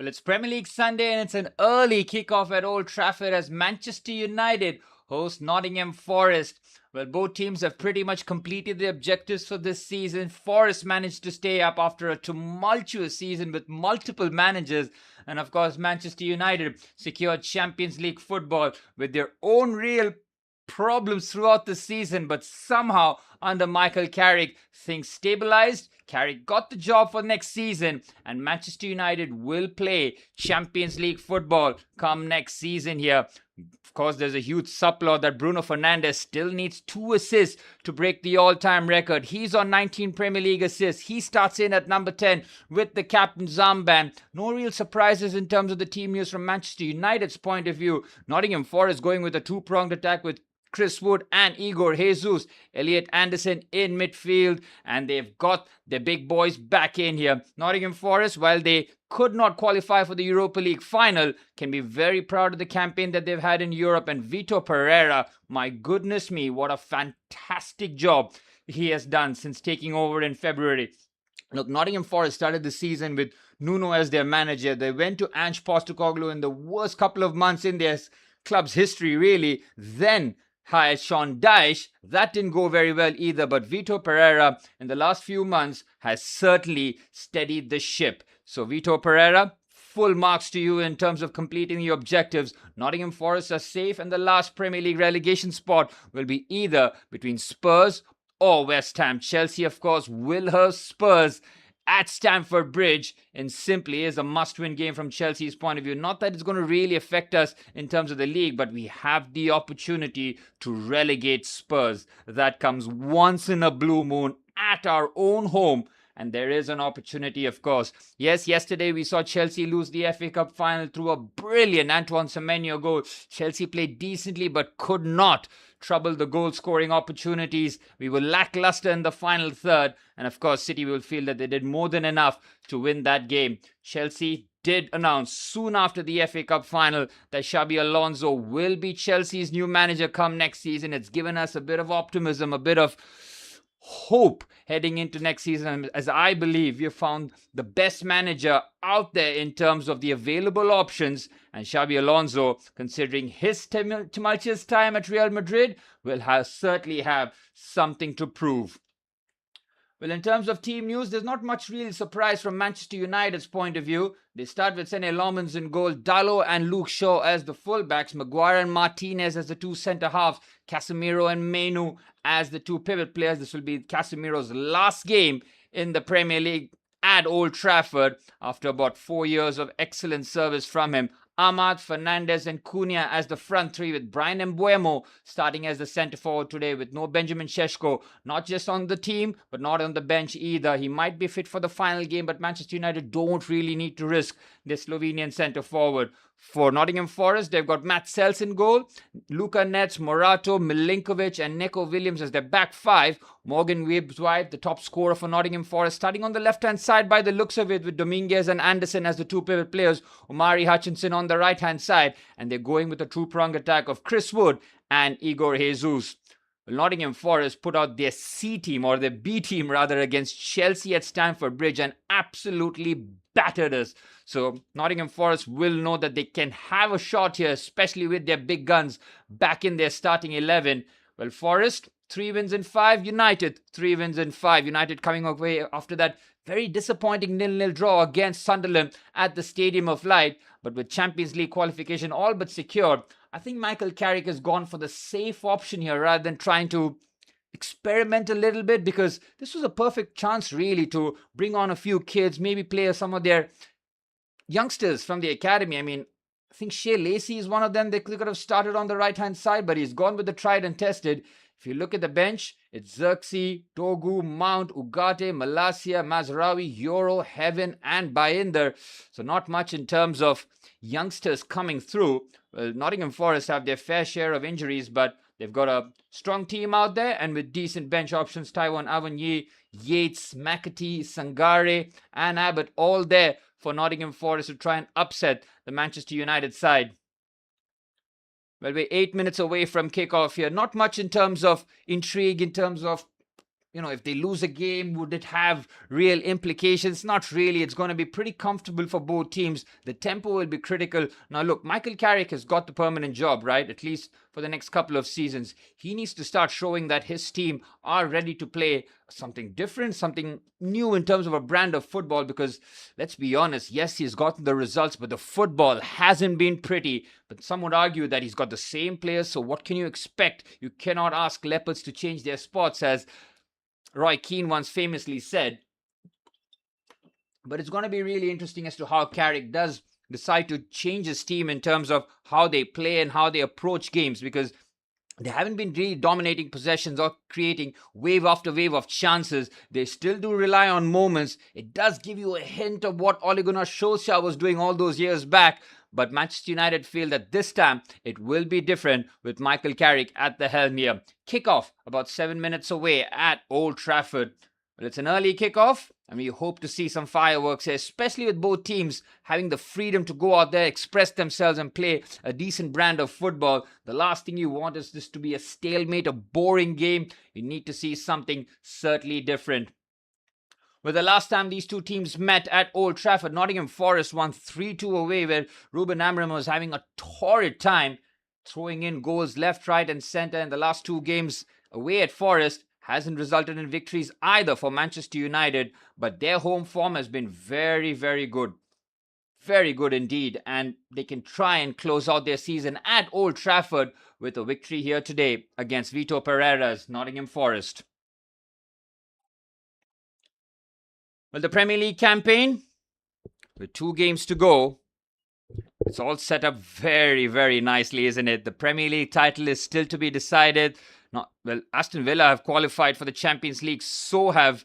Well, it's Premier League Sunday and it's an early kickoff at Old Trafford as Manchester United host Nottingham Forest. Well, both teams have pretty much completed their objectives for this season. Forest managed to stay up after a tumultuous season with multiple managers. And of course, Manchester United secured Champions League football with their own real problems throughout the season, but somehow under Michael Carrick, things stabilized. Carrick got the job for next season, and Manchester United will play Champions League football come next season here. Of course, there's a huge subplot that Bruno Fernandes still needs 2 assists to break the all-time record. He's on 19 Premier League assists. He starts in at number 10 with the captain's armband. No real surprises in terms of the team news from Manchester United's point of view. Nottingham Forest going with a 2-pronged attack with Chris Wood and Igor Jesus, Elliot Anderson in midfield, and they've got their big boys back in here. Nottingham Forest, while they could not qualify for the Europa League final, can be very proud of the campaign that they've had in Europe. And Vitor Pereira, my goodness me, what a fantastic job he has done since taking over in February. Look, Nottingham Forest started the season with Nuno as their manager. They went to Ange Postecoglou in the worst couple of months in their club's history, really. Then hired Sean Dyche. That didn't go very well either, but Vitor Pereira in the last few months has certainly steadied the ship. So Vitor Pereira, full marks to you in terms of completing the objectives. Nottingham Forest are safe, and the last Premier League relegation spot will be either between Spurs or West Ham. Chelsea, of course, will host Spurs at Stamford Bridge, and simply is a must-win game from Chelsea's point of view. Not that it's going to really affect us in terms of the league, but we have the opportunity to relegate Spurs. That comes once in a blue moon at our own home, and there is an opportunity, of course. Yes, yesterday we saw Chelsea lose the FA Cup final through a brilliant Antoine Semenyo goal. Chelsea played decently but could not trouble the goal-scoring opportunities. We were lackluster in the final third, and of course City will feel that they did more than enough to win that game. Chelsea did announce soon after the FA Cup final that Xabi Alonso will be Chelsea's new manager come next season. It's given us a bit of optimism, a bit of hope heading into next season, as I believe we have found the best manager out there in terms of the available options. And Xabi Alonso, considering his tumultuous time at Real Madrid, will certainly have something to prove. Well, in terms of team news, there's not much real surprise from Manchester United's point of view. They start with Sene Lomans in goal, Dalot and Luke Shaw as the fullbacks, Maguire and Martinez as the 2 centre-halves, Casemiro and Menu as the 2 pivot players. This will be Casemiro's last game in the Premier League at Old Trafford after about 4 years of excellent service from him. Ahmad, Fernandes and Cunha as the front 3, with Brian Mbeumo starting as the centre forward today with no Benjamin Šeško, not just on the team but not on the bench either. He might be fit for the final game, but Manchester United don't really need to risk the Slovenian centre forward. For Nottingham Forest, they've got Matt Sells in goal, Luka Netz, Morato, Milinkovic and Neco Williams as their back 5. Morgan Gibbs-White, the top scorer for Nottingham Forest, starting on the left-hand side by the looks of it, with Dominguez and Anderson as the 2 pivot players, Omari Hutchinson on the right-hand side, and they're going with a 2-pronged attack of Chris Wood and Igor Jesus. Nottingham Forest put out their C team, or their B team rather, against Chelsea at Stamford Bridge and absolutely battered us. So Nottingham Forest will know that they can have a shot here, especially with their big guns back in their starting 11. Well, Forest, 3 wins in 5. United, 3 wins in 5. United coming away after that very disappointing 0-0 draw against Sunderland at the Stadium of Light. But with Champions League qualification all but secured, I think Michael Carrick has gone for the safe option here rather than trying to experiment a little bit, because this was a perfect chance really to bring on a few kids, maybe play some of their youngsters from the academy. I mean, I think Shea Lacey is one of them. They could have started on the right-hand side, but he's gone with the tried and tested. If you look at the bench, it's Xerxes, Togu, Mount, Ugarte, Malacia, Mazraoui, Euro, Heaven and Bainder. So not much in terms of youngsters coming through. Well, Nottingham Forest have their fair share of injuries, but they've got a strong team out there, and with decent bench options, Taiwan Avonye, Yates, McAtee, Sangare and Abbott all there for Nottingham Forest to try and upset the Manchester United side. Well, we're 8 minutes away from kickoff here. Not much in terms of intrigue, in terms of if they lose a game, would it have real implications? Not really. It's going to be pretty comfortable for both teams. The tempo will be critical. Now, look, Michael Carrick has got the permanent job, right? At least for the next couple of seasons. He needs to start showing that his team are ready to play something different, something new in terms of a brand of football, because let's be honest, yes, he's gotten the results, but the football hasn't been pretty. But some would argue that he's got the same players, so what can you expect? You cannot ask leopards to change their spots, as Roy Keane once famously said. But it's going to be really interesting as to how Carrick does decide to change his team in terms of how they play and how they approach games, because they haven't been really dominating possessions or creating wave after wave of chances. They still do rely on moments. It does give you a hint of what Ole Gunnar Solskjaer was doing all those years back. But Manchester United feel that this time it will be different with Michael Carrick at the helm here. Kickoff about 7 minutes away at Old Trafford. Well, it's an early kickoff, and we hope to see some fireworks here, especially with both teams having the freedom to go out there, express themselves, and play a decent brand of football. The last thing you want is this to be a stalemate, a boring game. You need to see something certainly different. Well, the last time these two teams met at Old Trafford, Nottingham Forest won 3-2 away, where Ruben Amorim was having a torrid time throwing in goals left, right, and centre in the last two games away at Forest. Hasn't resulted in victories either for Manchester United, but their home form has been very, very good. Very good indeed, and they can try and close out their season at Old Trafford with a victory here today against Vitor Pereira's Nottingham Forest. Well, the Premier League campaign, with 2 games to go, it's all set up very, very nicely, isn't it? The Premier League title is still to be decided. Aston Villa have qualified for the Champions League, so have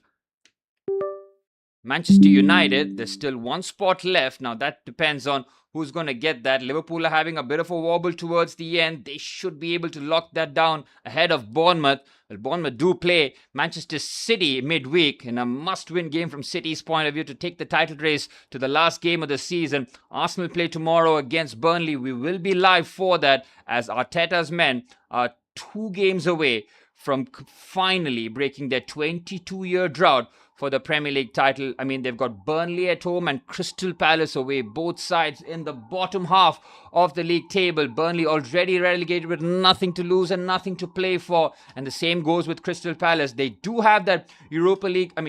Manchester United. There's still 1 spot left. Now, that depends on who's going to get that. Liverpool are having a bit of a wobble towards the end. They should be able to lock that down ahead of Bournemouth. Well, Bournemouth do play Manchester City midweek in a must-win game from City's point of view to take the title race to the last game of the season. Arsenal play tomorrow against Burnley. We will be live for that, as Arteta's men are 2 games away from finally breaking their 22-year drought for the Premier League title. I mean, they've got Burnley at home and Crystal Palace away, both sides in the bottom half of the league table. Burnley already relegated with nothing to lose and nothing to play for, and the same goes with Crystal Palace. They do have that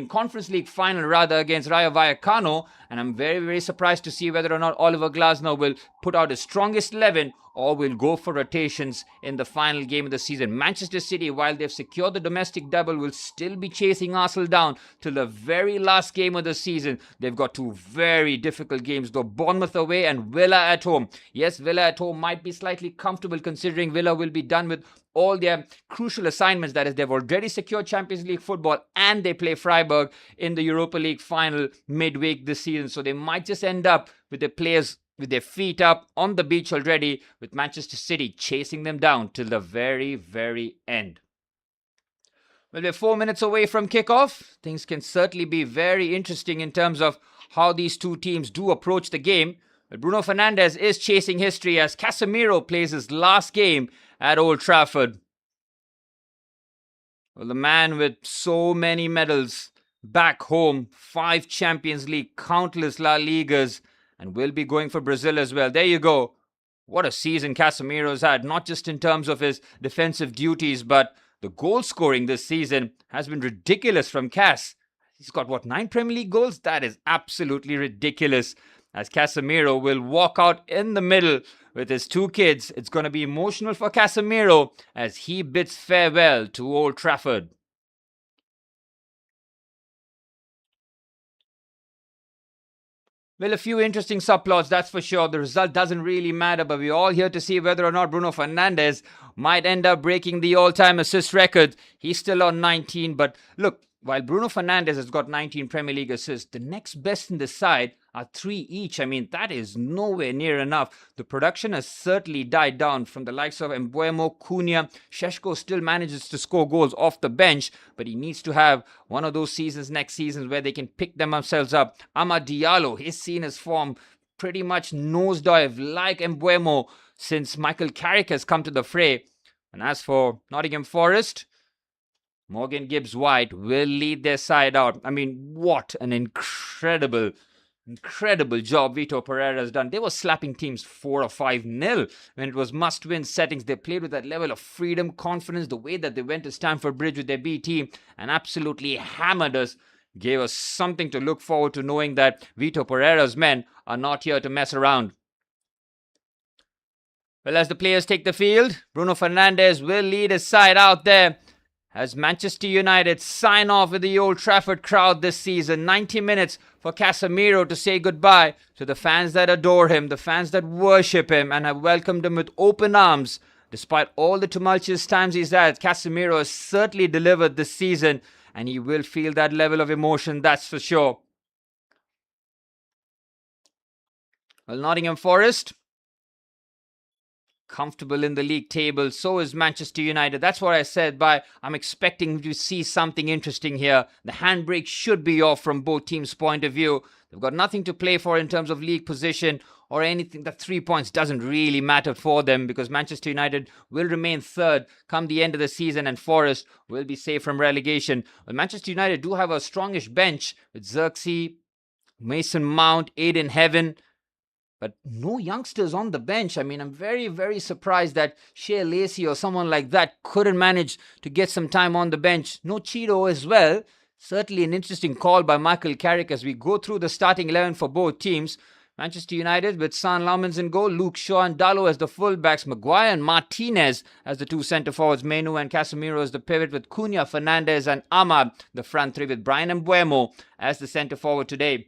Conference League final rather against Rayo Vallecano, and I'm very, very surprised to see whether or not Oliver Glasner will put out his strongest 11 or will go for rotations in the final game of the season. Manchester City, while they've secured the domestic double, will still be chasing Arsenal down till the very last game of the season. They've got 2 very difficult games, though: Bournemouth away and Villa at home. Yes, Villa at home might be slightly comfortable, considering Villa will be done with all their crucial assignments. That is, they've already secured Champions League football and they play Freiburg in the Europa League final midweek this season. So they might just end up with their players with their feet up on the beach already, with Manchester City chasing them down till the very, very end. Well, we're 4 minutes away from kickoff. Things can certainly be very interesting in terms of how these two teams do approach the game. But Bruno Fernandes is chasing history as Casemiro plays his last game at Old Trafford. Well, the man with so many medals back home, 5 Champions League, countless La Ligas, and will be going for Brazil as well. There you go. What a season Casemiro's had, not just in terms of his defensive duties, but the goal scoring this season has been ridiculous from Cas. He's got, 9 Premier League goals? That is absolutely ridiculous. As Casemiro will walk out in the middle with his 2 kids. It's going to be emotional for Casemiro as he bids farewell to Old Trafford. Well, a few interesting subplots, that's for sure. The result doesn't really matter, but we're all here to see whether or not Bruno Fernandes might end up breaking the all-time assist record. He's still on 19, but look, while Bruno Fernandes has got 19 Premier League assists, the next best in the side are 3 each. I mean, that is nowhere near enough. The production has certainly died down from the likes of Mbeumo, Cunha. Šeško still manages to score goals off the bench, but he needs to have one of those seasons next season where they can pick themselves up. Amad Diallo, he's seen his form pretty much nosedive like Mbeumo since Michael Carrick has come to the fray. And as for Nottingham Forest, Morgan Gibbs-White will lead their side out. I mean, what an incredible job Vito Pereira has done. They were slapping teams 4 or 5-0 when it was must-win settings. They played with that level of freedom, confidence, the way that they went to Stamford Bridge with their B team and absolutely hammered us. Gave us something to look forward to, knowing that Vito Pereira's men are not here to mess around. Well, as the players take the field, Bruno Fernandes will lead his side out there as Manchester United sign off with the Old Trafford crowd this season. 90 minutes for Casemiro to say goodbye to the fans that adore him, the fans that worship him and have welcomed him with open arms. Despite all the tumultuous times he's had, Casemiro has certainly delivered this season, and he will feel that level of emotion, that's for sure. Well, Nottingham Forest, comfortable in the league table. So is Manchester United. That's what I said by I'm expecting to see something interesting here. The handbrake should be off from both teams' point of view. They've got nothing to play for in terms of league position or anything. The 3 points doesn't really matter for them because Manchester United will remain third come the end of the season and Forest will be safe from relegation. Well, Manchester United do have a strongish bench with Xerxes, Mason Mount, Aiden Heaven. But no youngsters on the bench. I mean, I'm very, very surprised that Shea Lacey or someone like that couldn't manage to get some time on the bench. No Cheeto as well. Certainly an interesting call by Michael Carrick as we go through the starting 11 for both teams. Manchester United with San Laumans in goal, Luke Shaw and Dalot as the fullbacks, Maguire and Martinez as the two centre-forwards, Menu and Casemiro as the pivot with Cunha, Fernandes and Ahmad, the front three with Brian and Mbuemo as the centre-forward today.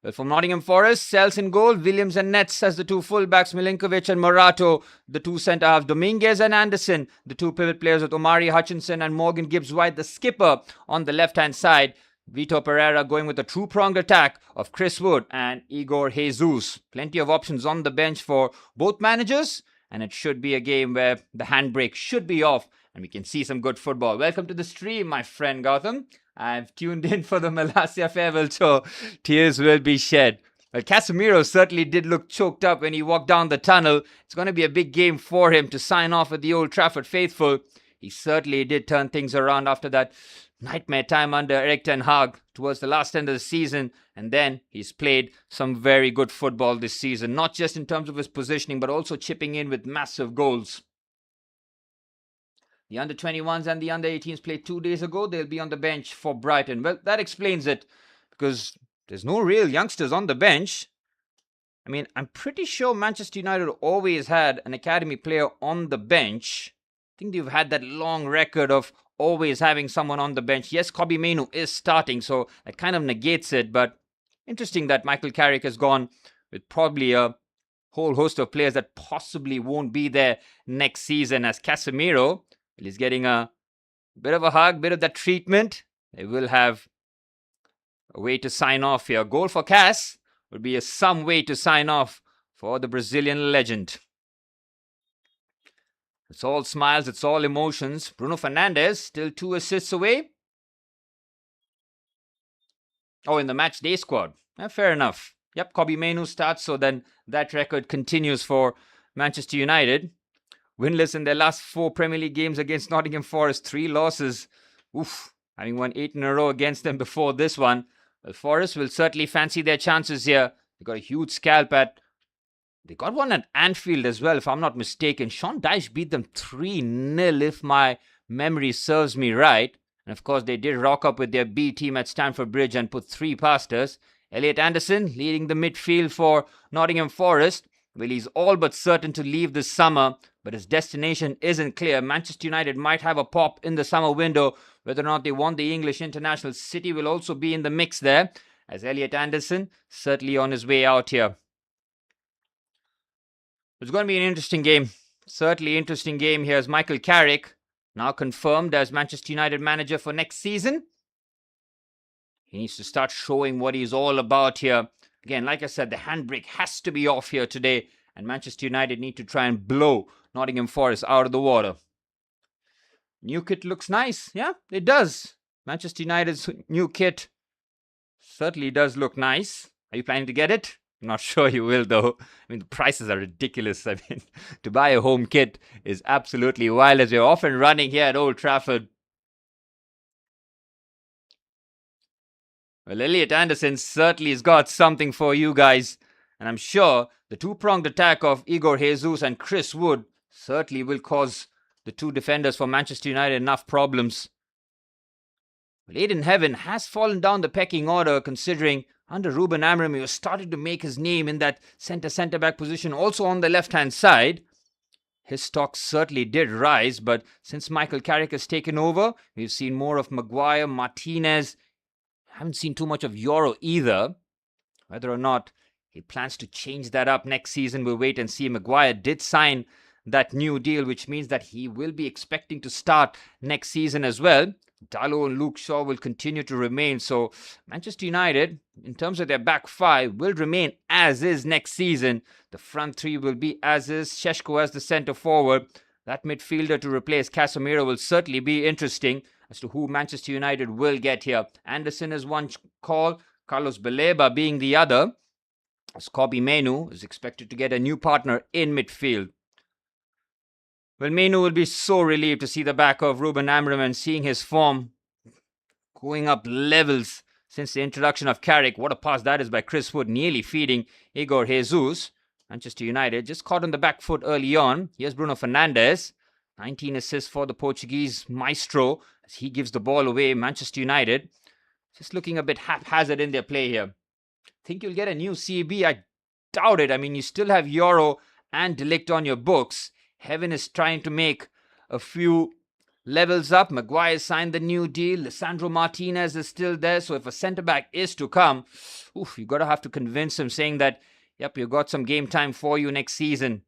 Well, from Nottingham Forest, Sels in goal, Williams and Nets as the two fullbacks, Milinkovic and Morato, the two centre-halves, Dominguez and Anderson, the two pivot players with Omari Hutchinson and Morgan Gibbs-White, the skipper on the left-hand side. Vito Pereira going with a true-pronged attack of Chris Wood and Igor Jesus. Plenty of options on the bench for both managers, and it should be a game where the handbrake should be off and we can see some good football. Welcome to the stream, my friend Gautam. I've tuned in for the Malaysia farewell, so tears will be shed. Well, Casemiro certainly did look choked up when he walked down the tunnel. It's going to be a big game for him to sign off with the Old Trafford faithful. He certainly did turn things around after that nightmare time under Erik ten Hag towards the last end of the season. And then he's played some very good football this season, not just in terms of his positioning, but also chipping in with massive goals. The under-21s and the under-18s played 2 days ago. They'll be on the bench for Brighton. Well, that explains it because there's no real youngsters on the bench. I mean, I'm pretty sure Manchester United always had an academy player on the bench. I think they've had that long record of always having someone on the bench. Yes, Kobbie Mainoo is starting, so that kind of negates it. But interesting that Michael Carrick has gone with probably a whole host of players that possibly won't be there next season, as Casemiro is getting a bit of a hug, bit of that treatment. They will have a way to sign off here. Goal for Cas would be some way to sign off for the Brazilian legend. It's all smiles, it's all emotions. Bruno Fernandes still 2 assists away. Oh, in the match day squad. Fair enough. Yep, Kobbie Mainoo starts, so then that record continues for Manchester United. Winless in their last 4 Premier League games against Nottingham Forest. 3 losses. Oof. Having won 8 in a row against them before this one. Well, Forest will certainly fancy their chances here. They got a huge scalp at... They got one at Anfield as well, if I'm not mistaken. Sean Dyche beat them 3-0, if my memory serves me right. And of course, they did rock up with their B team at Stamford Bridge and put 3 past us. Elliot Anderson leading the midfield for Nottingham Forest. Well, he's all but certain to leave this summer, but his destination isn't clear. Manchester United might have a pop in the summer window. Whether or not they want the English international, City will also be in the mix there, as Elliot Anderson certainly on his way out here. It's going to be an interesting game. Certainly interesting game here as Michael Carrick, now confirmed as Manchester United manager for next season. He needs to start showing what he's all about here. Again, like I said, the handbrake has to be off here today, and Manchester United need to try and blow Nottingham Forest out of the water. New kit looks nice. Yeah, it does. Manchester United's new kit certainly does look nice. Are you planning to get it? I'm not sure you will, though. I mean, the prices are ridiculous. I mean, to buy a home kit is absolutely wild, as we're often running here at Old Trafford. Well, Elliot Anderson certainly has got something for you guys. And I'm sure the two-pronged attack of Igor Jesus and Chris Wood certainly will cause the two defenders for Manchester United enough problems. Well, Aiden Heaven has fallen down the pecking order, considering under Ruben Amorim, he was starting to make his name in that centre-back position, also on the left-hand side. His stock certainly did rise, but since Michael Carrick has taken over, we've seen more of Maguire, Martinez. Haven't seen too much of Euro either. Whether or not he plans to change that up next season, we'll wait and see. Maguire did sign that new deal, which means that he will be expecting to start next season as well. Dalot and Luke Shaw will continue to remain. So Manchester United, in terms of their back five, will remain as is next season. The front three will be as is. Šeško as the centre forward. That midfielder to replace Casemiro will certainly be interesting as to who Manchester United will get here. Anderson is one call, Carlos Baleba being the other, as Kobbie Mainoo is expected to get a new partner in midfield. Well, Mainoo will be so relieved to see the back of Ruben Amorim and seeing his form going up levels since the introduction of Carrick. What a pass that is by Chris Wood, nearly feeding Igor Jesus. Manchester United just caught on the back foot early on. Here's Bruno Fernandes. 19 assists for the Portuguese maestro as he gives the ball away. Manchester United just looking a bit haphazard in their play here. Think you'll get a new CB? I doubt it. I mean, you still have Euro and De Ligt on your books. Heaven is trying to make a few levels up. Maguire signed the new deal. Lisandro Martinez is still there. So if a centre-back is to come, you've got to have to convince him, saying that, yep, you've got some game time for you next season.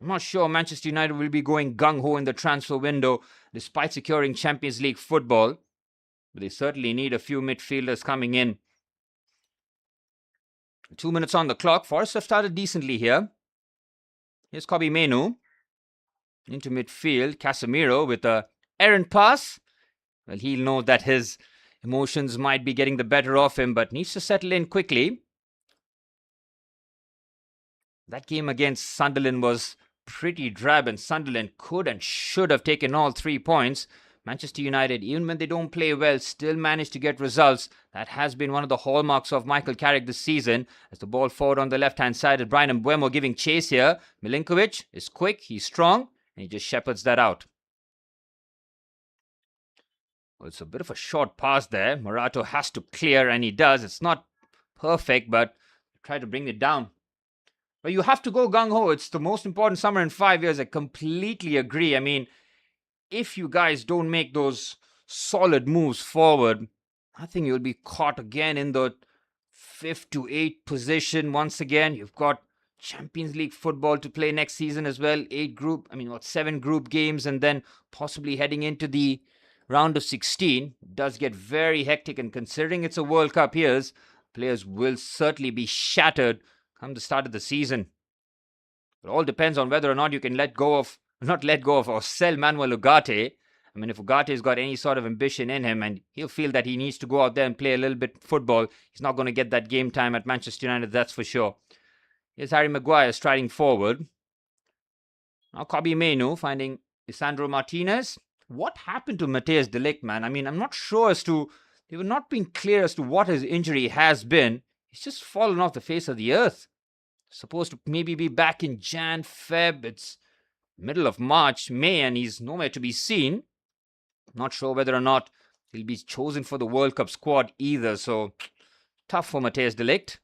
I'm not sure Manchester United will be going gung-ho in the transfer window despite securing Champions League football. But they certainly need a few midfielders coming in. 2 minutes on the clock. Forest have started decently here. Here's Kobbie Mainoo into midfield. Casemiro with a errant pass. Well, he'll know that his emotions might be getting the better of him, but needs to settle in quickly. That game against Sunderland was pretty drab, and Sunderland could and should have taken all 3 points. Manchester United, even when they don't play well, still manage to get results. That has been one of the hallmarks of Michael Carrick this season. As the ball forward on the left-hand side, is Brian Mbeumo giving chase here. Milinkovic is quick, he's strong, and he just shepherds that out. Well, it's a bit of a short pass there. Morato has to clear, and he does. It's not perfect, but try to bring it down. But you have to go gung-ho. It's the most important summer in 5 years. I completely agree. I mean, if you guys don't make those solid moves forward, I think you'll be caught again in the 5th to 8th position once again. You've got Champions League football to play next season as well. 7 group games, and then possibly heading into the round of 16. It does get very hectic, and considering it's a World Cup years, players will certainly be shattered come the start of the season. It all depends on whether or not you can or sell Manuel Ugarte. I mean, if Ugarte's got any sort of ambition in him and he'll feel that he needs to go out there and play a little bit football, he's not going to get that game time at Manchester United, that's for sure. Here's Harry Maguire striding forward. Now Kobbie Mainoo finding Lisandro Martinez. What happened to Matthijs de Ligt, man? I mean, I'm not sure they've not been clear as to what his injury has been. He's just fallen off the face of the earth. Supposed to maybe be back in Jan, Feb. It's middle of March, May, and he's nowhere to be seen. Not sure whether or not he'll be chosen for the World Cup squad either. So, tough for Matthijs de Ligt.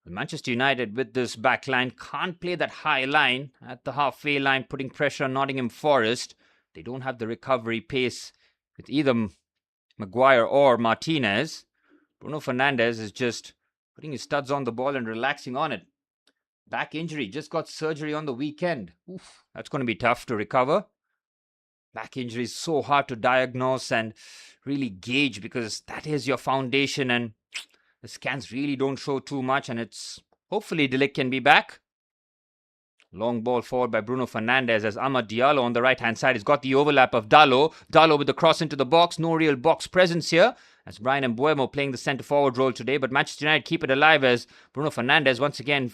Manchester United with this back line can't play that high line at the halfway line, putting pressure on Nottingham Forest. They don't have the recovery pace with either Maguire or Martinez. Bruno Fernandes is just putting his studs on the ball and relaxing on it. Back injury, just got surgery on the weekend. That's going to be tough to recover. Back injury is so hard to diagnose and really gauge because that is your foundation, and the scans really don't show too much, and hopefully De Ligt can be back. Long ball forward by Bruno Fernandes as Amad Diallo on the right-hand side has got the overlap of Dalot. Dalot with the cross into the box. No real box presence here. As Brian Mbuemo playing the centre-forward role today, but Manchester United keep it alive as Bruno Fernandes once again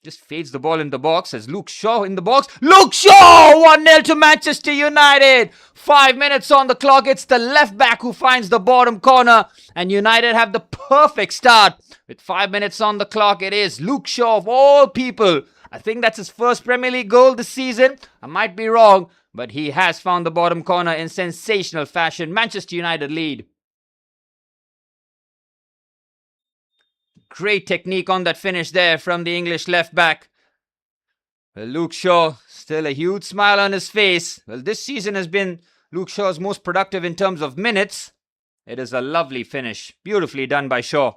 just fades the ball in the box as Luke Shaw in the box. Luke Shaw! 1-0 to Manchester United. 5 minutes on the clock. It's the left back who finds the bottom corner. And United have the perfect start. With 5 minutes on the clock, it is Luke Shaw of all people. I think that's his first Premier League goal this season. I might be wrong, but he has found the bottom corner in sensational fashion. Manchester United lead. Great technique on that finish there from the English left back. Well, Luke Shaw, still a huge smile on his face. Well, this season has been Luke Shaw's most productive in terms of minutes. It is a lovely finish. Beautifully done by Shaw.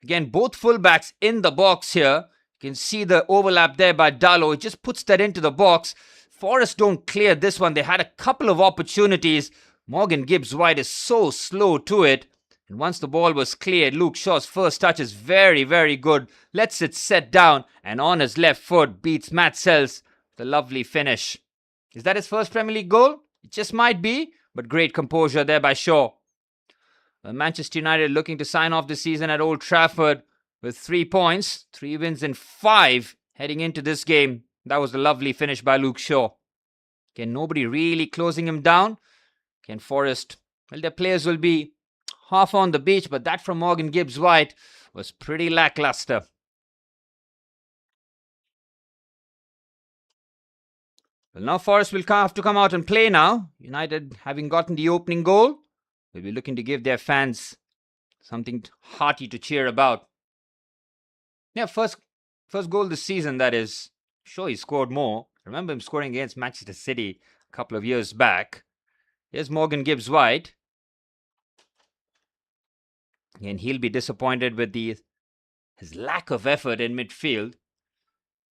Again, both fullbacks in the box here. You can see the overlap there by Dalot. It just puts that into the box. Forest don't clear this one. They had a couple of opportunities. Morgan Gibbs-White is so slow to it. And once the ball was cleared, Luke Shaw's first touch is very, very good. Lets it set down and on his left foot beats Matt Sells. The lovely finish. Is that his first Premier League goal? It just might be, but great composure there by Shaw. Manchester United looking to sign off the season at Old Trafford with 3 points, 3 wins in 5 heading into this game. That was a lovely finish by Luke Shaw. Again, nobody really closing him down. Again, Forest, well, their players will be half on the beach, but that from Morgan Gibbs-White was pretty lackluster. Well, now Forest will have to come out and play now. United, having gotten the opening goal, will be looking to give their fans something hearty to cheer about. Yeah, first goal this season, that is. Sure, he scored more. I remember him scoring against Manchester City a couple of years back. Here's Morgan Gibbs-White. And he'll be disappointed with his lack of effort in midfield.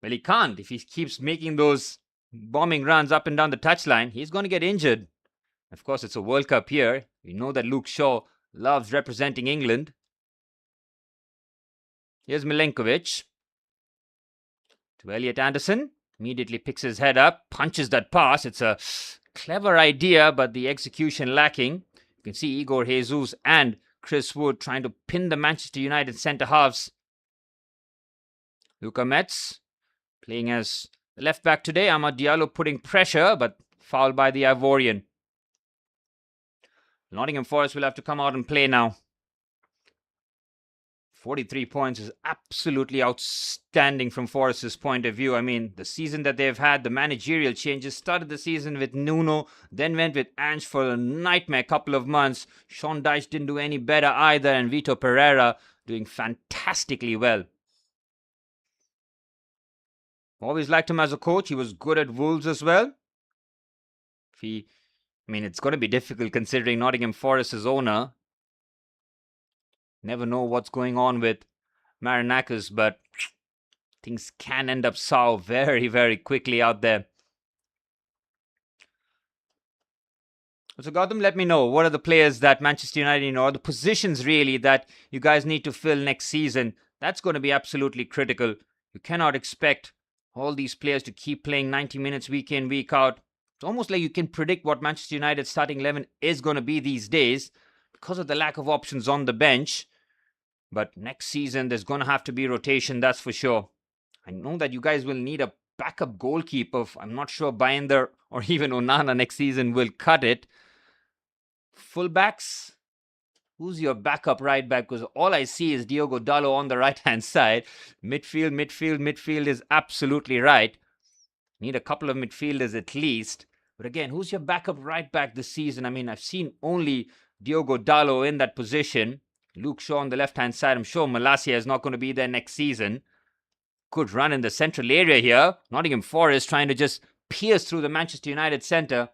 Well, he can't. If he keeps making those bombing runs up and down the touchline, he's going to get injured. Of course, it's a World Cup here. We know that Luke Shaw loves representing England. Here's Milenkovic. To Elliot Anderson. Immediately picks his head up, punches that pass. It's a clever idea, but the execution lacking. You can see Igor Jesus and Chris Wood trying to pin the Manchester United centre-halves. Luka Metz playing as the left back today. Amad Diallo putting pressure, but fouled by the Ivorian. Nottingham Forest will have to come out and play now. 43 points is absolutely outstanding from Forest's point of view. I mean, the season that they've had, the managerial changes, started the season with Nuno, then went with Ange for a nightmare couple of months. Sean Dyche didn't do any better either, and Vitor Pereira doing fantastically well. Always liked him as a coach. He was good at Wolves as well. It's going to be difficult considering Nottingham Forest's owner. Never know what's going on with Marinakis, but things can end up sour very, very quickly out there. So Gautam, let me know, what are the players that Manchester United, or the positions really that you guys need to fill next season? That's going to be absolutely critical. You cannot expect all these players to keep playing 90 minutes week in, week out. It's almost like you can predict what Manchester United's starting 11 is going to be these days because of the lack of options on the bench. But next season, there's going to have to be rotation, that's for sure. I know that you guys will need a backup goalkeeper. I'm not sure Binder or even Onana next season will cut it. Fullbacks, who's your backup right back? Because all I see is Diogo Dalot on the right-hand side. Midfield is absolutely right. Need a couple of midfielders at least. But again, who's your backup right back this season? I mean, I've seen only Diogo Dalot in that position. Luke Shaw on the left-hand side. I'm sure Malacia is not going to be there next season. Good run in the central area here. Nottingham Forest trying to just pierce through the Manchester United centre.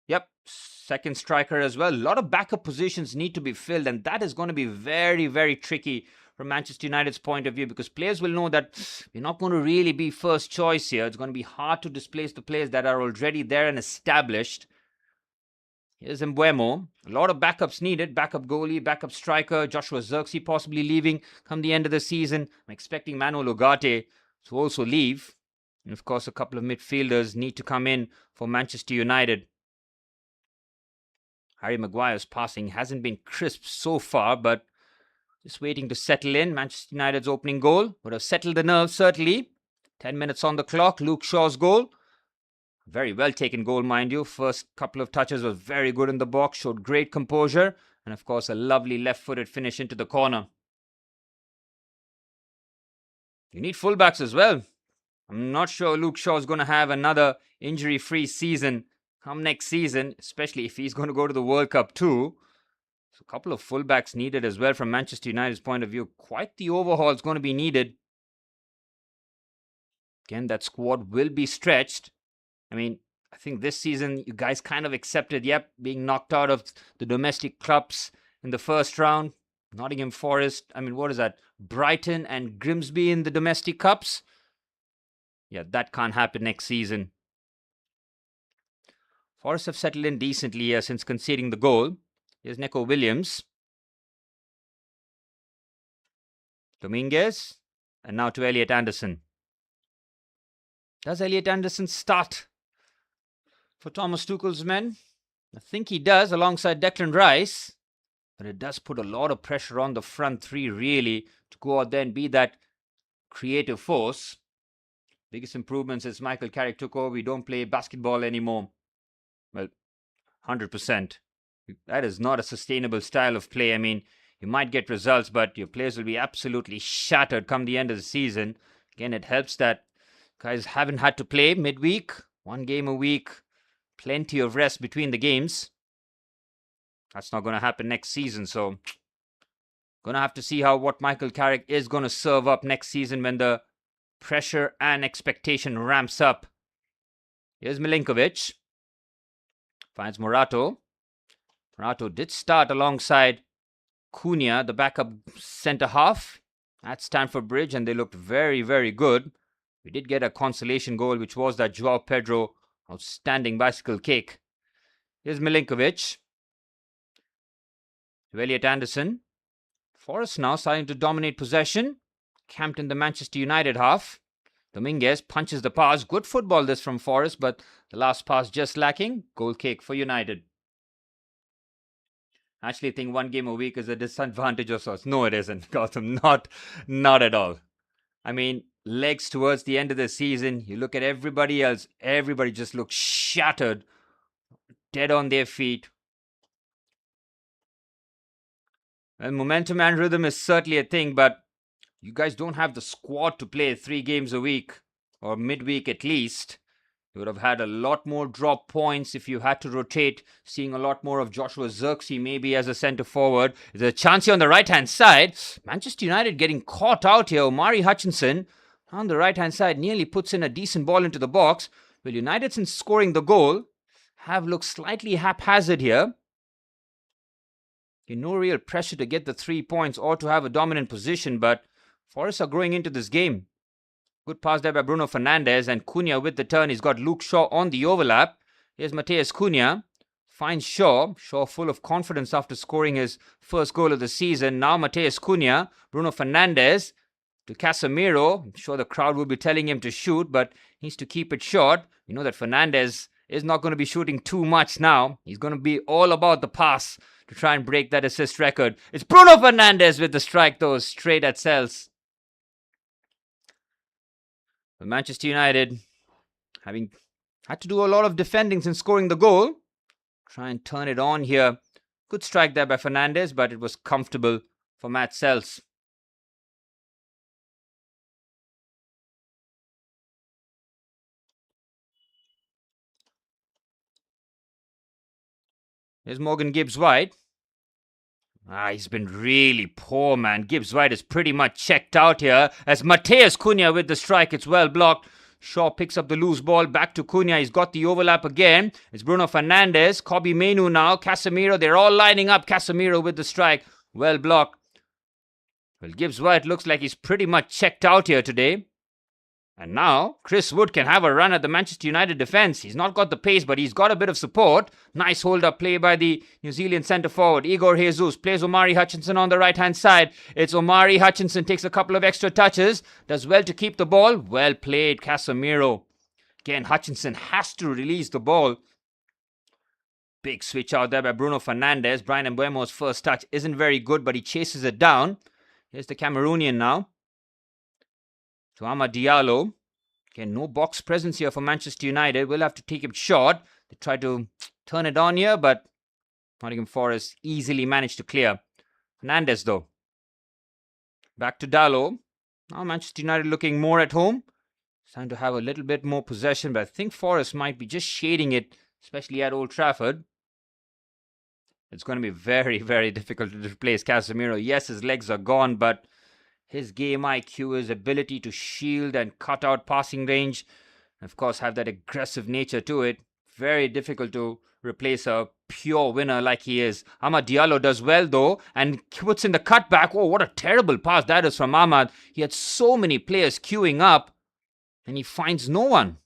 Yep, second striker as well. A lot of backup positions need to be filled, and that is going to be very, very tricky from Manchester United's point of view, because players will know that you're not going to really be first choice here. It's going to be hard to displace the players that are already there and established. Here's Mbuemo. A lot of backups needed. Backup goalie, backup striker. Joshua Zirkzee possibly leaving come the end of the season. I'm expecting Manuel Ugarte to also leave. And of course, a couple of midfielders need to come in for Manchester United. Harry Maguire's passing hasn't been crisp so far, but just waiting to settle in. Manchester United's opening goal would have settled the nerves, certainly. 10 minutes on the clock. Luke Shaw's goal. Very well taken goal, mind you. First couple of touches was very good in the box, showed great composure, and of course a lovely left-footed finish into the corner. You need fullbacks as well. I'm not sure Luke Shaw is going to have another injury-free season come next season, especially if he's going to go to the World Cup too. So a couple of fullbacks needed as well from Manchester United's point of view. Quite the overhaul is going to be needed. Again, that squad will be stretched. I mean, I think this season you guys kind of accepted, being knocked out of the domestic clubs in the first round. Nottingham Forest, what is that? Brighton and Grimsby in the domestic cups. Yeah, that can't happen next season. Forest have settled in decently here since conceding the goal. Here's Neco Williams. Dominguez. And now to Elliot Anderson. Does Elliot Anderson start for Thomas Tuchel's men? I think he does alongside Declan Rice. But it does put a lot of pressure on the front three, really, to go out there and be that creative force. Biggest improvement since Michael Carrick took over. We don't play basketball anymore. Well, 100%. That is not a sustainable style of play. You might get results, but your players will be absolutely shattered come the end of the season. Again, it helps that guys haven't had to play midweek. 1 game a week. Plenty of rest between the games. That's not going to happen next season, so going to have to see what Michael Carrick is going to serve up next season when the pressure and expectation ramps up. Here's Milinkovic. Finds Morato. Morato did start alongside Cunha, the backup centre-half at Stamford Bridge, and they looked very, very good. We did get a consolation goal, which was that Joao Pedro outstanding bicycle kick. Here's Milinkovic. To Elliot Anderson. Forest now starting to dominate possession. Camped in the Manchester United half. Dominguez punches the pass. Good football this from Forest, but the last pass just lacking. Goal kick for United. I actually think 1 game a week is a disadvantage of sorts. No, it isn't, Gotham. Not at all. Legs towards the end of the season. You look at everybody else. Everybody just looks shattered. Dead on their feet. Well, momentum and rhythm is certainly a thing, but you guys don't have the squad to play 3 games a week, or midweek at least. You would have had a lot more drop points if you had to rotate, seeing a lot more of Joshua Zirkzee maybe as a centre forward. There's a chance here on the right-hand side. Manchester United getting caught out here. Omari Hutchinson on the right-hand side nearly puts in a decent ball into the box. Well, United, since scoring the goal, have looked slightly haphazard here. No real pressure to get the 3 points or to have a dominant position, but Forest are growing into this game. Good pass there by Bruno Fernandes, and Cunha with the turn. He's got Luke Shaw on the overlap. Here's Mateus Cunha. Finds Shaw. Shaw full of confidence after scoring his first goal of the season. Now Mateus Cunha. Bruno Fernandes to Casemiro. I'm sure the crowd will be telling him to shoot, but he needs to keep it short. You know that Fernandes is not going to be shooting too much now. He's going to be all about the pass to try and break that assist record. It's Bruno Fernandes with the strike, though, straight at Cels. But Manchester United, having had to do a lot of defending since scoring the goal, try and turn it on here. Good strike there by Fernandes, but it was comfortable for Matt Cels. Here's Morgan Gibbs-White. He's been really poor, man. Gibbs-White is pretty much checked out here. As Mateus Cunha with the strike, it's well blocked. Shaw picks up the loose ball, back to Cunha. He's got the overlap again. It's Bruno Fernandes, Kobbie Mainoo now, Casemiro. They're all lining up. Casemiro with the strike, well blocked. Well, Gibbs-White looks like he's pretty much checked out here today. And now, Chris Wood can have a run at the Manchester United defence. He's not got the pace, but he's got a bit of support. Nice hold-up play by the New Zealand centre-forward. Igor Jesus plays Omari Hutchinson on the right-hand side. It's Omari Hutchinson, takes a couple of extra touches. Does well to keep the ball. Well played, Casemiro. Again, Hutchinson has to release the ball. Big switch out there by Bruno Fernandes. Brian Mbeumo's first touch isn't very good, but he chases it down. Here's the Cameroonian now. To Amad Diallo. Again, no box presence here for Manchester United. We'll have to take him short. They try to turn it on here, but Nottingham Forest easily managed to clear. Fernandes, though. Back to Dallo. Now Manchester United looking more at home. Trying to have a little bit more possession, but I think Forest might be just shading it, especially at Old Trafford. It's going to be very, very difficult to replace Casemiro. Yes, his legs are gone, but his game IQ, his ability to shield and cut out passing range, of course, have that aggressive nature to it. Very difficult to replace a pure winner like he is. Amad Diallo does well, though, and puts in the cutback. Oh, what a terrible pass that is from Amad. He had so many players queuing up, and he finds no one.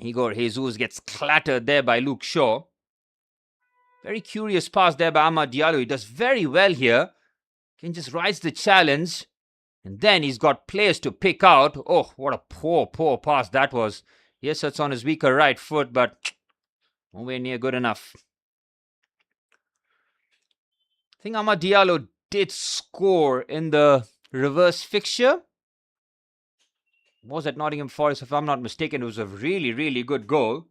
Igor Jesus gets clattered there by Luke Shaw. Very curious pass there by Amad Diallo. He does very well here. Can just rise the challenge. And then he's got players to pick out. Oh, what a poor pass that was. Yes, it's on his weaker right foot, but nowhere near good enough. I think Amad Diallo did score in the reverse fixture. Was at Nottingham Forest, if I'm not mistaken. It was a really, really good goal.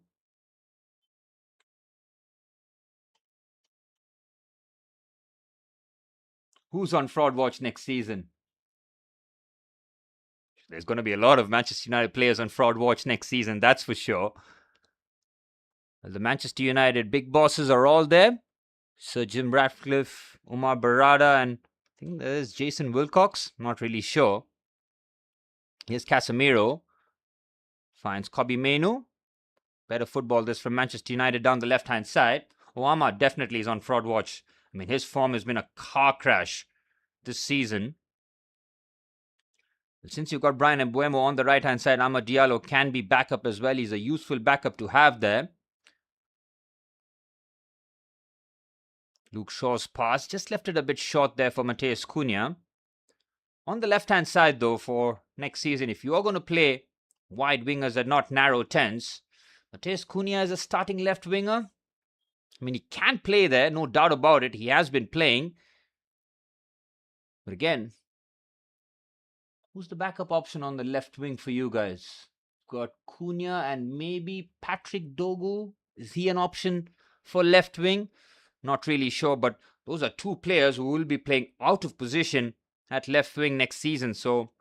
Who's on fraud watch next season? There's going to be a lot of Manchester United players on fraud watch next season, that's for sure. The Manchester United big bosses are all there. Sir Jim Ratcliffe, Omar Barada, and I think there's Jason Wilcox. Not really sure. Here's Casemiro. Finds Kobbie Mainoo. Better football this from Manchester United down the left-hand side. Omar definitely is on fraud watch. I mean, his form has been a car crash this season. Since you've got Brian Mbeumo on the right-hand side, Amad Diallo can be backup as well. He's a useful backup to have there. Luke Shaw's pass just left it a bit short there for Matheus Cunha. On the left-hand side, though, for next season, if you are going to play wide wingers and not narrow 10s, Matheus Cunha is a starting left winger. I mean, he can play there, no doubt about it. He has been playing. But again, who's the backup option on the left wing for you guys? Got Cunha and maybe Patrick Dogu. Is he an option for left wing? Not really sure, but those are two players who will be playing out of position at left wing next season. So,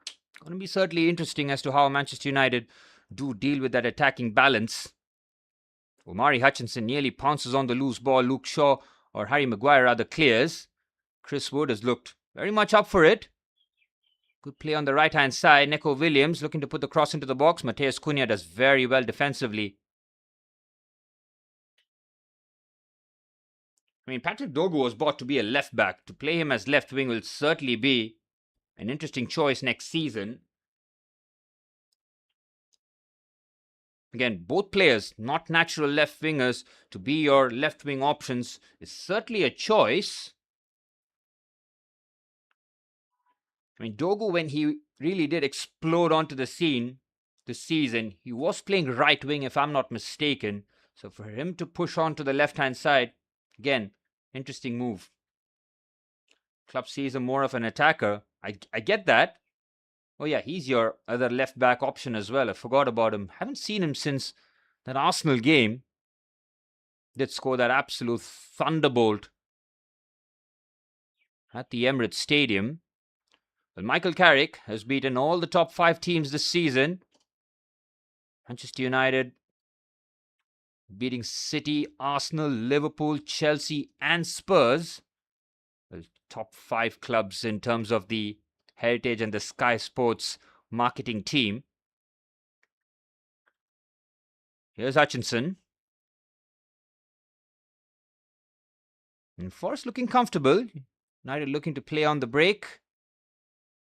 going to be certainly interesting as to how Manchester United do deal with that attacking balance. Omari Hutchinson nearly pounces on the loose ball. Luke Shaw or Harry Maguire rather clears. Chris Wood has looked very much up for it. Good play on the right-hand side. Neco Williams looking to put the cross into the box. Matheus Cunha does very well defensively. I mean, Patrick Dogu was bought to be a left back. To play him as left wing will certainly be an interesting choice next season. Again, both players, not natural left wingers, to be your left wing options is certainly a choice. I mean, Dogu, when he really did explode onto the scene this season, he was playing right wing, if I'm not mistaken. So for him to push on to the left-hand side, again, interesting move. Club sees him more of an attacker. I get that. Oh yeah, he's your other left-back option as well. I forgot about him. Haven't seen him since that Arsenal game. Did score that absolute thunderbolt at the Emirates Stadium. Well, Michael Carrick has beaten all the top 5 teams this season. Manchester United beating City, Arsenal, Liverpool, Chelsea and Spurs. Well, top 5 clubs in terms of the Heritage and the Sky Sports marketing team. Here's Hutchinson. And Forest looking comfortable. United looking to play on the break.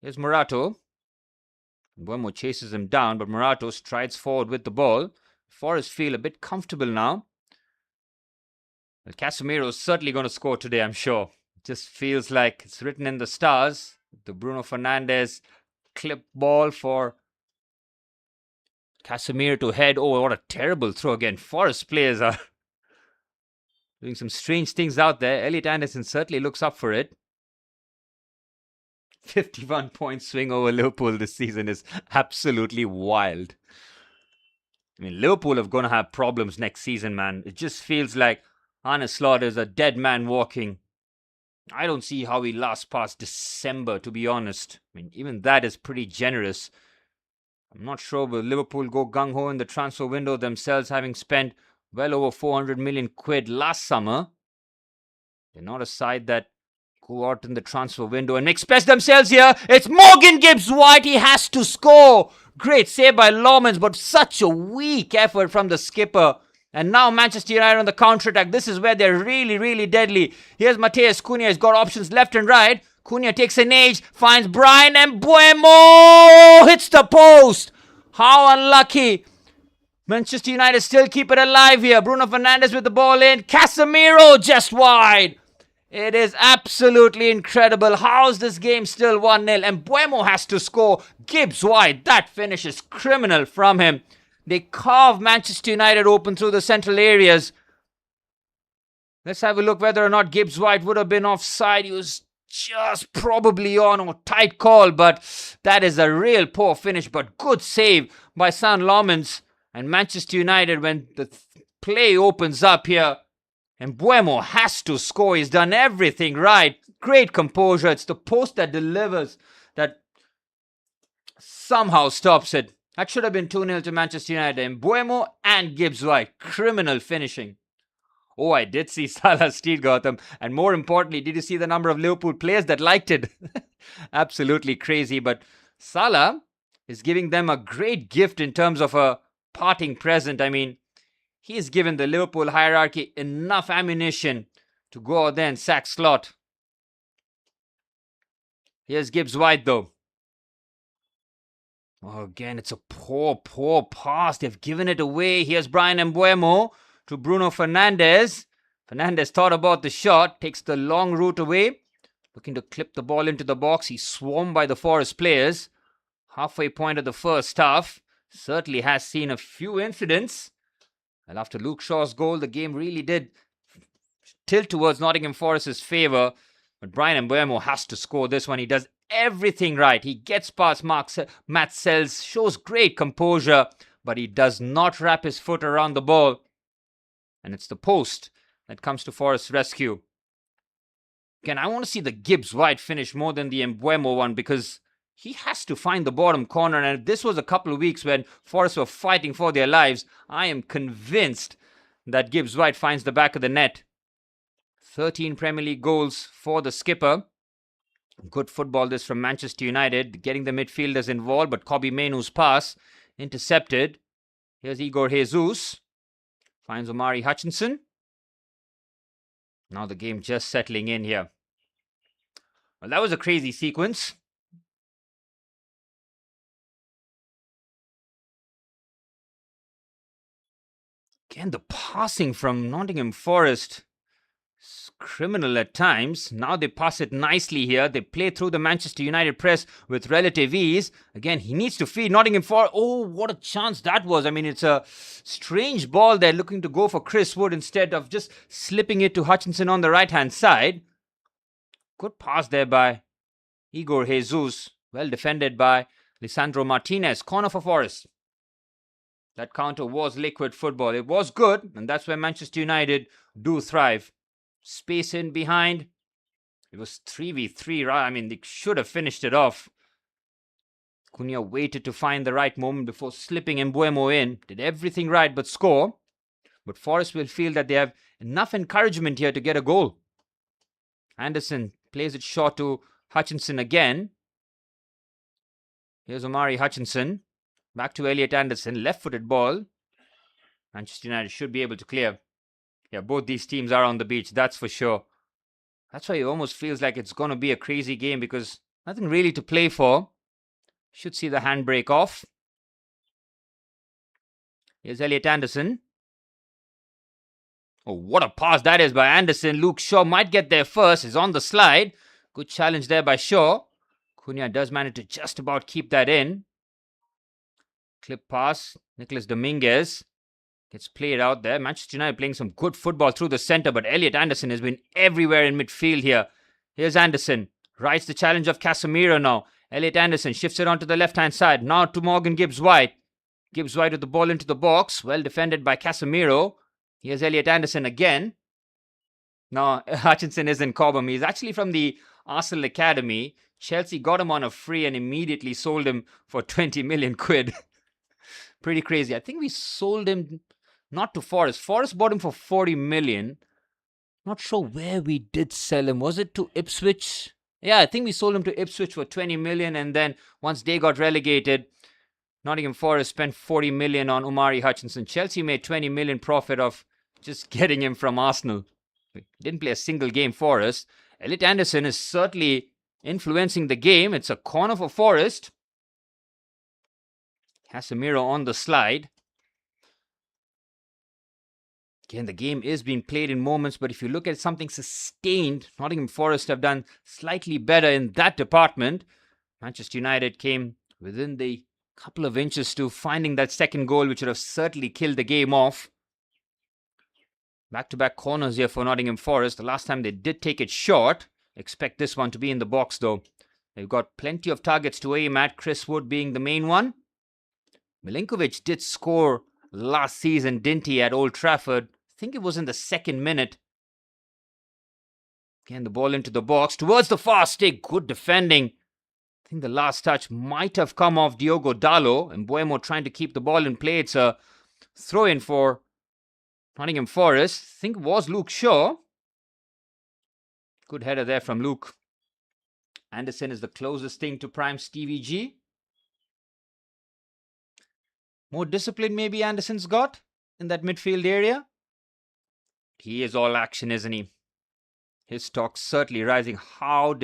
Here's Morato. Mbeumo chases him down, but Morato strides forward with the ball. Forest feel a bit comfortable now. Well, Casemiro is certainly going to score today, I'm sure. It just feels like it's written in the stars. The Bruno Fernandes clip ball for Casemiro to head. Oh, what a terrible throw again. Forest players are doing some strange things out there. Elliot Anderson certainly looks up for it. 51-point swing over Liverpool this season is absolutely wild. I mean, Liverpool are going to have problems next season, man. It just feels like Arne Slot is a dead man walking. I don't see how he lasts past December, to be honest. I mean, even that is pretty generous. I'm not sure will Liverpool go gung-ho in the transfer window themselves, having spent well over 400 million quid last summer. They're not a side that go out in the transfer window and express themselves here. It's Morgan Gibbs-White. He has to score. Great save by Lomans, but such a weak effort from the skipper. And now Manchester United on the counter-attack. This is where they're really, really deadly. Here's Mateus Cunha. He's got options left and right. Cunha takes an edge, finds Brian Mbeumo. Hits the post. How unlucky. Manchester United still keep it alive here. Bruno Fernandes with the ball in. Casemiro just wide. It is absolutely incredible. How's this game still 1-0? And Mbeumo has to score. Gibbs-White, that finish is criminal from him. They carve Manchester United open through the central areas. Let's have a look whether or not Gibbs-White would have been offside. He was just probably on, or tight call, but that is a real poor finish. But good save by San Lomans. And Manchester United, when the play opens up here, and Mbeumo has to score. He's done everything right. Great composure. It's the post that delivers, that somehow stops it. That should have been 2-0 to Manchester United. Mbeumo and Gibbs-White. Criminal finishing. Oh, I did see Salah's steal, Gautam. And more importantly, did you see the number of Liverpool players that liked it? Absolutely crazy. But Salah is giving them a great gift in terms of a parting present. I mean, he's given the Liverpool hierarchy enough ammunition to go out there and sack Slot. Here's Gibbs-White though. Oh, again, it's a poor pass. They've given it away. Here's Brian Mbeumo to Bruno Fernandes. Fernandes thought about the shot, takes the long route away, looking to clip the ball into the box. He's swarmed by the Forest players. Halfway point of the first half. Certainly has seen a few incidents. And after Luke Shaw's goal, the game really did tilt towards Nottingham Forest's favour. But Brian Mbeumo has to score this one. He does everything right. He gets past Matt Sells, shows great composure, but he does not wrap his foot around the ball. And it's the post that comes to Forest's rescue. Again, I want to see the Gibbs-White finish more than the Mbeumo one, because he has to find the bottom corner. And if this was a couple of weeks when Forest were fighting for their lives, I am convinced that Gibbs-White finds the back of the net. 13 Premier League goals for the skipper. Good football this from Manchester United, getting the midfielders involved, but Kobbie Mainoo's pass intercepted. Here's Igor Jesus. Finds Omari Hutchinson. Now the game just settling in here. Well, that was a crazy sequence. Again, the passing from Nottingham Forest is criminal at times. Now they pass it nicely here. They play through the Manchester United press with relative ease. Again, he needs to feed Nottingham Forest. Oh, what a chance that was. I mean, it's a strange ball. They're looking to go for Chris Wood instead of just slipping it to Hutchinson on the right-hand side. Good pass there by Igor Jesus. Well defended by Lisandro Martinez. Corner for Forest. That counter was liquid football. It was good, and that's where Manchester United do thrive. Space in behind. It was 3v3, right? I mean, they should have finished it off. Cunha waited to find the right moment before slipping Mbeumo in. Did everything right but score. But Forest will feel that they have enough encouragement here to get a goal. Anderson plays it short to Hutchinson again. Here's Omari Hutchinson. Back to Elliot Anderson. Left-footed ball. Manchester United should be able to clear. Yeah, both these teams are on the beach, that's for sure. That's why it almost feels like it's going to be a crazy game, because nothing really to play for. Should see the handbrake off. Here's Elliot Anderson. Oh, what a pass that is by Anderson. Luke Shaw might get there first. He's on the slide. Good challenge there by Shaw. Cunha does manage to just about keep that in. Clip pass. Nicholas Dominguez It's played out there. Manchester United playing some good football through the centre, but Elliot Anderson has been everywhere in midfield here. Here's Anderson. Rides the challenge of Casemiro now. Elliot Anderson shifts it onto the left-hand side. Now to Morgan Gibbs-White. Gibbs-White with the ball into the box. Well defended by Casemiro. Here's Elliot Anderson again. No, Hutchinson isn't Cobham. He's actually from the Arsenal Academy. Chelsea got him on a free and immediately sold him for 20 million quid. Pretty crazy. I think we sold him not to Forest. Forest bought him for 40 million. Not sure where we did sell him. Was it to Ipswich? Yeah, I think we sold him to Ipswich for 20 million. And then once they got relegated, Nottingham Forest spent 40 million on Omari Hutchinson. Chelsea made 20 million profit of just getting him from Arsenal. He didn't play a single game for us. Elliot Anderson is certainly influencing the game. It's a corner for Forest. Casemiro on the slide. Again, the game is being played in moments, but if you look at something sustained, Nottingham Forest have done slightly better in that department. Manchester United came within the couple of inches to finding that second goal, which would have certainly killed the game off. Back-to-back corners here for Nottingham Forest. The last time they did take it short. Expect this one to be in the box though. They've got plenty of targets to aim at, Chris Wood being the main one. Milinkovic did score last season, didn't he, at Old Trafford? I think it was in the second minute. Again, the ball into the box towards the far stick. Good defending. I think the last touch might have come off Diogo Dalot, and Mbeumo trying to keep the ball in play. It's a throw-in for Nottingham Forest. I think it was Luke Shaw. Good header there from Luke. Anderson is the closest thing to prime Stevie G. More discipline maybe Anderson's got in that midfield area. He is all action, isn't he? His stock's certainly rising. I'll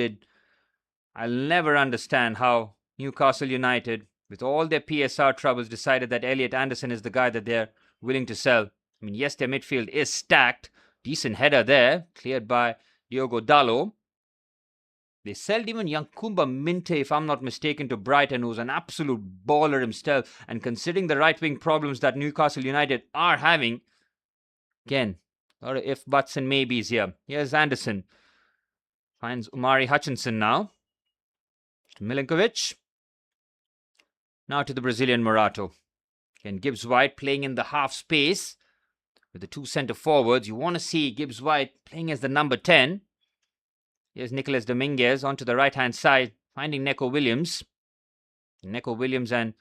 never understand how Newcastle United, with all their PSR troubles, decided that Elliot Anderson is the guy that they're willing to sell. I mean, yes, their midfield is stacked. Decent header there, cleared by Diogo Dalot. They sold even Yankumba Minte, if I'm not mistaken, to Brighton, who's an absolute baller himself. And considering the right-wing problems that Newcastle United are having, again, a lot of if, buts and maybes here. Here's Anderson. Finds Omari Hutchinson now. To Milinkovic. Now to the Brazilian Morato. Again, Gibbs-White playing in the half space with the two centre forwards. You want to see Gibbs-White playing as the number 10. Here's Nicolas Dominguez onto the right-hand side, finding Neco Williams. Neco Williams and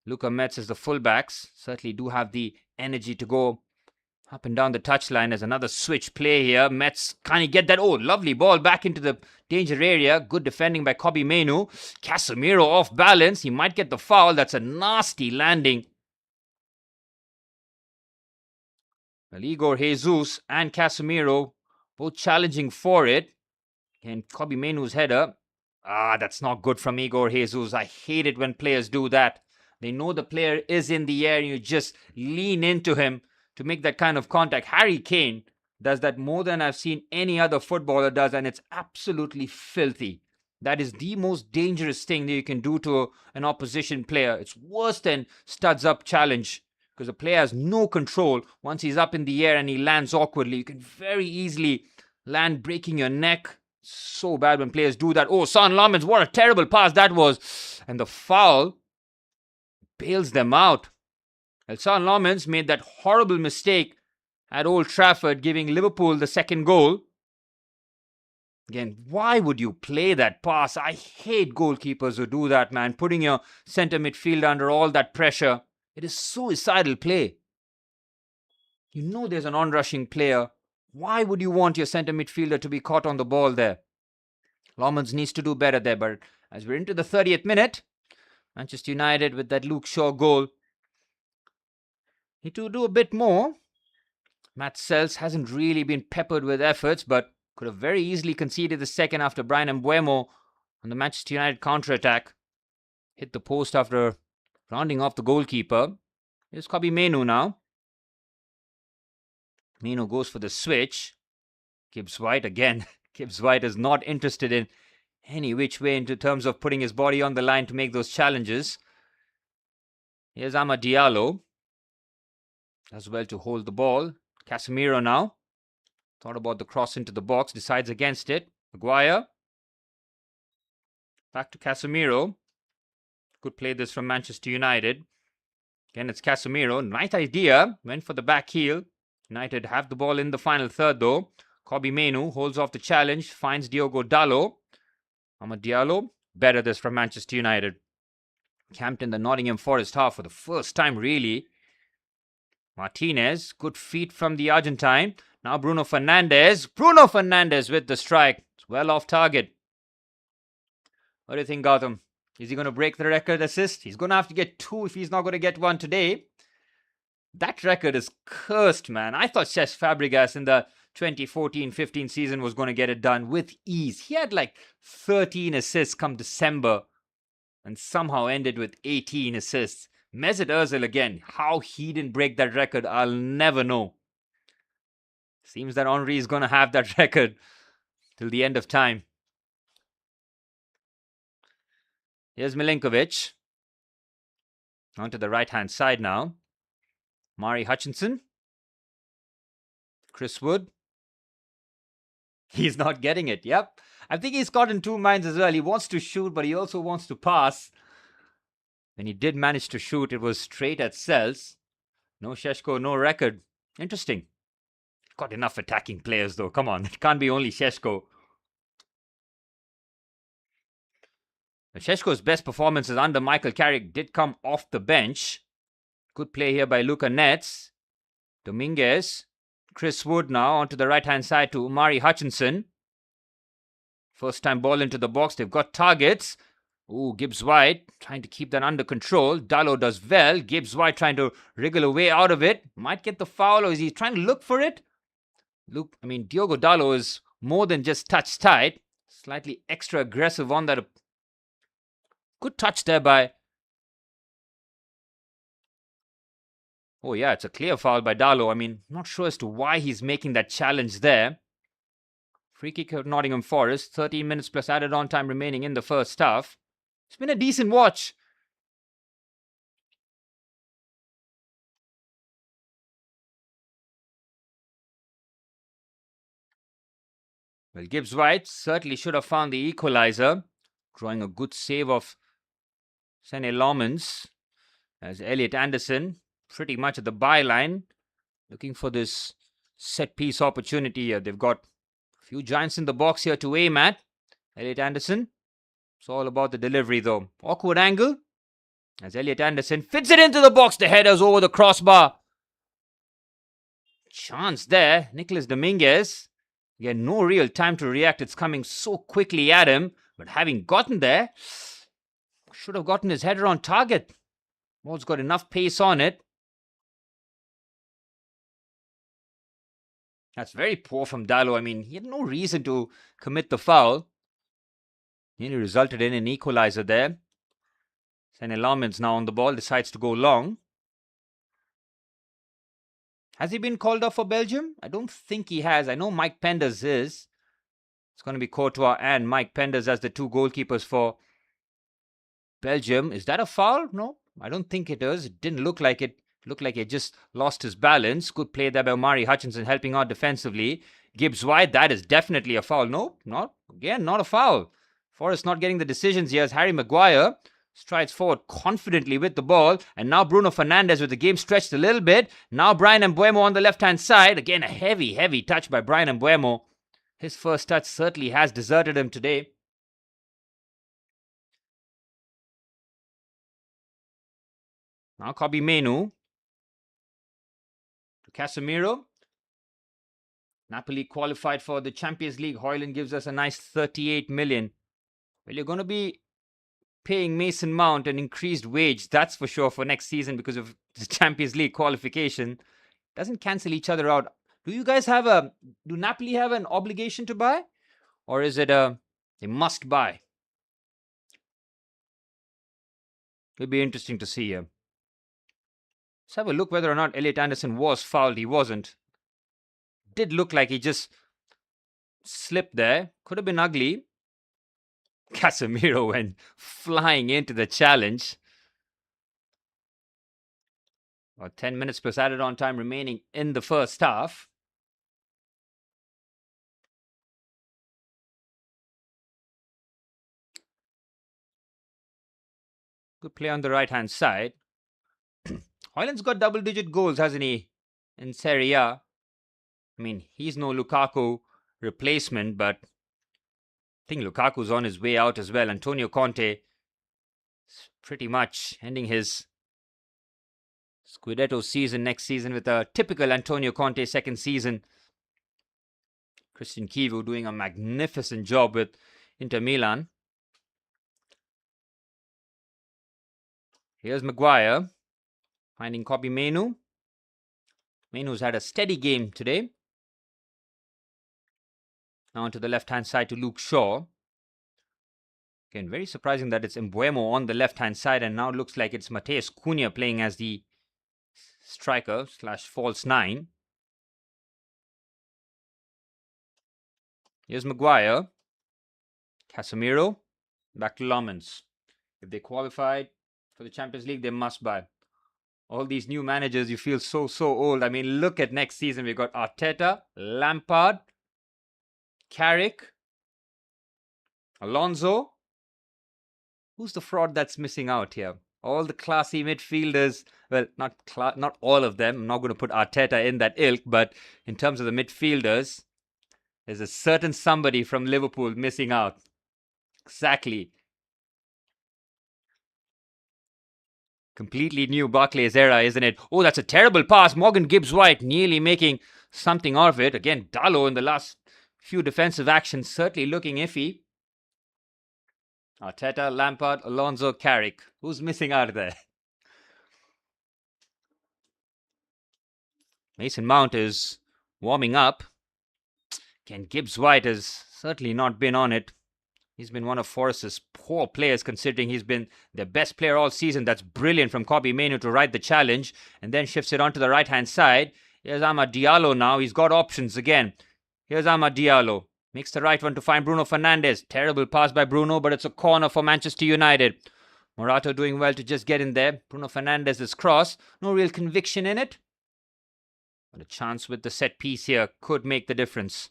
Luka Metz as the fullbacks certainly do have the energy to go up and down the touchline. There's another switch play here. Metz, can he get that? Oh, lovely ball back into the danger area. Good defending by Kobbie Mainoo. Casemiro off balance. He might get the foul. That's a nasty landing. Well, Igor Jesus and Casemiro both challenging for it. And Kobbie Mainoo's header. That's not good from Igor Jesus. I hate it when players do that. They know the player is in the air and you just lean into him to make that kind of contact. Harry Kane does that more than I've seen any other footballer does, and it's absolutely filthy. That is the most dangerous thing that you can do to an opposition player. It's worse than studs up challenge because the player has no control. Once he's up in the air and he lands awkwardly, you can very easily land breaking your neck. So bad when players do that. Oh, Son Lamens, what a terrible pass that was. And the foul bails them out. Son Lamens made that horrible mistake at Old Trafford, giving Liverpool the second goal. Again, why would you play that pass? I hate goalkeepers who do that, man. Putting your centre midfielder under all that pressure. It is suicidal play. You know there's an on-rushing player. Why would you want your centre midfielder to be caught on the ball there? Lamens needs to do better there, but as we're into the 30th minute, Manchester United with that Luke Shaw goal need to do a bit more. Matt Sells hasn't really been peppered with efforts, but could have very easily conceded the second after Bryan Mbeumo on the Manchester United counter-attack. Hit the post after rounding off the goalkeeper. Here's Kobbie Mainoo now. Mainoo goes for the switch. Gibbs-White again. Gibbs-White is not interested in any which way into terms of putting his body on the line to make those challenges. Here's Amad Diallo. Does well to hold the ball. Casemiro now. Thought about the cross into the box. Decides against it. Maguire. Back to Casemiro. Could play this from Manchester United. Again, it's Casemiro. Nice idea. Went for the back heel. United have the ball in the final third though. Kobbie Mainoo holds off the challenge. Finds Diogo Dalot. Amad Diallo. Better this from Manchester United. Camped in the Nottingham Forest half for the first time really. Martinez. Good feet from the Argentine. Now Bruno Fernandes. Bruno Fernandes with the strike. It's well off target. What do you think, Gautam? Is he going to break the record assist? He's going to have to get 2 if he's not going to get 1 today. That record is cursed, man. I thought Cesc Fabregas in the 2014-15 season was going to get it done with ease. He had like 13 assists come December and somehow ended with 18 assists. Mesut Ozil again. How he didn't break that record, I'll never know. Seems that Henry is going to have that record till the end of time. Here's Milinkovic. Onto the right-hand side now. Mari Hutchinson. Chris Wood. He's not getting it. Yep. I think he's caught in 2 minds as well. He wants to shoot, but he also wants to pass. When he did manage to shoot, it was straight at Cells. No Šeško, no record. Interesting. Got enough attacking players though. Come on. It can't be only Šeško. Šeško's best performances under Michael Carrick did come off the bench. Good play here by Luka Netz. Dominguez. Chris Wood now onto the right-hand side to Mari Hutchinson. First time ball into the box. They've got targets. Ooh, Gibbs-White trying to keep that under control. Dalot does well. Gibbs-White trying to wriggle away out of it. Might get the foul, or is he trying to look for it? Diogo Dalot is more than just touch tight. Slightly extra aggressive on that. Good touch there by... Oh yeah, it's a clear foul by Dalot. Not sure as to why he's making that challenge there. Free kick at Nottingham Forest. 13 minutes plus added on time remaining in the first half. It's been a decent watch. Well, Gibbs-White certainly should have found the equalizer. Drawing a good save of Sene Lomans. As Elliot Anderson, pretty much at the byline, looking for this set-piece opportunity here. They've got a few giants in the box here to aim at. Elliot Anderson. It's all about the delivery though. Awkward angle. As Elliot Anderson fits it into the box. The header's over the crossbar. Chance there. Nicolas Dominguez. Again, no real time to react. It's coming so quickly at him. But having gotten there, should have gotten his header on target. Ball's got enough pace on it. That's very poor from Dalot. He had no reason to commit the foul. Nearly resulted in an equalizer there. Sene Lomans now on the ball, decides to go long. Has he been called up for Belgium? I don't think he has. I know Mike Penders is. It's going to be Courtois and Mike Penders as the 2 goalkeepers for Belgium. Is that a foul? No, I don't think it is. It didn't look like it. It looked like he just lost his balance. Good play there by Mari Hutchinson helping out defensively. Gibbs-White, that is definitely a foul. No, not a foul. Forrest not getting the decisions here as Harry Maguire strides forward confidently with the ball. And now Bruno Fernandes with the game stretched a little bit. Now Bryan Mbeumo on the left-hand side. Again, a heavy touch by Bryan Mbeumo. His first touch certainly has deserted him today. Now Kobbie Mainoo to Casemiro. Napoli qualified for the Champions League. Højlund gives us a nice 38 million. Well, you're going to be paying Mason Mount an increased wage, that's for sure, for next season because of the Champions League qualification. Doesn't cancel each other out. Do Napoli have an obligation to buy? Or is it a must buy? It'll be interesting to see here. Let's have a look whether or not Elliot Anderson was fouled. He wasn't. Did look like he just slipped there. Could have been ugly. Casemiro went flying into the challenge. Or 10 minutes plus added on time remaining in the first half. Good play on the right-hand side. Højlund's got double-digit goals, hasn't he, in Serie A? I mean, he's no Lukaku replacement, but I think Lukaku's on his way out as well. Antonio Conte is pretty much ending his Scudetto season next season with a typical Antonio Conte second season. Christian Kivu doing a magnificent job with Inter Milan. Here's Maguire finding Kobbie Mainoo. Mainoo's had a steady game today. Now onto the left-hand side to Luke Shaw. Again, very surprising that it's Mbeumo on the left-hand side, and now looks like it's Mateus Cunha playing as the striker / false nine. Here's Maguire. Casemiro. Back to Lomans. If they qualified for the Champions League, they must buy. All these new managers, you feel so old. I mean, look at next season. We've got Arteta, Lampard, Carrick, Alonso. Who's the fraud that's missing out here? All the classy midfielders. Well, not all of them. I'm not going to put Arteta in that ilk, but in terms of the midfielders, there's a certain somebody from Liverpool missing out. Exactly. Completely new Barclays era, isn't it? Oh, that's a terrible pass. Morgan Gibbs-White nearly making something of it. Again, Dalot in the last few defensive actions certainly looking iffy. Arteta, Lampard, Alonso, Carrick. Who's missing out there? Mason Mount is warming up. Again, Gibbs-White has certainly not been on it. He's been one of Forest's poor players, considering he's been their best player all season. That's brilliant from Kobbie Mainoo to ride the challenge, and then shifts it onto the right-hand side. Here's Amad Diallo now. He's got options again. Here's Amad Diallo. Makes the right one to find Bruno Fernandes. Terrible pass by Bruno, but it's a corner for Manchester United. Morata doing well to just get in there. Bruno Fernandes' cross. No real conviction in it. But a chance with the set piece here could make the difference.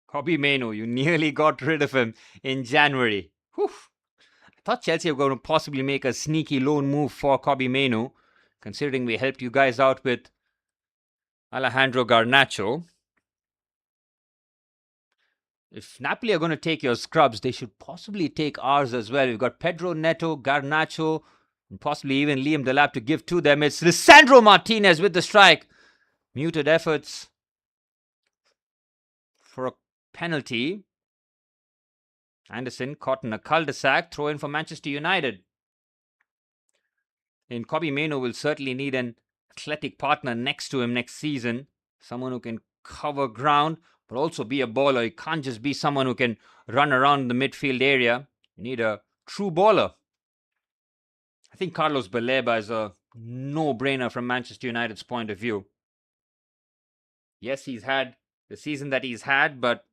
Kobbie Mainoo, you nearly got rid of him in January. Whew. I thought Chelsea were going to possibly make a sneaky loan move for Kobbie Mainoo, considering we helped you guys out with Alejandro Garnacho. If Napoli are going to take your scrubs, they should possibly take ours as well. We've got Pedro Neto, Garnacho, and possibly even Liam Delap to give to them. It's Lisandro Martinez with the strike. Muted efforts for a penalty. Anderson caught in a cul-de-sac. Throw in for Manchester United. And Kobbie Mainoo will certainly need an athletic partner next to him next season. Someone who can cover ground, but also be a baller. You can't just be someone who can run around the midfield area. You need a true baller. I think Carlos Baleba is a no-brainer from Manchester United's point of view. Yes, he's had the season that he's had, but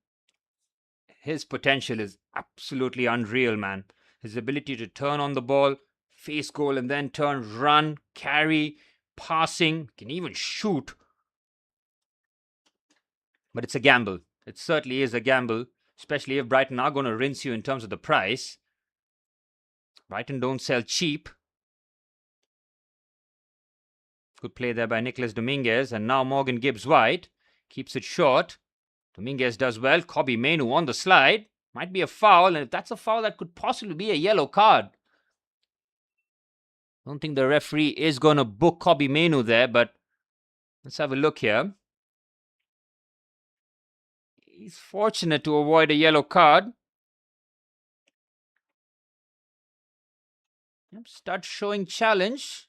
his potential is absolutely unreal, man. His ability to turn on the ball, face goal, and then turn, run, carry, passing, can even shoot. But it's a gamble. It certainly is a gamble, especially if Brighton are going to rinse you in terms of the price. Brighton don't sell cheap. Good play there by Nicolas Dominguez, and now Morgan Gibbs-White keeps it short. Dominguez does well. Kobbie Mainoo on the slide. Might be a foul, and if that's a foul, that could possibly be a yellow card. Don't think the referee is going to book Kobbie Mainoo there, but let's have a look here. He's fortunate to avoid a yellow card. Start showing challenge.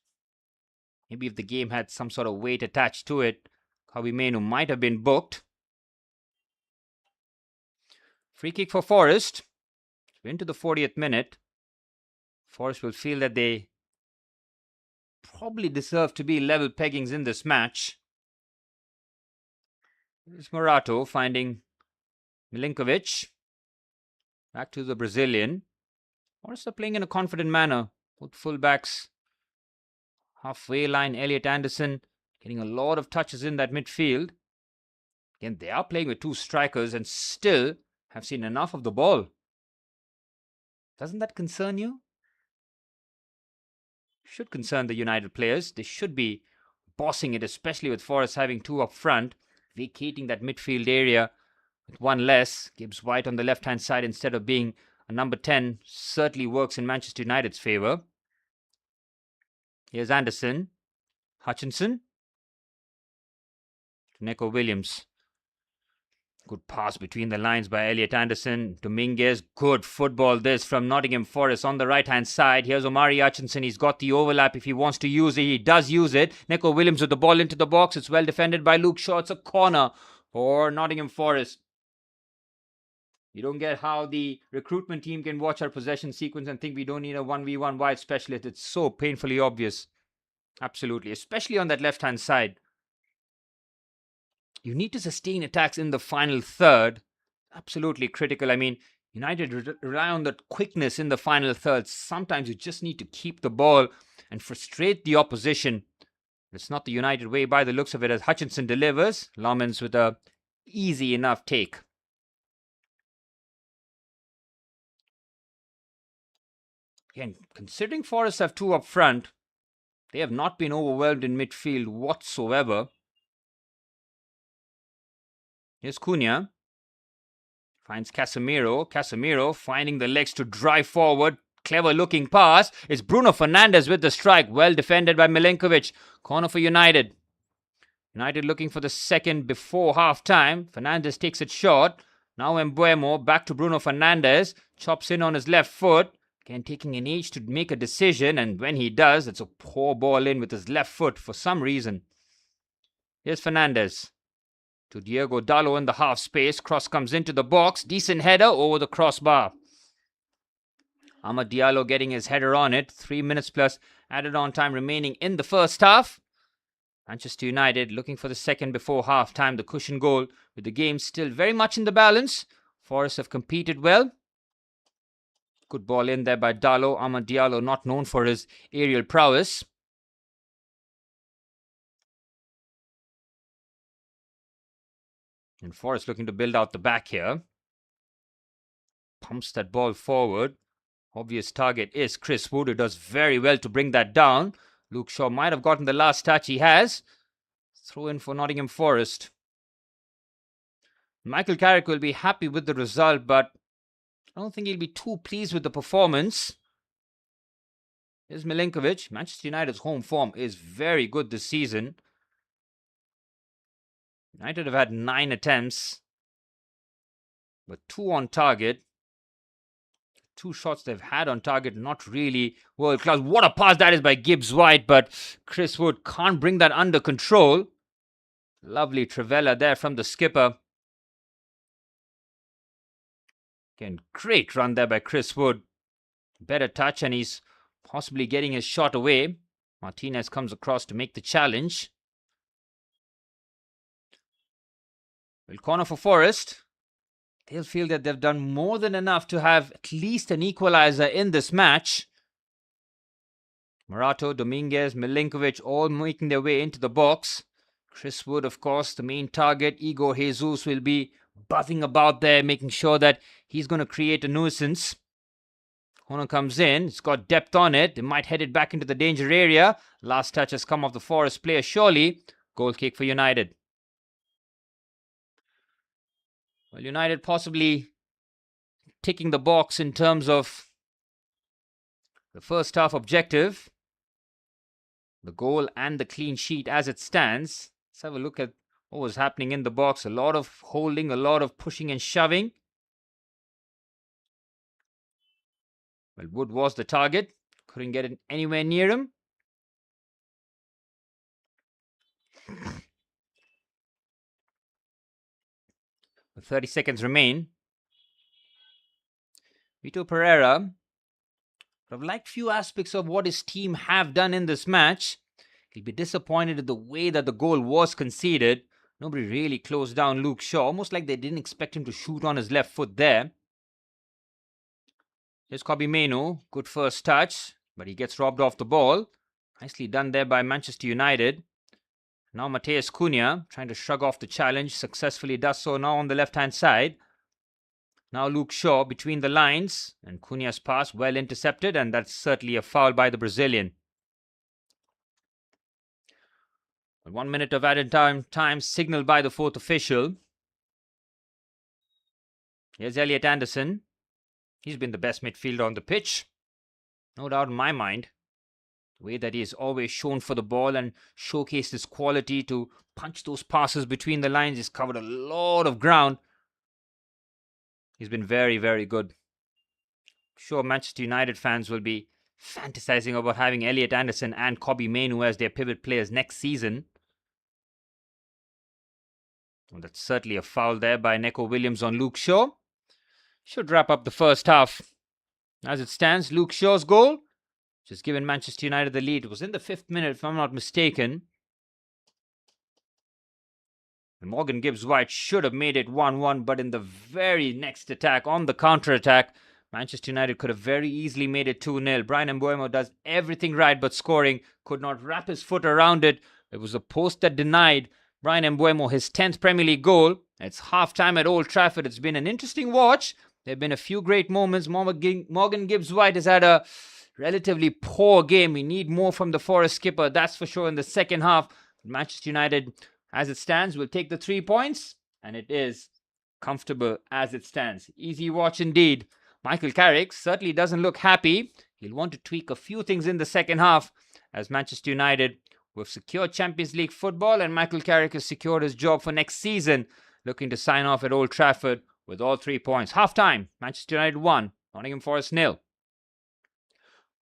Maybe if the game had some sort of weight attached to it, Kobbie Mainoo might have been booked. Free kick for Forest. We're into the 40th minute. Forest will feel that they probably deserve to be level peggings in this match. Here's Morato finding Milinkovic. Back to the Brazilian. Forest are playing in a confident manner. Both fullbacks. Halfway line, Elliot Anderson getting a lot of touches in that midfield. Again, they are playing with two strikers and still have seen enough of the ball. Doesn't that concern you? Should concern the United players. They should be bossing it, especially with Forest having two up front, vacating that midfield area with one less. Gibbs White on the left-hand side instead of being a number 10 certainly works in Manchester United's favour. Here's Anderson. Hutchinson. To Neco Williams. Good pass between the lines by Elliot Anderson. Dominguez, good football this from Nottingham Forest on the right-hand side. Here's Omari Hutchinson. He's got the overlap if he wants to use it. He does use it. Neco Williams with the ball into the box. It's well defended by Luke Shaw. It's a corner for Nottingham Forest. You don't get how the recruitment team can watch our possession sequence and think we don't need a 1v1 wide specialist. It's so painfully obvious. Absolutely. Especially on that left-hand side. You need to sustain attacks in the final third. Absolutely critical. I mean, United rely on that quickness in the final third. Sometimes you just need to keep the ball and frustrate the opposition. It's not the United way by the looks of it as Hutchinson delivers. Lomans with a easy enough take. Again, considering Forest have two up front, they have not been overwhelmed in midfield whatsoever. Here's Cunha. Finds Casemiro. Casemiro finding the legs to drive forward. Clever looking pass. It's Bruno Fernandes with the strike. Well defended by Milinkovic. Corner for United. United looking for the second before half time. Fernandes takes it short. Now Mbeumo back to Bruno Fernandes. Chops in on his left foot. Again taking an age to make a decision. And when he does, it's a poor ball in with his left foot for some reason. Here's Fernandes. To Diego Dallo in the half space. Cross comes into the box. Decent header over the crossbar. Amad Diallo getting his header on it. 3 minutes plus added on time remaining in the first half. Manchester United looking for the second before half time. The cushion goal with the game still very much in the balance. Forest have competed well. Good ball in there by Dallo. Amad Diallo not known for his aerial prowess. And Forest looking to build out the back here. Pumps that ball forward. Obvious target is Chris Wood, who does very well to bring that down. Luke Shaw might have gotten the last touch. He has. Throw in for Nottingham Forest. Michael Carrick will be happy with the result, but I don't think he'll be too pleased with the performance. Here's Milinkovic. Manchester United's home form is very good this season. United have had 9 attempts, but 2 on target. 2 shots they've had on target, not really world class. What a pass that is by Gibbs White, but Chris Wood can't bring that under control. Lovely Trivela there from the skipper. Again, great run there by Chris Wood. Better touch, and he's possibly getting his shot away. Martinez comes across to make the challenge. Well, corner for Forest. They'll feel that they've done more than enough to have at least an equalizer in this match. Morato, Dominguez, Milinkovic all making their way into the box. Chris Wood, of course, the main target. Igor Jesus will be buzzing about there, making sure that he's going to create a nuisance. Corner comes in. It's got depth on it. They might head it back into the danger area. Last touch has come off the Forest player, surely. Goal kick for United. Well, United possibly ticking the box in terms of the first half objective. The goal and the clean sheet as it stands. Let's have a look at what was happening in the box. A lot of holding, a lot of pushing and shoving. Well, Wood was the target. Couldn't get it anywhere near him. With 30 seconds remain. Vitor Pereira would have liked few aspects of what his team have done in this match. He'll be disappointed at the way that the goal was conceded. Nobody really closed down Luke Shaw. Almost like they didn't expect him to shoot on his left foot there. Here's Kobbie Mainoo. Good first touch. but he gets robbed off the ball. Nicely done there by Manchester United. Now Mateus Cunha trying to shrug off the challenge, successfully does so now on the left-hand side. Now Luke Shaw between the lines, and Cunha's pass well intercepted, and that's certainly a foul by the Brazilian. 1 minute of added time signaled by the fourth official. Here's Elliot Anderson. He's been the best midfielder on the pitch. No doubt in my mind. The way that he has always shown for the ball and showcased his quality to punch those passes between the lines. He's covered a lot of ground. He's been very, very good. I'm sure Manchester United fans will be fantasizing about having Elliot Anderson and Kobbie Mainoo as their pivot players next season. Well, that's certainly a foul there by Neco Williams on Luke Shaw. Should wrap up the first half. As it stands, Luke Shaw's goal just given Manchester United the lead. It was in the 5th minute, if I'm not mistaken. And Morgan Gibbs-White should have made it 1-1, but in the very next attack, on the counter-attack, Manchester United could have very easily made it 2-0. Bryan Mbeumo does everything right, but scoring could not wrap his foot around it. It was a post that denied Bryan Mbeumo his 10th Premier League goal. It's half-time at Old Trafford. It's been an interesting watch. There have been a few great moments. Morgan Gibbs-White has had a relatively poor game. We need more from the Forest skipper, that's for sure, in the second half. Manchester United, as it stands, will take the 3 points, and it is comfortable as it stands. Easy watch indeed. Michael Carrick certainly doesn't look happy. He'll want to tweak a few things in the second half, as Manchester United will secure Champions League football, and Michael Carrick has secured his job for next season, looking to sign off at Old Trafford with all 3 points. Half-time, Manchester United 1, Nottingham Forest 0.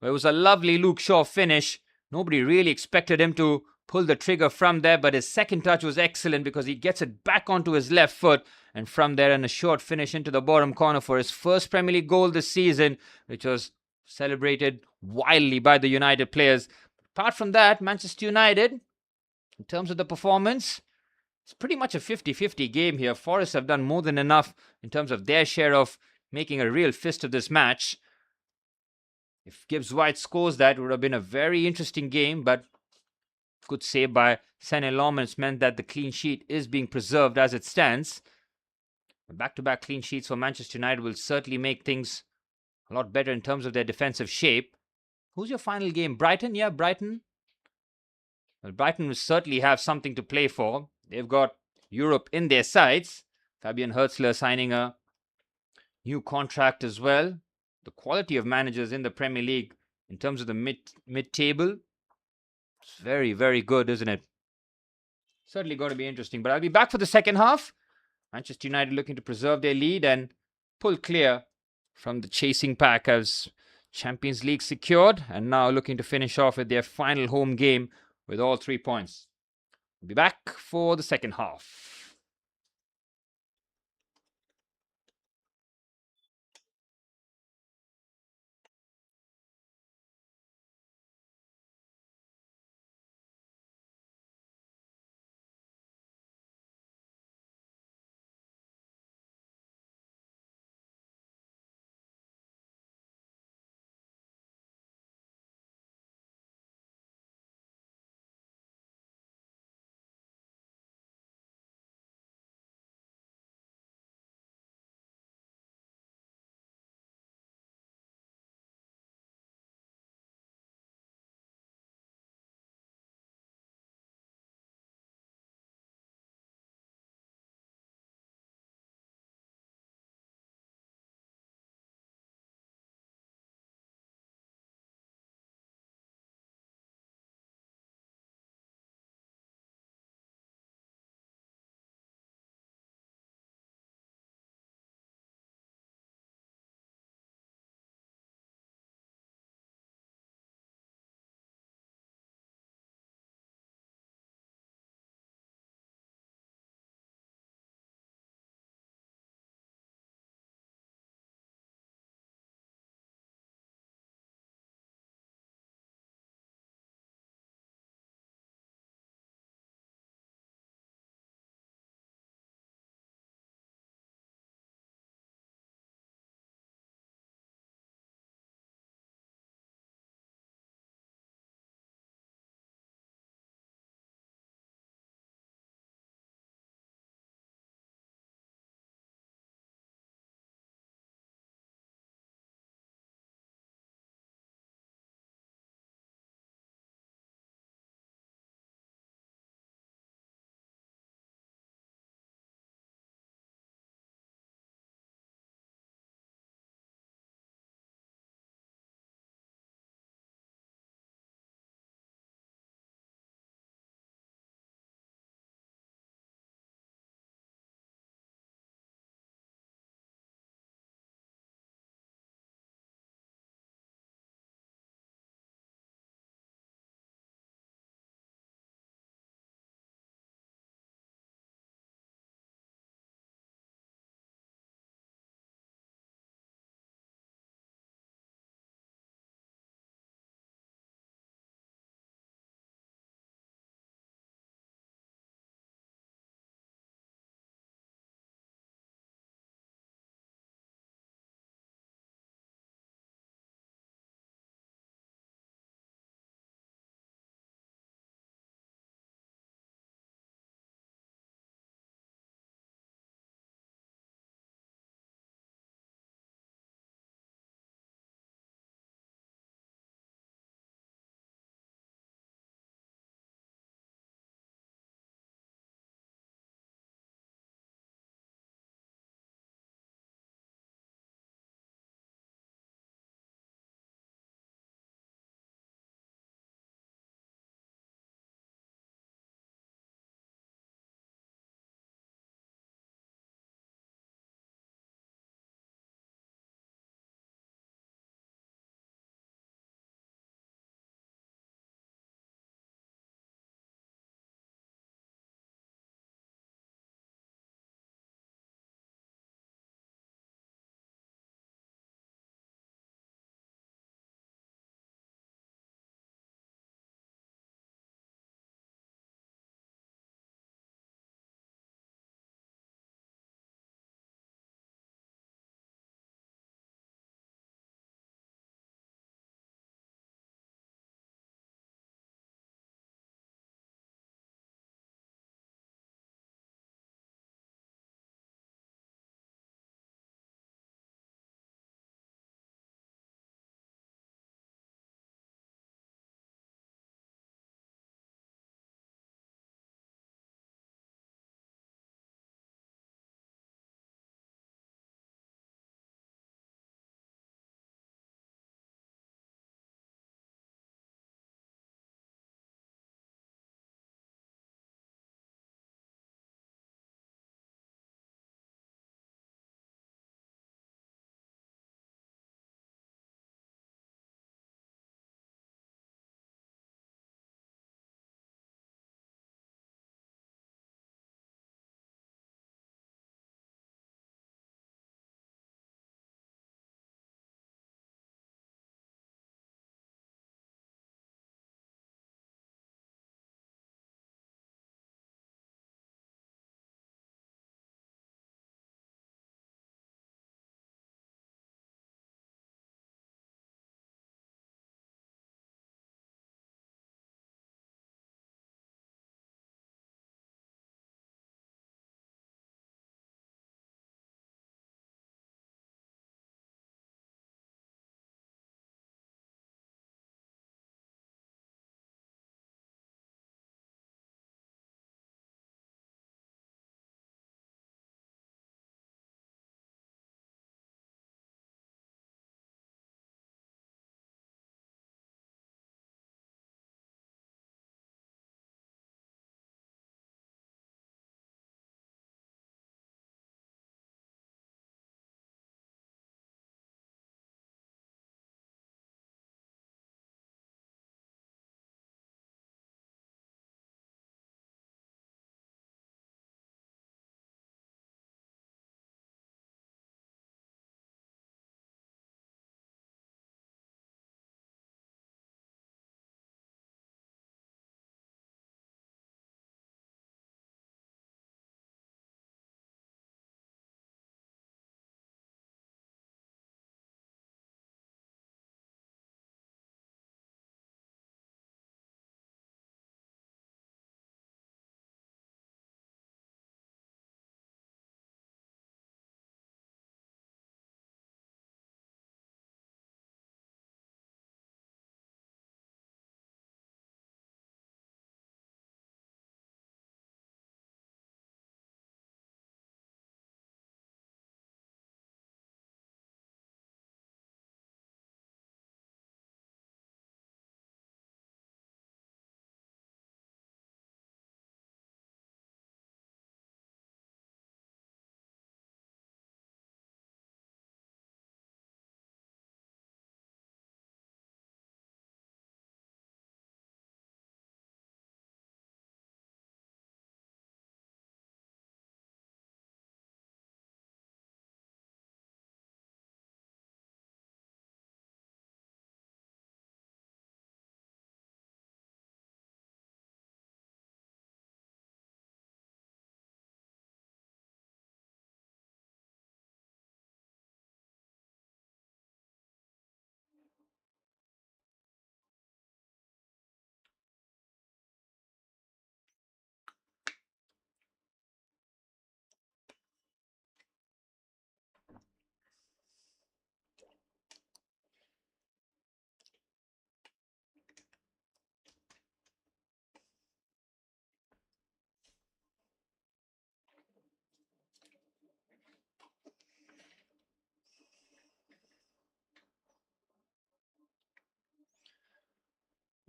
It was a lovely Luke Shaw finish. Nobody really expected him to pull the trigger from there, but his second touch was excellent because he gets it back onto his left foot, and from there in a short finish into the bottom corner for his first Premier League goal this season, which was celebrated wildly by the United players. Apart from that, Manchester United, in terms of the performance, it's pretty much a 50-50 game here. Forest have done more than enough in terms of their share of making a real fist of this match. If Gibbs-White scores that, it would have been a very interesting game, but good save by Sané Lomans meant that the clean sheet is being preserved as it stands. Back-to-back clean sheets for Manchester United will certainly make things a lot better in terms of their defensive shape. Who's your final game? Brighton? Yeah, Brighton. Well, Brighton will certainly have something to play for. They've got Europe in their sights. Fabian Hertzler signing a new contract as well. The quality of managers in the Premier League in terms of the mid-table, it's very, very good, isn't it? Certainly going to be interesting. But I'll be back for the second half. Manchester United looking to preserve their lead and pull clear from the chasing pack as Champions League secured, and now looking to finish off with their final home game with all 3 points. We'll be back for the second half.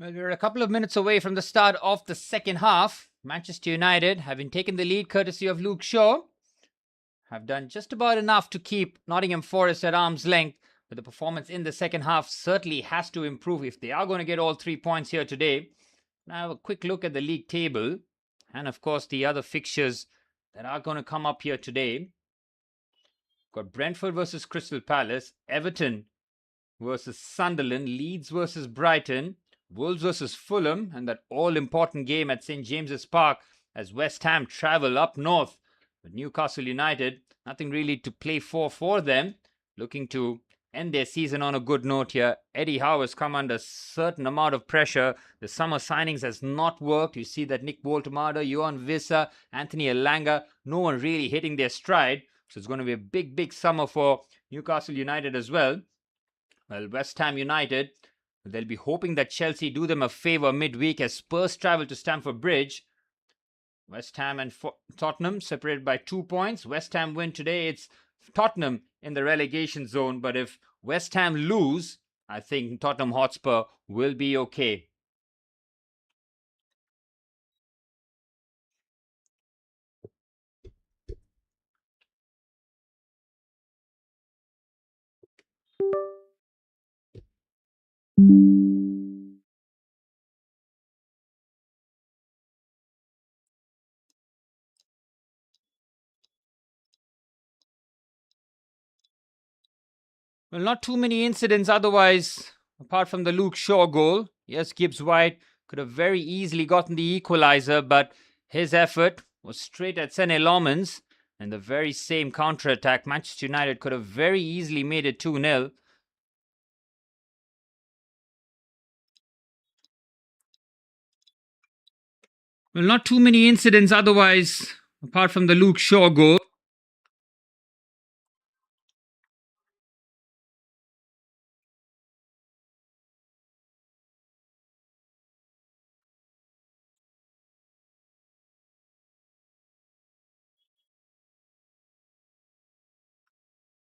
Well, we're a couple of minutes away from the start of the second half. Manchester United, having taken the lead courtesy of Luke Shaw, have done just about enough to keep Nottingham Forest at arm's length. But the performance in the second half certainly has to improve if they are going to get all 3 points here today. Now, a quick look at the league table and, of course, the other fixtures that are going to come up here today. Got Brentford versus Crystal Palace, Everton versus Sunderland, Leeds versus Brighton, Wolves versus Fulham, and that all-important game at St. James's Park as West Ham travel up north with Newcastle United. Nothing really to play for them. Looking to end their season on a good note here. Eddie Howe has come under a certain amount of pressure. The summer signings has not worked. You see that Nick Woltemade, Johan Wissa, Anthony Elanga, no one really hitting their stride. So it's going to be a big summer for Newcastle United as well. Well, West Ham United, they'll be hoping that Chelsea do them a favour midweek as Spurs travel to Stamford Bridge. West Ham and Tottenham separated by 2 points. West Ham win today, it's Tottenham in the relegation zone. But if West Ham lose, I think Tottenham Hotspur will be okay. Well, not too many incidents otherwise, apart from the Luke Shaw goal. Yes, Gibbs White could have very easily gotten the equaliser, but his effort was straight at Sene Lomans. And the very same counter-attack, Manchester United could have very easily made it 2-0. Well, not too many incidents otherwise, apart from the Luke Shaw goal.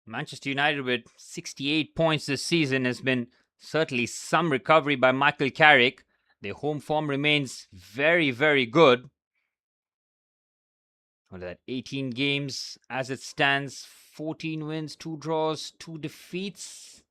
Manchester United with 68 points this season has been certainly some recovery by Michael Carrick. Their home form remains very good. What is that? 18 games as it stands, 14 wins, 2 draws, 2 defeats.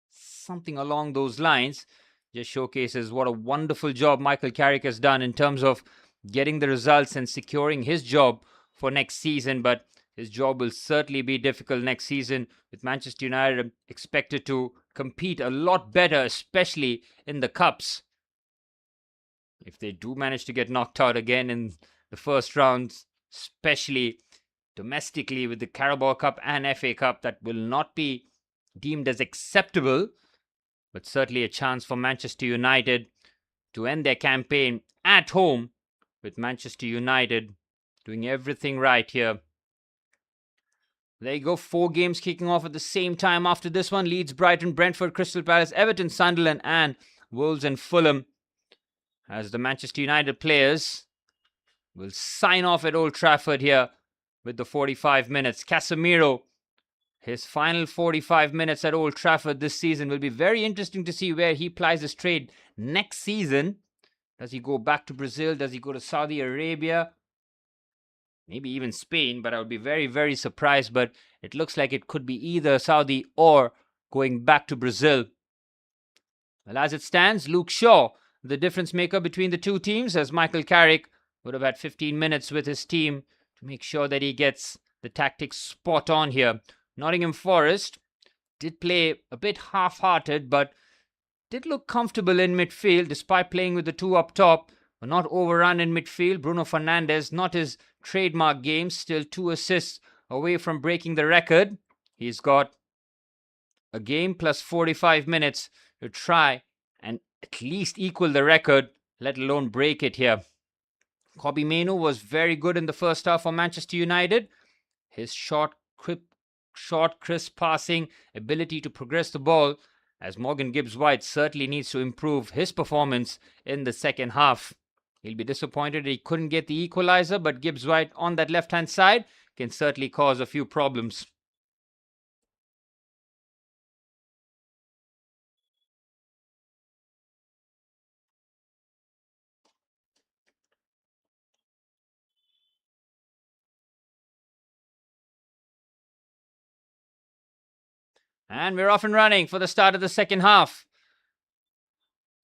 Something along those lines. Just showcases what a wonderful job Michael Carrick has done in terms of getting the results and securing his job for next season. But his job will certainly be difficult next season, with Manchester United expected to compete a lot better, especially in the Cups. If they do manage to get knocked out again in the first round, especially domestically with the Carabao Cup and FA Cup, that will not be deemed as acceptable, but certainly a chance for Manchester United to end their campaign at home, with Manchester United doing everything right here. There you go, 4 games kicking off at the same time after this one. Leeds, Brighton, Brentford, Crystal Palace, Everton, Sunderland, and Wolves and Fulham, as the Manchester United players will sign off at Old Trafford here with the 45 minutes. Casemiro, his final 45 minutes at Old Trafford this season will be very interesting to see where he plies his trade next season. Does he go back to Brazil? Does he go to Saudi Arabia? Maybe even Spain, but I would be very surprised. But it looks like it could be either Saudi or going back to Brazil. Well, as it stands, Luke Shaw, the difference maker between the two teams, as Michael Carrick would have had 15 minutes with his team to make sure that he gets the tactics spot on here. Nottingham Forest did play a bit half-hearted, but did look comfortable in midfield despite playing with the 2 up top. But not overrun in midfield. Bruno Fernandes, not his trademark game, still 2 assists away from breaking the record. He's got a game plus 45 minutes to try and at least equal the record, let alone break it here. Kobbie Mainoo was very good in the first half for Manchester United. His short, crisp passing, ability to progress the ball, as Morgan Gibbs-White certainly needs to improve his performance in the second half. He'll be disappointed he couldn't get the equalizer, but Gibbs-White on that left-hand side can certainly cause a few problems. And we're off and running for the start of the second half.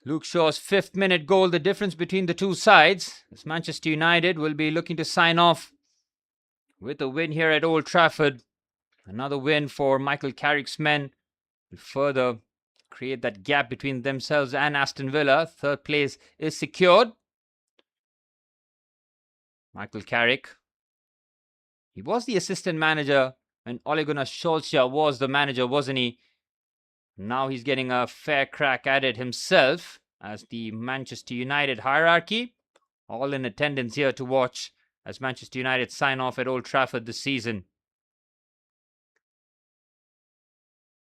Luke Shaw's 5th minute goal, the difference between the two sides, as Manchester United will be looking to sign off with a win here at Old Trafford. Another win for Michael Carrick's men will further create that gap between themselves and Aston Villa. 3rd place is secured. Michael Carrick, he was the assistant manager when Ole Gunnar Solskjaer was the manager, wasn't he? Now he's getting a fair crack at it himself as the Manchester United hierarchy. All in attendance here to watch as Manchester United sign off at Old Trafford this season.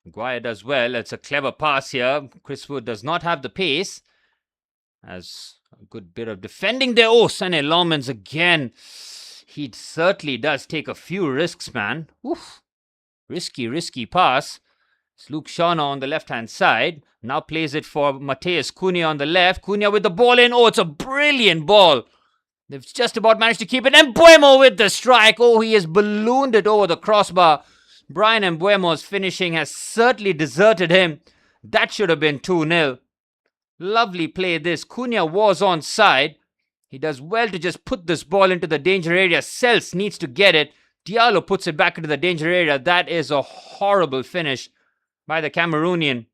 Maguire does well. It's a clever pass here. Chris Wood does not have the pace. As a good bit of defending there. Oh, Sané Lomans again. He certainly does take a few risks, man. Oof. Risky pass. It's Luke Shaw on the left-hand side. Now plays it for Mateus Cunha on the left. Cunha with the ball in. Oh, it's a brilliant ball. They've just about managed to keep it. And Mbeumo with the strike. Oh, he has ballooned it over the crossbar. Brian Mbeumo's finishing has certainly deserted him. That should have been 2-0. Lovely play this. Cunha was onside. He does well to just put this ball into the danger area. Cels needs to get it. Diallo puts it back into the danger area. That is a horrible finish by the Cameroonian.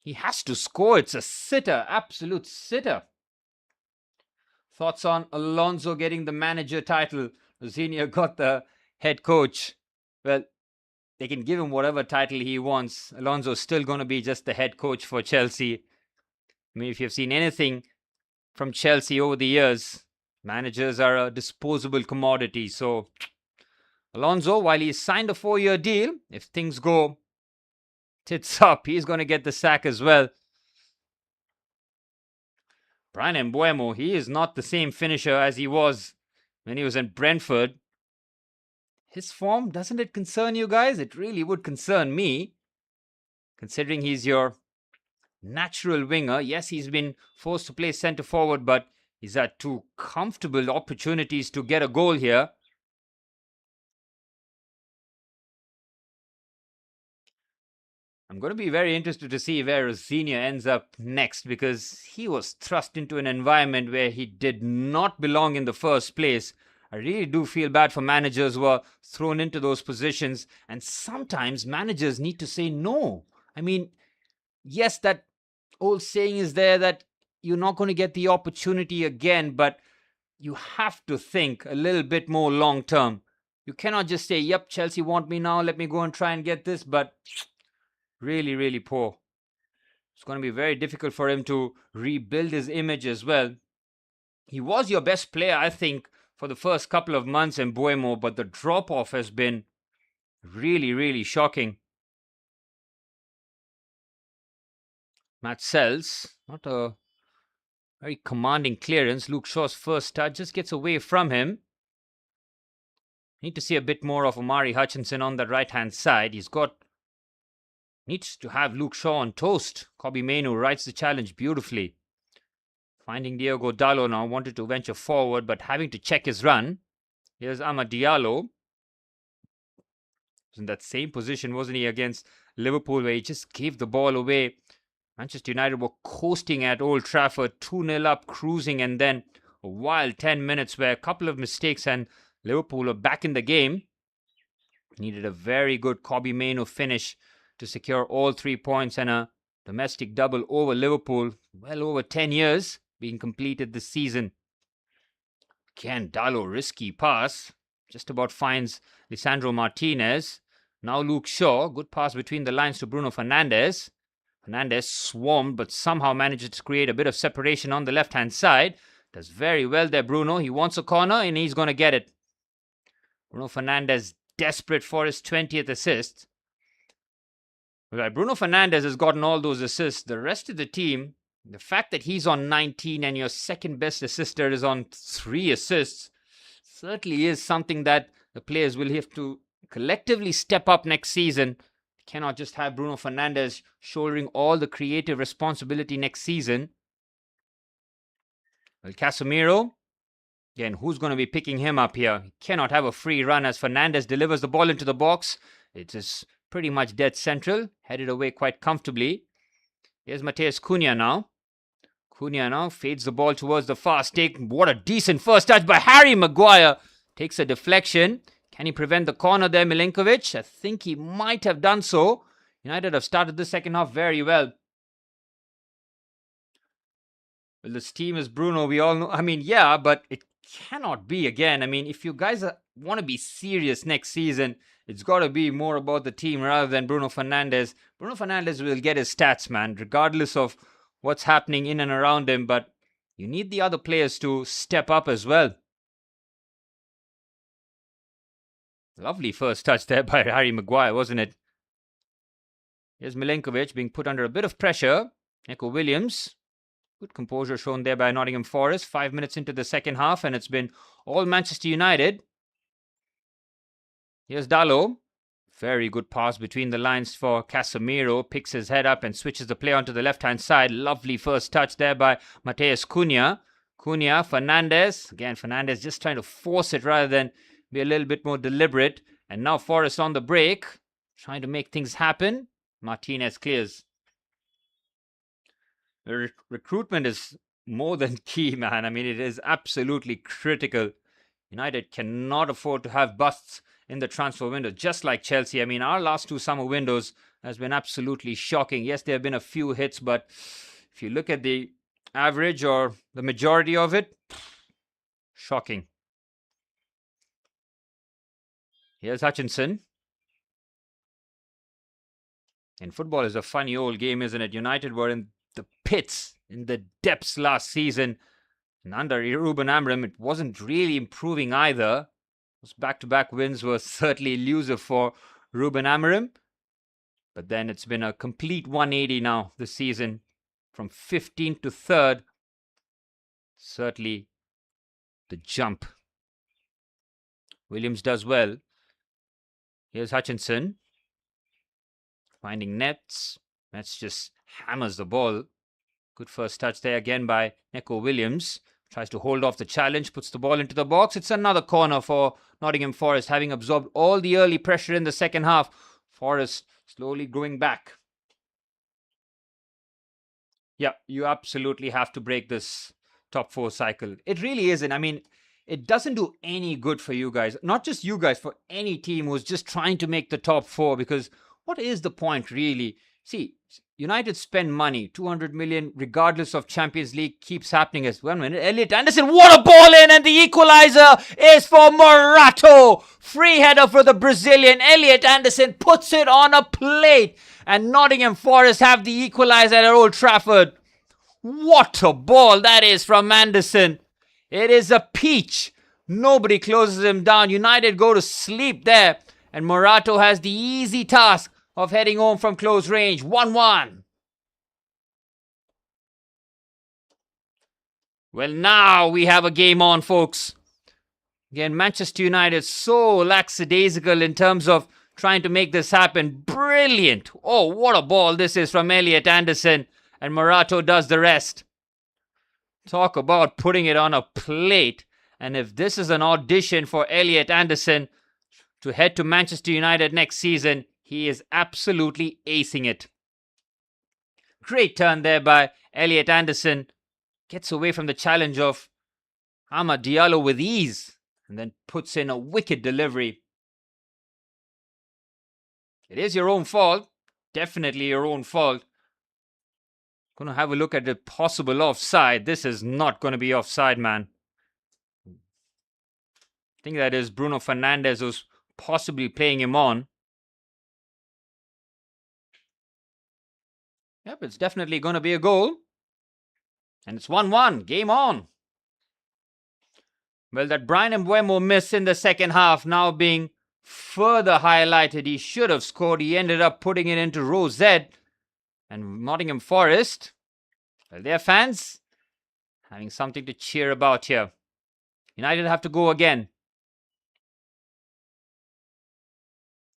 He has to score. It's a sitter. Absolute sitter. Thoughts on Alonso getting the manager title? Rosenior got the head coach. Well, they can give him whatever title he wants. Alonso's still going to be just the head coach for Chelsea. I mean, if you've seen anything from Chelsea over the years, managers are a disposable commodity. So, Alonso, while he's signed a 4-year deal, if things go tits up, he's going to get the sack as well. Brian Mbeumo, he is not the same finisher as he was when he was in Brentford. His form, doesn't it concern you guys? It really would concern me, considering he's your natural winger. Yes, he's been forced to play centre forward, but he's had 2 comfortable opportunities to get a goal here. I'm going to be very interested to see where Rosenior ends up next, because he was thrust into an environment where he did not belong in the first place. I really do feel bad for managers who are thrown into those positions, and sometimes managers need to say no. I mean, yes, that old saying is there that you're not going to get the opportunity again, but you have to think a little bit more long term. You cannot just say, yep, Chelsea want me now, let me go and try and get this, but really poor. It's going to be very difficult for him to rebuild his image as well. He was your best player, I think, for the first couple of months in Mbeumo, but the drop-off has been really shocking. Matt Sells, not a very commanding clearance. Luke Shaw's first touch just gets away from him. Need to see a bit more of Omari Hutchinson on the right-hand side. Needs to have Luke Shaw on toast. Kobbie Mainoo writes the challenge beautifully. Finding Diogo Dalot now, wanted to venture forward, but having to check his run. Here's Amad Diallo. Was in that same position, wasn't he, against Liverpool, where he just gave the ball away. Manchester United were coasting at Old Trafford, 2-0 up, cruising, and then a wild 10 minutes where a couple of mistakes and Liverpool were back in the game. Needed a very good Kobbie Mainoo finish to secure all 3 points and a domestic double over Liverpool. Well over 10 years being completed this season. Again, Dalot, risky pass. Just about finds Lisandro Martinez. Now Luke Shaw. Good pass between the lines to Bruno Fernandes. Fernandes swarmed, but somehow manages to create a bit of separation on the left-hand side. Does very well there, Bruno. He wants a corner, and he's going to get it. Bruno Fernandes desperate for his 20th assist. Well, Bruno Fernandes has gotten all those assists. The rest of the team, the fact that he's on 19 and your second best assister is on 3 assists certainly is something that the players will have to collectively step up next season. Cannot just have Bruno Fernandes shouldering all the creative responsibility next season. Well, Casemiro, again, who's going to be picking him up here? He cannot have a free run as Fernandes delivers the ball into the box. It is pretty much dead central, headed away quite comfortably. Here's Mateus Cunha now. Cunha now fades the ball towards the fast take. What a decent first touch by Harry Maguire. Takes a deflection. Can he prevent the corner there, Milinkovic? I think he might have done so. United have started the second half very well. Well, this team is Bruno, we all know. I mean, yeah, but it cannot be again. I mean, if you guys want to be serious next season, it's got to be more about the team rather than Bruno Fernandes. Bruno Fernandes will get his stats, man, regardless of what's happening in and around him. But you need the other players to step up as well. Lovely first touch there by Harry Maguire, wasn't it? Here's Milinkovic being put under a bit of pressure. Neco Williams. Good composure shown there by Nottingham Forest. 5 minutes into the second half, and it's been all Manchester United. Here's Dalot. Very good pass between the lines for Casemiro. Picks his head up and switches the play onto the left-hand side. Lovely first touch there by Mateus Cunha. Cunha, Fernandes. Again, Fernandes just trying to force it rather than be a little bit more deliberate. And now Forest on the break, trying to make things happen. Martinez clears. The recruitment is more than key, man. I mean, it is absolutely critical. United cannot afford to have busts in the transfer window, just like Chelsea. I mean, our last two summer windows has been absolutely shocking. Yes, there have been a few hits, but if you look at the average or the majority of it, shocking. Here's Hutchinson. And football is a funny old game, isn't it? United were in the pits, in the depths last season. And under Ruben Amorim, it wasn't really improving either. Those back-to-back wins were certainly elusive for Ruben Amorim. But then it's been a complete 180 now this season. From 15th to 3rd. Certainly the jump. Williams does well. Here's Hutchinson. Finding Nets. Nets just hammers the ball. Good first touch there again by Neco Williams. Tries to hold off the challenge. Puts the ball into the box. It's another corner for Nottingham Forest, having absorbed all the early pressure in the second half. Forest slowly growing back. Yeah, you absolutely have to break this top 4 cycle. It really isn't. I mean, it doesn't do any good for you guys. Not just you guys, for any team who's just trying to make the top 4. Because what is the point, really? See, United spend money, 200 million, regardless of Champions League, keeps happening as 1 minute. Elliot Anderson, what a ball in, and the equalizer is for Morato. Free header for the Brazilian. Elliot Anderson puts it on a plate, and Nottingham Forest have the equalizer at Old Trafford. What a ball that is from Anderson. It is a peach. Nobody closes him down. United go to sleep there, and Morato has the easy task of heading home from close range. 1-1. Well, now we have a game on, folks. Again, Manchester United so lackadaisical in terms of trying to make this happen. Brilliant. Oh, what a ball this is from Elliot Anderson. And Morato does the rest. Talk about putting it on a plate. And if this is an audition for Elliot Anderson to head to Manchester United next season, he is absolutely acing it. Great turn there by Elliot Anderson. Gets away from the challenge of Amad Diallo with ease. And then puts in a wicked delivery. It is your own fault. Definitely your own fault. Going to have a look at the possible offside. This is not going to be offside, man. I think that is Bruno Fernandes who's possibly playing him on. Yep, it's definitely going to be a goal. And it's 1-1. Game on. Well, that Brian Mbeumo miss in the second half now being further highlighted. He should have scored. He ended up putting it into row Z. And Nottingham Forest, well, their fans having something to cheer about here. United have to go again.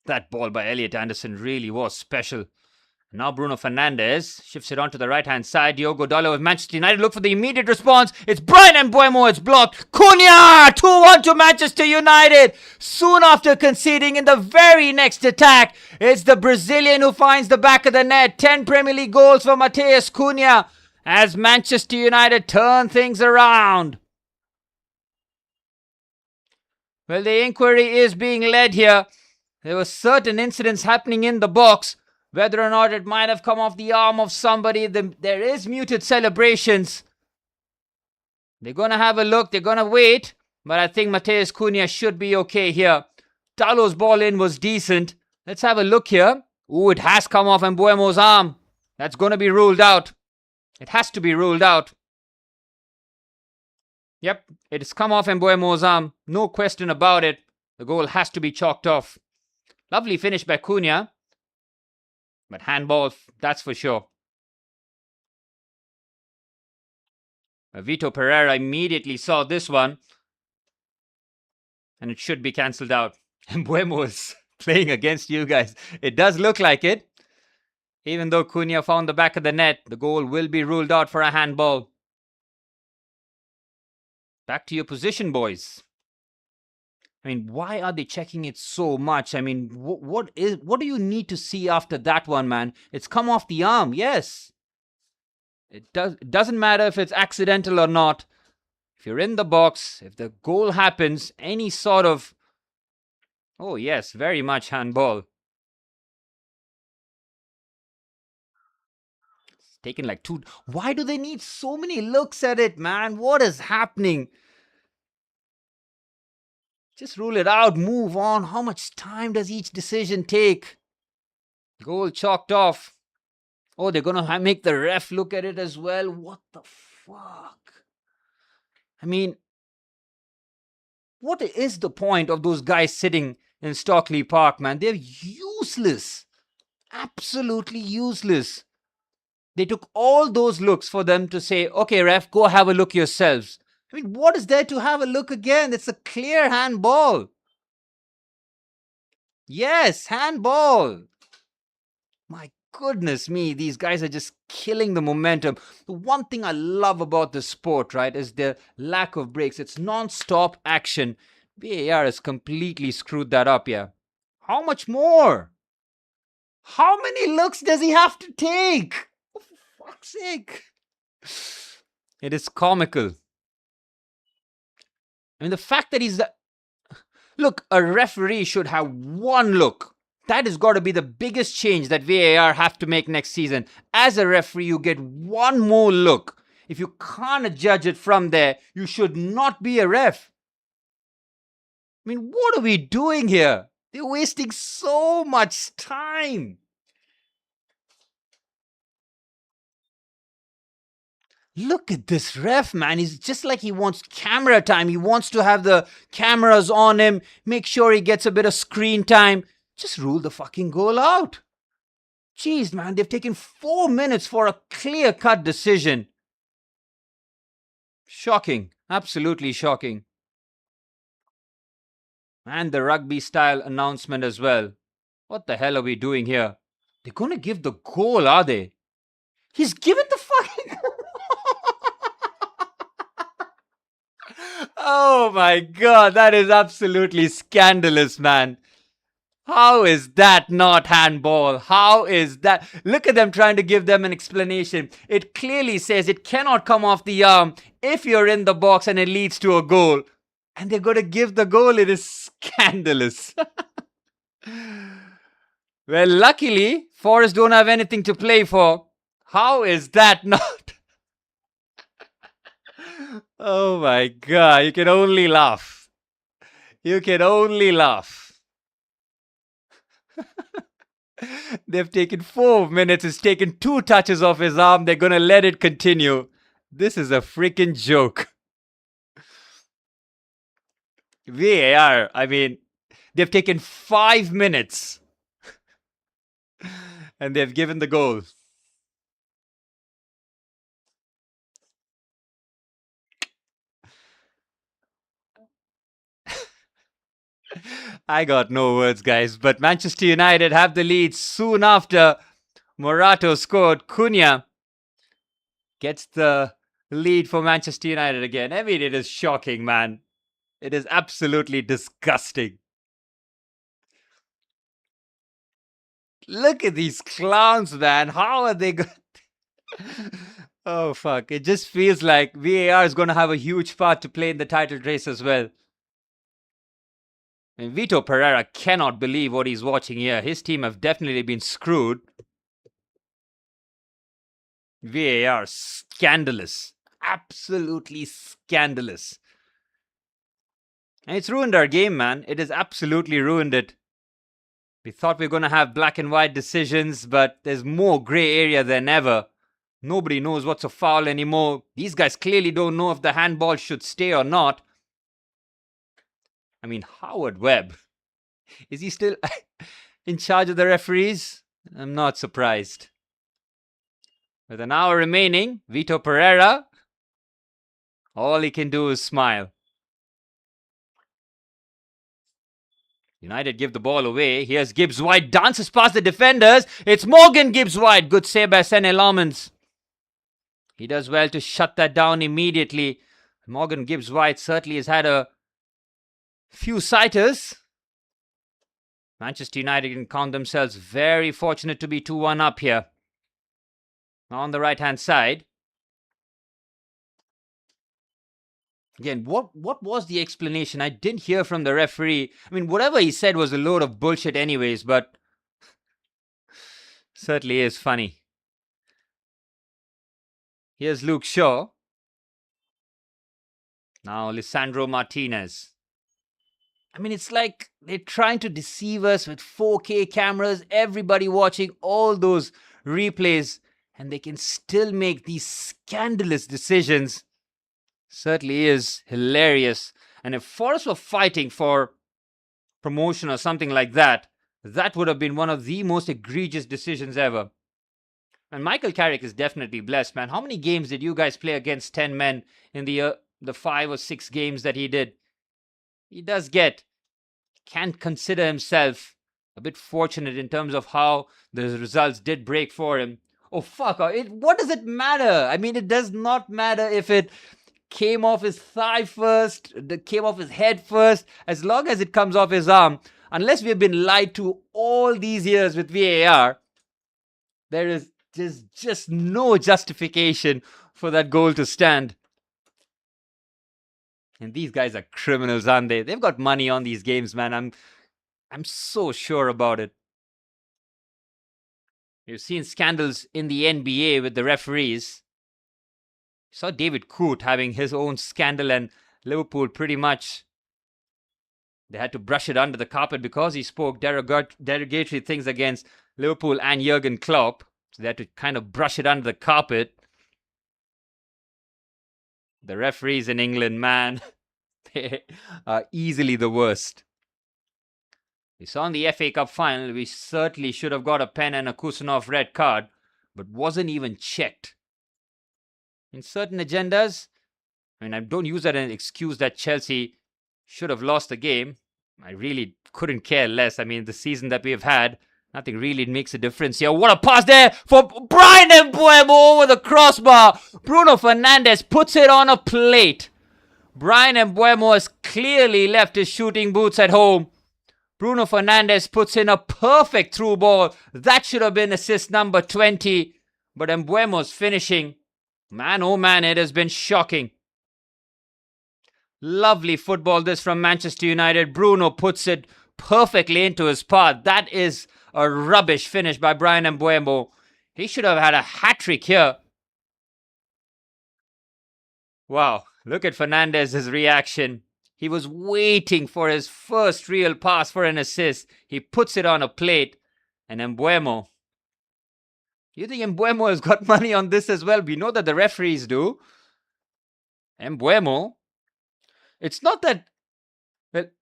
That ball by Elliot Anderson really was special. Now Bruno Fernandes shifts it onto the right-hand side. Diogo Dalot with Manchester United look for the immediate response. It's Brian Mbeumo. It's blocked. Cunha! 2-1 to Manchester United. Soon after conceding in the very next attack, it's the Brazilian who finds the back of the net. 10 Premier League goals for Matheus Cunha as Manchester United turn things around. Well, the inquiry is being led here. There were certain incidents happening in the box. Whether or not it might have come off the arm of somebody, there is muted celebrations. They're going to have a look. They're going to wait. But I think Matheus Cunha should be okay here. Dalot's ball in was decent. Let's have a look here. Ooh, it has come off Mbeumo's arm. That's going to be ruled out. It has to be ruled out. Yep, it has come off Mbeumo's arm. No question about it. The goal has to be chalked off. Lovely finish by Cunha. But handball, that's for sure. Vito Pereira immediately saw this one. And it should be cancelled out. Mbeumo is playing against you guys. It does look like it. Even though Cunha found the back of the net, the goal will be ruled out for a handball. Back to your position, boys. I mean, why are they checking it so much? I mean, what do you need to see after that one, man? It's come off the arm, yes. It doesn't matter if it's accidental or not. If you're in the box, if the goal happens, any sort of... Oh, yes, very much handball. It's taken like 2... Why do they need so many looks at it, man? What is happening? Just rule it out, move on. How much time does each decision take? Goal chalked off. Oh, they're going to make the ref look at it as well. What the fuck? I mean, what is the point of those guys sitting in Stockley Park, man? They're useless. Absolutely useless. They took all those looks for them to say, okay, ref, go have a look yourselves. I mean, what is there to have a look again? It's a clear handball. Yes, handball. My goodness me, these guys are just killing the momentum. The one thing I love about this sport, right, is the lack of breaks. It's non-stop action. VAR has completely screwed that up, yeah. How much more? How many looks does he have to take? Oh, for fuck's sake. It is comical. I mean, the fact that he's the... Look, a referee should have one look. That has got to be the biggest change that VAR have to make next season. As a referee, you get one more look. If you can't judge it from there, you should not be a ref. I mean, what are we doing here? They're wasting so much time. Look at this ref, man. He's just like he wants camera time. He wants to have the cameras on him, make sure he gets a bit of screen time. Just rule the fucking goal out. Jeez, man, they've taken 4 minutes for a clear-cut decision. Shocking. Absolutely shocking. And the rugby-style announcement as well. What the hell are we doing here? They're going to give the goal, are they? He's given the fucking... Oh my god, that is absolutely scandalous, man. How is that not handball? How is that? Look at them trying to give them an explanation. It clearly says it cannot come off the arm if you're in the box and it leads to a goal. And they're going to give the goal. It is scandalous. Well, luckily, Forest don't have anything to play for. How is that not? Oh my god, you can only laugh. You can only laugh. They've taken 4 minutes. It's taken 2 touches off his arm. They're going to let it continue. This is a freaking joke. VAR, I mean, they've taken 5 minutes. And they've given the goal. I got no words, guys. But Manchester United have the lead soon after. Morato scored. Cunha gets the lead for Manchester United again. I mean, it is shocking, man. It is absolutely disgusting. Look at these clowns, man. How are they going? Oh, fuck. It just feels like VAR is going to have a huge part to play in the title race as well. And Vito Pereira cannot believe what he's watching here. His team have definitely been screwed. VAR, scandalous. Absolutely scandalous. And it's ruined our game, man. It has absolutely ruined it. We thought we were going to have black and white decisions, but there's more grey area than ever. Nobody knows what's a foul anymore. These guys clearly don't know if the handball should stay or not. I mean, Howard Webb, is he still in charge of the referees? I'm not surprised. With an hour remaining, Vito Pereira, all he can do is smile. United give the ball away. Here's Gibbs White, dances past the defenders. It's Morgan Gibbs White. Good save by Sene Laumans. He does well to shut that down immediately. Morgan Gibbs White certainly has had a few sighters. Manchester United can count themselves very fortunate to be 2-1 up here. On the right-hand side. Again, what was the explanation? I didn't hear from the referee. I mean, whatever he said was a load of bullshit anyways, but certainly is funny. Here's Luke Shaw. Now Lisandro Martinez. I mean, it's like they're trying to deceive us with 4K cameras, everybody watching all those replays, and they can still make these scandalous decisions. Certainly is hilarious. And if Forest were fighting for promotion or something like that, that would have been one of the most egregious decisions ever. And Michael Carrick is definitely blessed, man. How many games did you guys play against 10 men in the 5 or 6 games that he did? He can consider himself a bit fortunate in terms of how the results did break for him. Oh, fuck. What does it matter? I mean, it does not matter if it came off his thigh first, came off his head first, as long as it comes off his arm. Unless we've been lied to all these years with VAR, there is just no justification for that goal to stand. And these guys are criminals, aren't they? They've got money on these games, man. I'm so sure about it. You've seen scandals in the NBA with the referees. You saw David Coote having his own scandal, and Liverpool pretty much, they had to brush it under the carpet because he spoke derogatory things against Liverpool and Jurgen Klopp. So they had to kind of brush it under the carpet. The referees in England, man, they are easily the worst. We saw in the FA Cup final, we certainly should have got a pen and a Kusanov red card, but wasn't even checked. In certain agendas, I don't use that as an excuse that Chelsea should have lost the game. I really couldn't care less. I mean, the season that we've had, nothing really makes a difference here. What a pass there for Brian Mbeumo over the crossbar. Bruno Fernandes puts it on a plate. Brian Mbeumo has clearly left his shooting boots at home. Bruno Fernandes puts in a perfect through ball. That should have been assist number 20. But Mbeumo's finishing. Man, oh man, it has been shocking. Lovely football this from Manchester United. Bruno puts it perfectly into his path. That is a rubbish finish by Brian Mbeumo. He should have had a hat-trick here. Wow, look at Fernandes' reaction. He was waiting for his first real pass for an assist. He puts it on a plate. And Mbeumo. You think Mbeumo has got money on this as well? We know that the referees do. Mbeumo. It's not that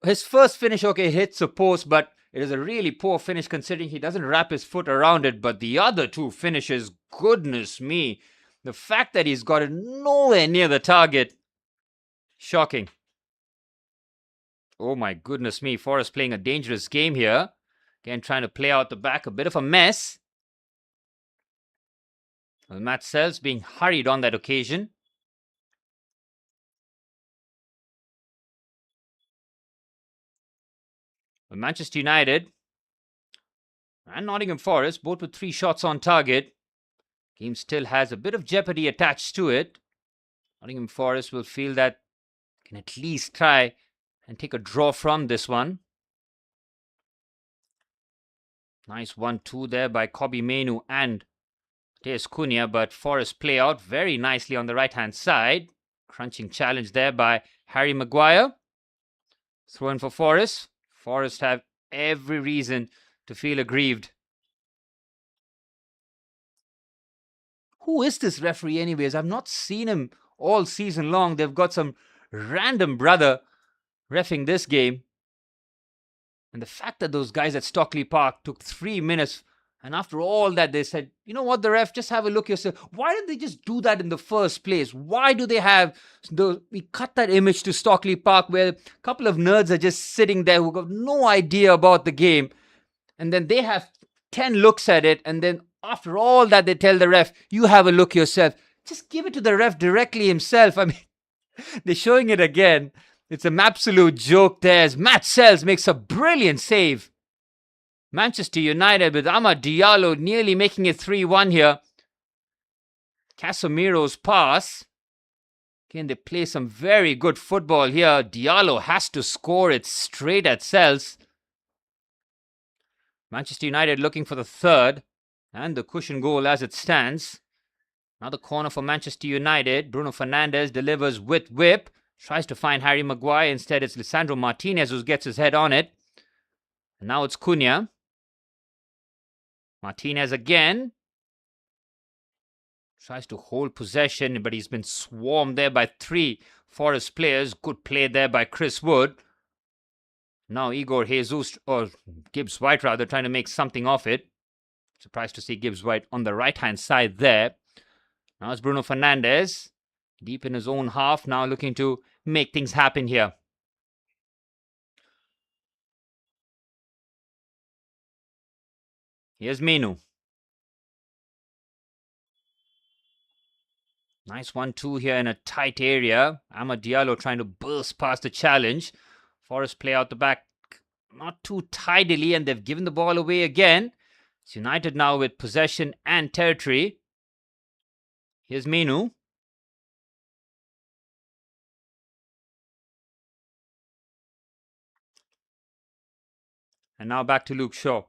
his first finish, okay, hits a post, but it is a really poor finish considering he doesn't wrap his foot around it. But the other two finishes, goodness me. The fact that he's got it nowhere near the target. Shocking. Oh my goodness me. Forrest playing a dangerous game here. Again, trying to play out the back. A bit of a mess. Well, Matt Sells being hurried on that occasion. Well, Manchester United and Nottingham Forest, both with 3 shots on target. Game still has a bit of jeopardy attached to it. Nottingham Forest will feel that can at least try and take a draw from this one. Nice 1-2 there by Kobbie Mainoo and Mateus Cunha, but Forest play out very nicely on the right-hand side. Crunching challenge there by Harry Maguire. Throw in for Forest. Forest have every reason to feel aggrieved. Who is this referee anyways? I've not seen him all season long. They've got some random brother reffing this game. And the fact that those guys at Stockley Park took 3 minutes, and after all that they said, you know what, the ref, just have a look yourself. Why did they just do that in the first place? Why do they have we cut that image to Stockley Park where a couple of nerds are just sitting there who got no idea about the game, and then they have 10 looks at it, and then after all that they tell the ref, you have a look yourself. Just give it to the ref directly himself. I mean, they're showing it again. It's an absolute joke there as Matt Sells makes a brilliant save. Manchester United with Amad Diallo nearly making it 3-1 here. Casemiro's pass. Again, they play some very good football here. Diallo has to score it straight at Sells. Manchester United looking for the third and the cushion goal as it stands. Another corner for Manchester United. Bruno Fernandes delivers with whip. Tries to find Harry Maguire. Instead, it's Lisandro Martinez who gets his head on it. And now it's Cunha. Martinez again. Tries to hold possession, but he's been swarmed there by 3 Forest players. Good play there by Chris Wood. Now Igor Jesus, or Gibbs White rather, trying to make something of it. Surprised to see Gibbs White on the right-hand side there. Now it's Bruno Fernandes. Deep in his own half, now looking to make things happen here. Here's Mainoo. Nice 1-2 here in a tight area. Amad Diallo trying to burst past the challenge. Forest play out the back not too tidily, and they've given the ball away again. It's United now with possession and territory. Here's Mainoo. And now back to Luke Shaw.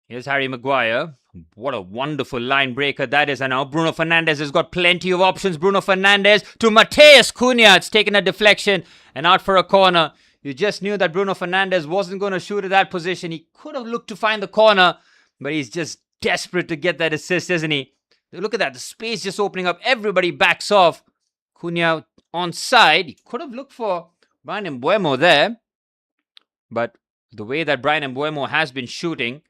Here's Harry Maguire. What a wonderful line breaker that is. And now Bruno Fernandes has got plenty of options. Bruno Fernandes to Mateus Cunha. It's taken a deflection and out for a corner. You just knew that Bruno Fernandes wasn't going to shoot at that position. He could have looked to find the corner, but he's just desperate to get that assist, isn't he? Look at that. The space just opening up. Everybody backs off. Cunha onside. He could have looked for Bryan Mbeumo there. But the way that Bryan Mbeumo has been shooting,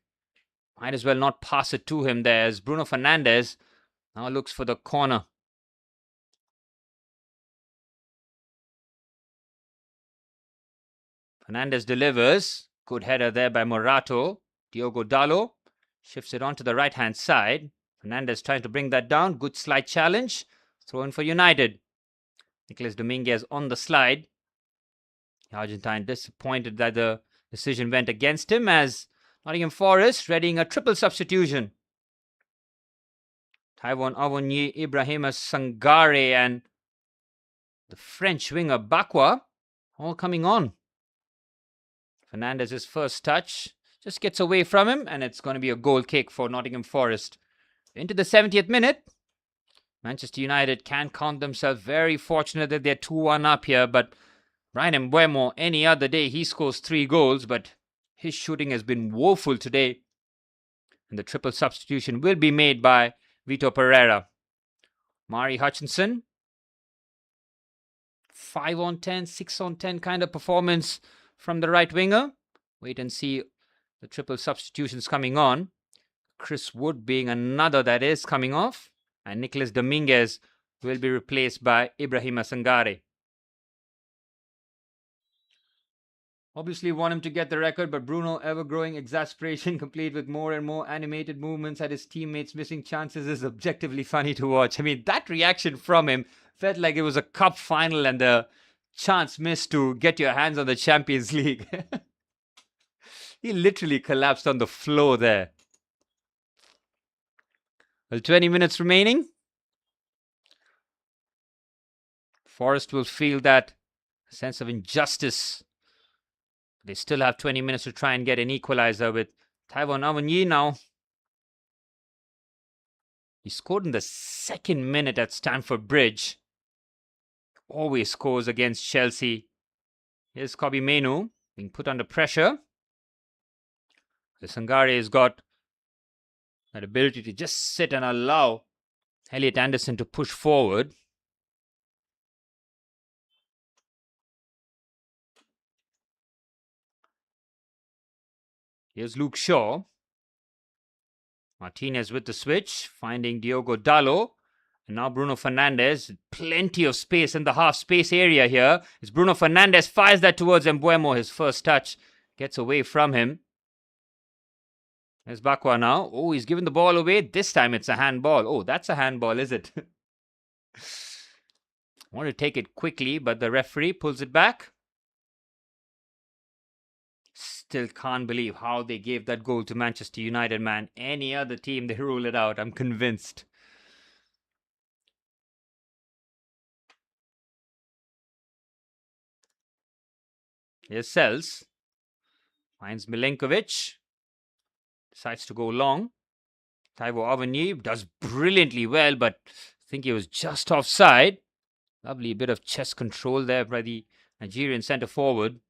might as well not pass it to him there as Bruno Fernandes now looks for the corner. Fernandes delivers. Good header there by Morato. Diogo Dalot shifts it onto the right-hand side. Fernandes trying to bring that down. Good slide challenge. Throw in for United. Nicolas Dominguez on the slide. The Argentine disappointed that the decision went against him as Nottingham Forest readying a triple substitution. Taiwan Avonye, Ibrahima Sangare and the French winger Bakwa all coming on. Fernandes' first touch just gets away from him, and it's going to be a goal kick for Nottingham Forest. Into the 70th minute. Manchester United can count themselves very fortunate that they're 2-1 up here, but Bryan Mbeumo, any other day, he scores 3 goals, but his shooting has been woeful today. And the triple substitution will be made by Vitor Pereira. Mari Hutchinson. 5 on 10, 6 on 10 kind of performance from the right winger. Wait and see the triple substitutions coming on. Chris Wood being another that is coming off. And Nicolas Dominguez will be replaced by Ibrahima Sangare. Obviously want him to get the record, but Bruno, ever-growing exasperation, complete with more and more animated movements at his teammates missing chances, is objectively funny to watch. I mean, that reaction from him felt like it was a cup final and the chance missed to get your hands on the Champions League. He literally collapsed on the floor there. Well, 20 minutes remaining. Forest will feel that sense of injustice. They still have 20 minutes to try and get an equalizer with Taiwan Avanyi now. He scored in the second minute at Stamford Bridge. Always scores against Chelsea. Here's Kobbie Mainoo being put under pressure. The Sangare has got that ability to just sit and allow Elliot Anderson to push forward. Here's Luke Shaw. Martinez with the switch, finding Diogo Dalot. And now Bruno Fernandes. Plenty of space in the half space area here. It's Bruno Fernandes fires that towards Mbeumo. His first touch gets away from him. There's Bakwa now. Oh, he's given the ball away. This time it's a handball. Oh, that's a handball, is it? Want to take it quickly, but the referee pulls it back. Still can't believe how they gave that goal to Manchester United, man. Any other team, they rule it out. I'm convinced. Here's Sells. Finds Milenkovic. Decides to go long. Taiwo Avanyi does brilliantly well, but I think he was just offside. Lovely bit of chest control there by the Nigerian centre forward.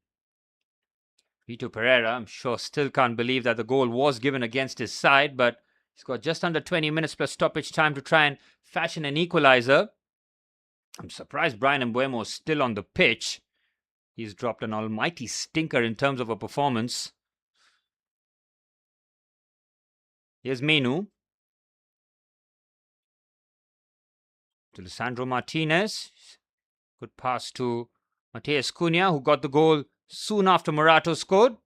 Vito Pereira, I'm sure, still can't believe that the goal was given against his side, but he's got just under 20 minutes plus stoppage time to try and fashion an equalizer. I'm surprised Brian Mbeumo is still on the pitch. He's dropped an almighty stinker in terms of a performance. Here's Mainoo. To Lisandro Martinez. Good pass to Mateus Cunha, who got the goal soon after Morato scored.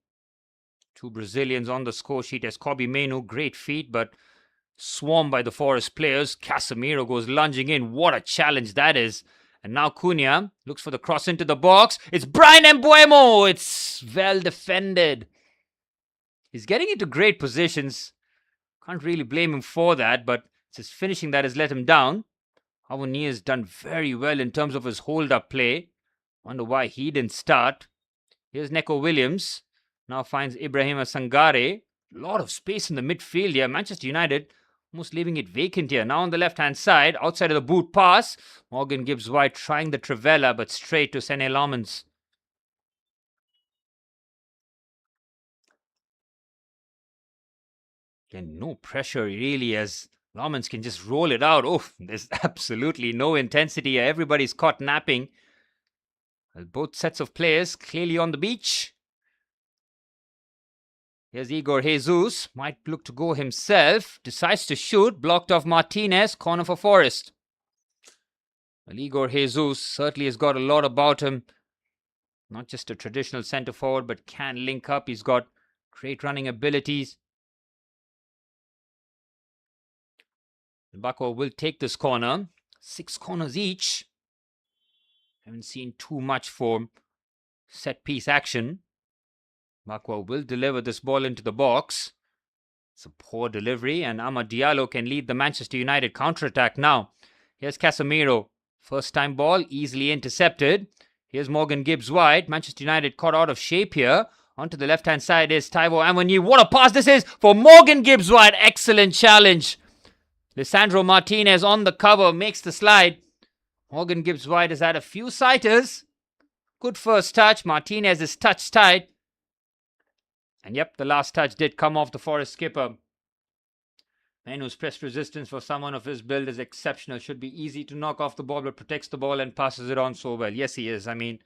Two Brazilians on the score sheet as Kobbie Mainoo. Great feat, but swarmed by the Forest players. Casemiro goes lunging in. What a challenge that is. And now Cunha looks for the cross into the box. It's Brian Mbeumo. It's well defended. He's getting into great positions. Can't really blame him for that, but it's his finishing that has let him down. Avanyi has done very well in terms of his hold-up play. Wonder why he didn't start. Here's Neco Williams. Now finds Ibrahima Sangare. A lot of space in the midfield here. Manchester United almost leaving it vacant here. Now on the left-hand side, outside of the boot pass. Morgan Gibbs-White trying the Trivela, but straight to Sene Laumans. And no pressure really, as Laumans can just roll it out. Oh, there's absolutely no intensity here. Everybody's caught napping. Well, both sets of players clearly on the beach. Here's Igor Jesus. Might look to go himself. Decides to shoot. Blocked off Martinez. Corner for Forest. Well, Igor Jesus certainly has got a lot about him. Not just a traditional centre forward, but can link up. He's got great running abilities. Bakwa will take this corner. 6 corners each. Haven't seen too much for set piece action. Bakwa will deliver this ball into the box. It's a poor delivery, and Amad Diallo can lead the Manchester United counter-attack now. Here's Casemiro. First time ball, easily intercepted. Here's Morgan Gibbs-White. Manchester United caught out of shape here. Onto the left-hand side is Taiwo Avanyi. What a pass this is for Morgan Gibbs-White. Excellent challenge. Lisandro Martinez on the cover, makes the slide. Morgan Gibbs-White has had a few sighters. Good first touch. Martinez is touch tight. And yep, the last touch did come off the Forest skipper. Mainoo's press resistance for someone of his build is exceptional. Should be easy to knock off the ball, but protects the ball and passes it on so well. Yes, he is. I mean,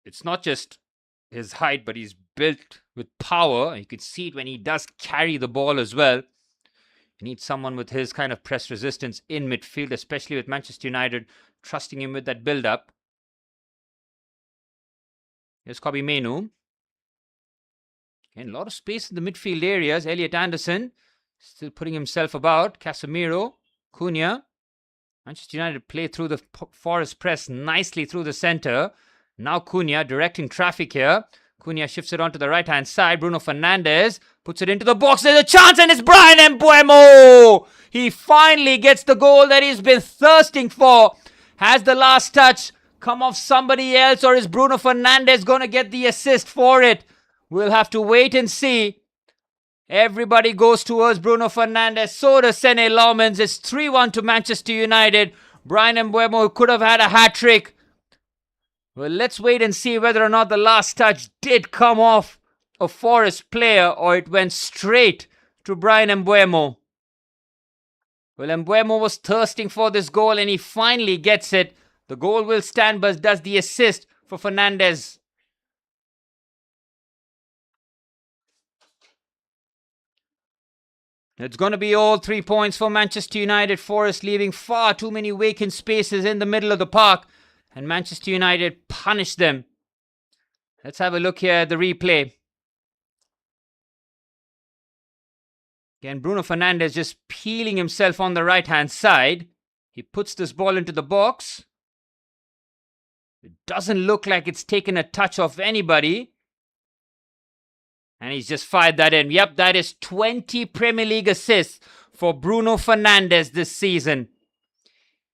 it's not just his height, but he's built with power. You can see it when he does carry the ball as well. You need someone with his kind of press resistance in midfield, especially with Manchester United trusting him with that build-up. Here's Kobe Mainoo. Again, a lot of space in the midfield areas. Elliot Anderson still putting himself about. Casemiro, Cunha. Manchester United play through the Forest press nicely through the centre. Now Cunha directing traffic here. Cunha shifts it onto the right-hand side. Bruno Fernandes puts it into the box. There's a chance and it's Bryan Mbeumo. He finally gets the goal that he's been thirsting for. Has the last touch come off somebody else, or is Bruno Fernandes going to get the assist for it? We'll have to wait and see. Everybody goes towards Bruno Fernandes. So does Sene Laumens. It's 3-1 to Manchester United. Bryan Mbeumo could have had a hat-trick. Well, let's wait and see whether or not the last touch did come off a Forest player or it went straight to Bryan Mbeumo. Well, Mbeumo was thirsting for this goal and he finally gets it. The goal will stand, but does the assist for Fernandes. It's going to be all 3 points for Manchester United. Forest leaving far too many vacant spaces in the middle of the park. And Manchester United punish them. Let's have a look here at the replay. Again, Bruno Fernandes just peeling himself on the right-hand side. He puts this ball into the box. It doesn't look like it's taken a touch off anybody. And he's just fired that in. Yep, that is 20 Premier League assists for Bruno Fernandes this season.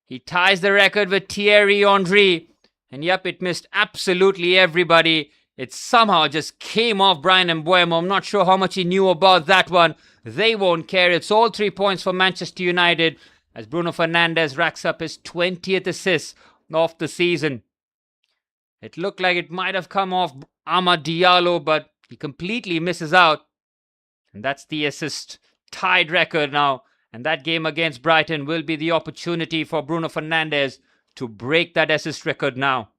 He ties the record with Thierry Henry. And yep, it missed absolutely everybody. It somehow just came off Bryan Mbeumo. I'm not sure how much he knew about that one. They won't care. It's all 3 points for Manchester United as Bruno Fernandes racks up his 20th assist of the season. It looked like it might have come off Amad Diallo, but he completely misses out. And that's the assist tied record now. And that game against Brighton will be the opportunity for Bruno Fernandes to break that assist record now.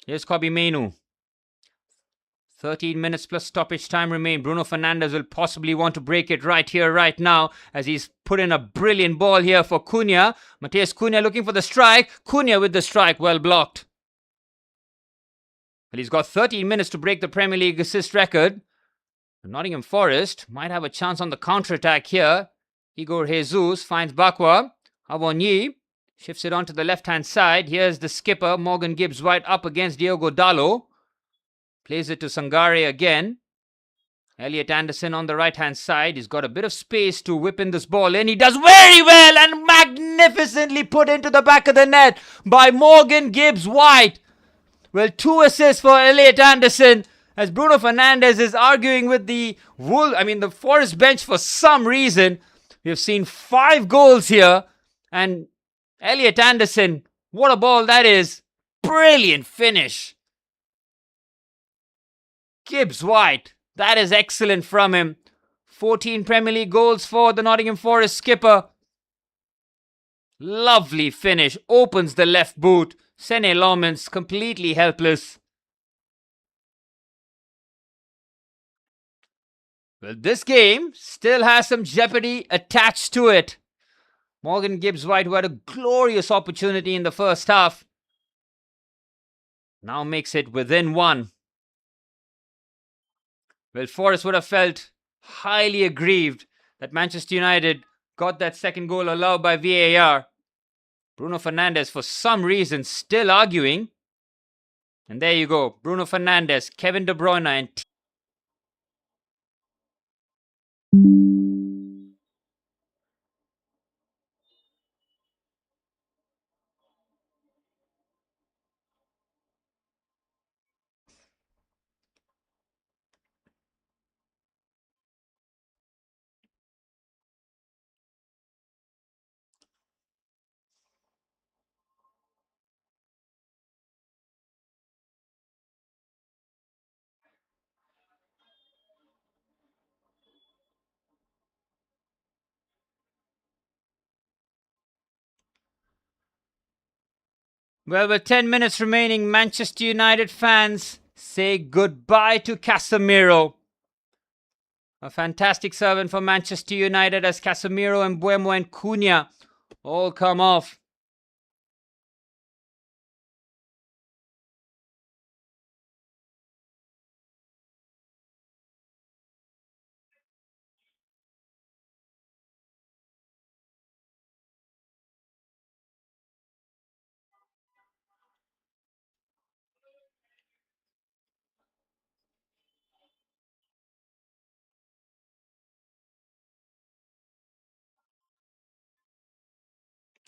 Here's Kobe Mainoo. 13 minutes plus stoppage time remain. Bruno Fernandes will possibly want to break it right here, right now, as he's put in a brilliant ball here for Cunha. Matheus Cunha looking for the strike. Cunha with the strike, well blocked. Well, he's got 13 minutes to break the Premier League assist record. Nottingham Forest might have a chance on the counter-attack here. Igor Jesus finds Bakwa. Awoniyi shifts it onto the left-hand side. Here's the skipper, Morgan Gibbs-White, up against Diogo Dalot. Plays it to Sangare again. Elliot Anderson on the right-hand side. He's got a bit of space to whip in this ball in. He does very well and magnificently put into the back of the net by Morgan Gibbs-White. Well, 2 assists for Elliot Anderson as Bruno Fernandes is arguing with the Forest bench for some reason. We've seen 5 goals here. And Elliot Anderson, what a ball that is. Brilliant finish. Gibbs-White, that is excellent from him. 14 Premier League goals for the Nottingham Forest skipper. Lovely finish. Opens the left boot. Sene Laumens completely helpless. Well, this game still has some jeopardy attached to it. Morgan Gibbs-White, who had a glorious opportunity in the first half, now makes it within 1. Well, Forest would have felt highly aggrieved that Manchester United got that second goal allowed by VAR. Bruno Fernandes, for some reason, still arguing. And there you go. Bruno Fernandes, Kevin De Bruyne and well, with 10 minutes remaining, Manchester United fans say goodbye to Casemiro. A fantastic servant for Manchester United as Casemiro and Mbeumo and Cunha all come off.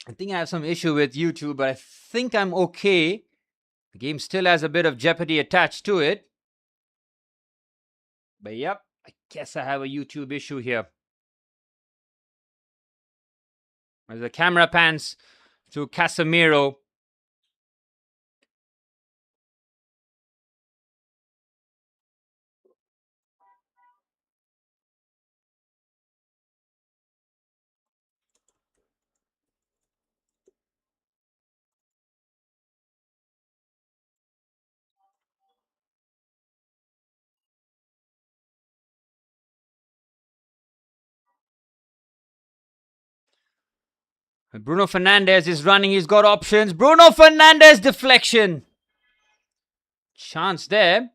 I think I have some issue with YouTube, but I think I'm okay. The game still has a bit of jeopardy attached to it. But yep, I guess I have a YouTube issue here. As the camera pans to Casemiro. Bruno Fernandes is running. He's got options. Bruno Fernandes deflection. Chance there.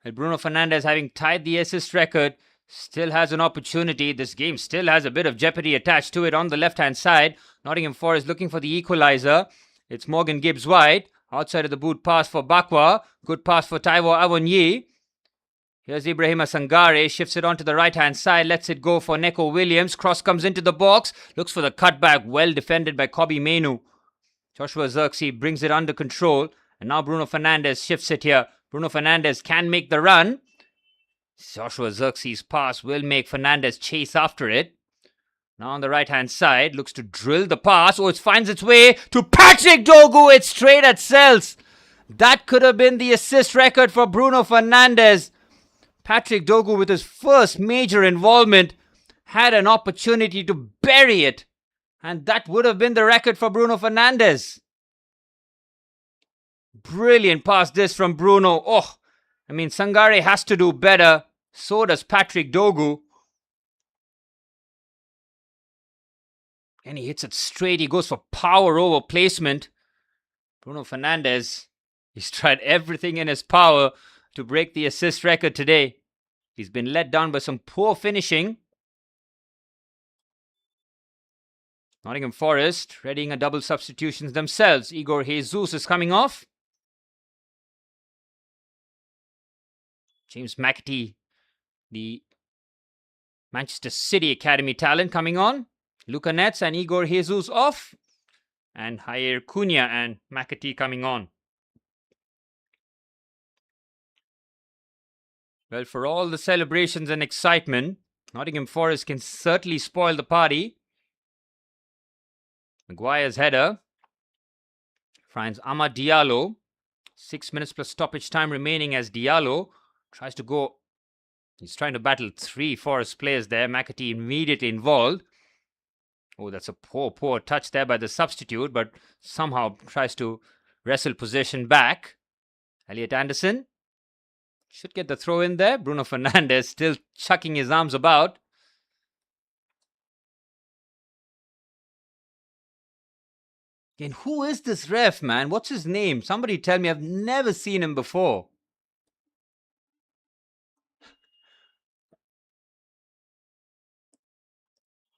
And Bruno Fernandes, having tied the assist record, still has an opportunity. This game still has a bit of jeopardy attached to it on the left-hand side. Nottingham Forest looking for the equaliser. It's Morgan Gibbs-White. Outside of the boot pass for Bakwa. Good pass for Taiwo Awoniyi. Here's Ibrahima Sangare. Shifts it onto the right-hand side. Lets it go for Neko Williams. Cross comes into the box. Looks for the cutback. Well defended by Kobbie Mainoo. Joshua Zirkzee brings it under control. And now Bruno Fernandes shifts it here. Bruno Fernandes can make the run. Joshua Zirkzee's pass will make Fernandes chase after it. Now on the right-hand side, looks to drill the pass. Oh, it finds its way to Patrick Dogu. It's straight at Sels. That could have been the assist record for Bruno Fernandes. Patrick Dogu, with his first major involvement, had an opportunity to bury it. And that would have been the record for Bruno Fernandes. Brilliant pass this from Bruno. Oh, I mean, Sangare has to do better. So does Patrick Dogu. And he hits it straight. He goes for power over placement. Bruno Fernandes, he's tried everything in his power to break the assist record today. He's been let down by some poor finishing. Nottingham Forest readying a double substitutions themselves. Igor Jesus is coming off. James McAtee, the Manchester City Academy talent, coming on. Luka Netz and Igor Jesus off. And Jair Cunha and McAtee coming on. Well, for all the celebrations and excitement, Nottingham Forest can certainly spoil the party. Maguire's header finds Amad Diallo. 6 minutes plus stoppage time remaining as Diallo tries to go. He's trying to battle 3 Forest players there. McAtee immediately involved. Oh, that's a poor touch there by the substitute, but somehow tries to wrestle possession back. Elliot Anderson should get the throw in there. Bruno Fernandes still chucking his arms about. And who is this ref, man? What's his name? Somebody tell me. I've never seen him before.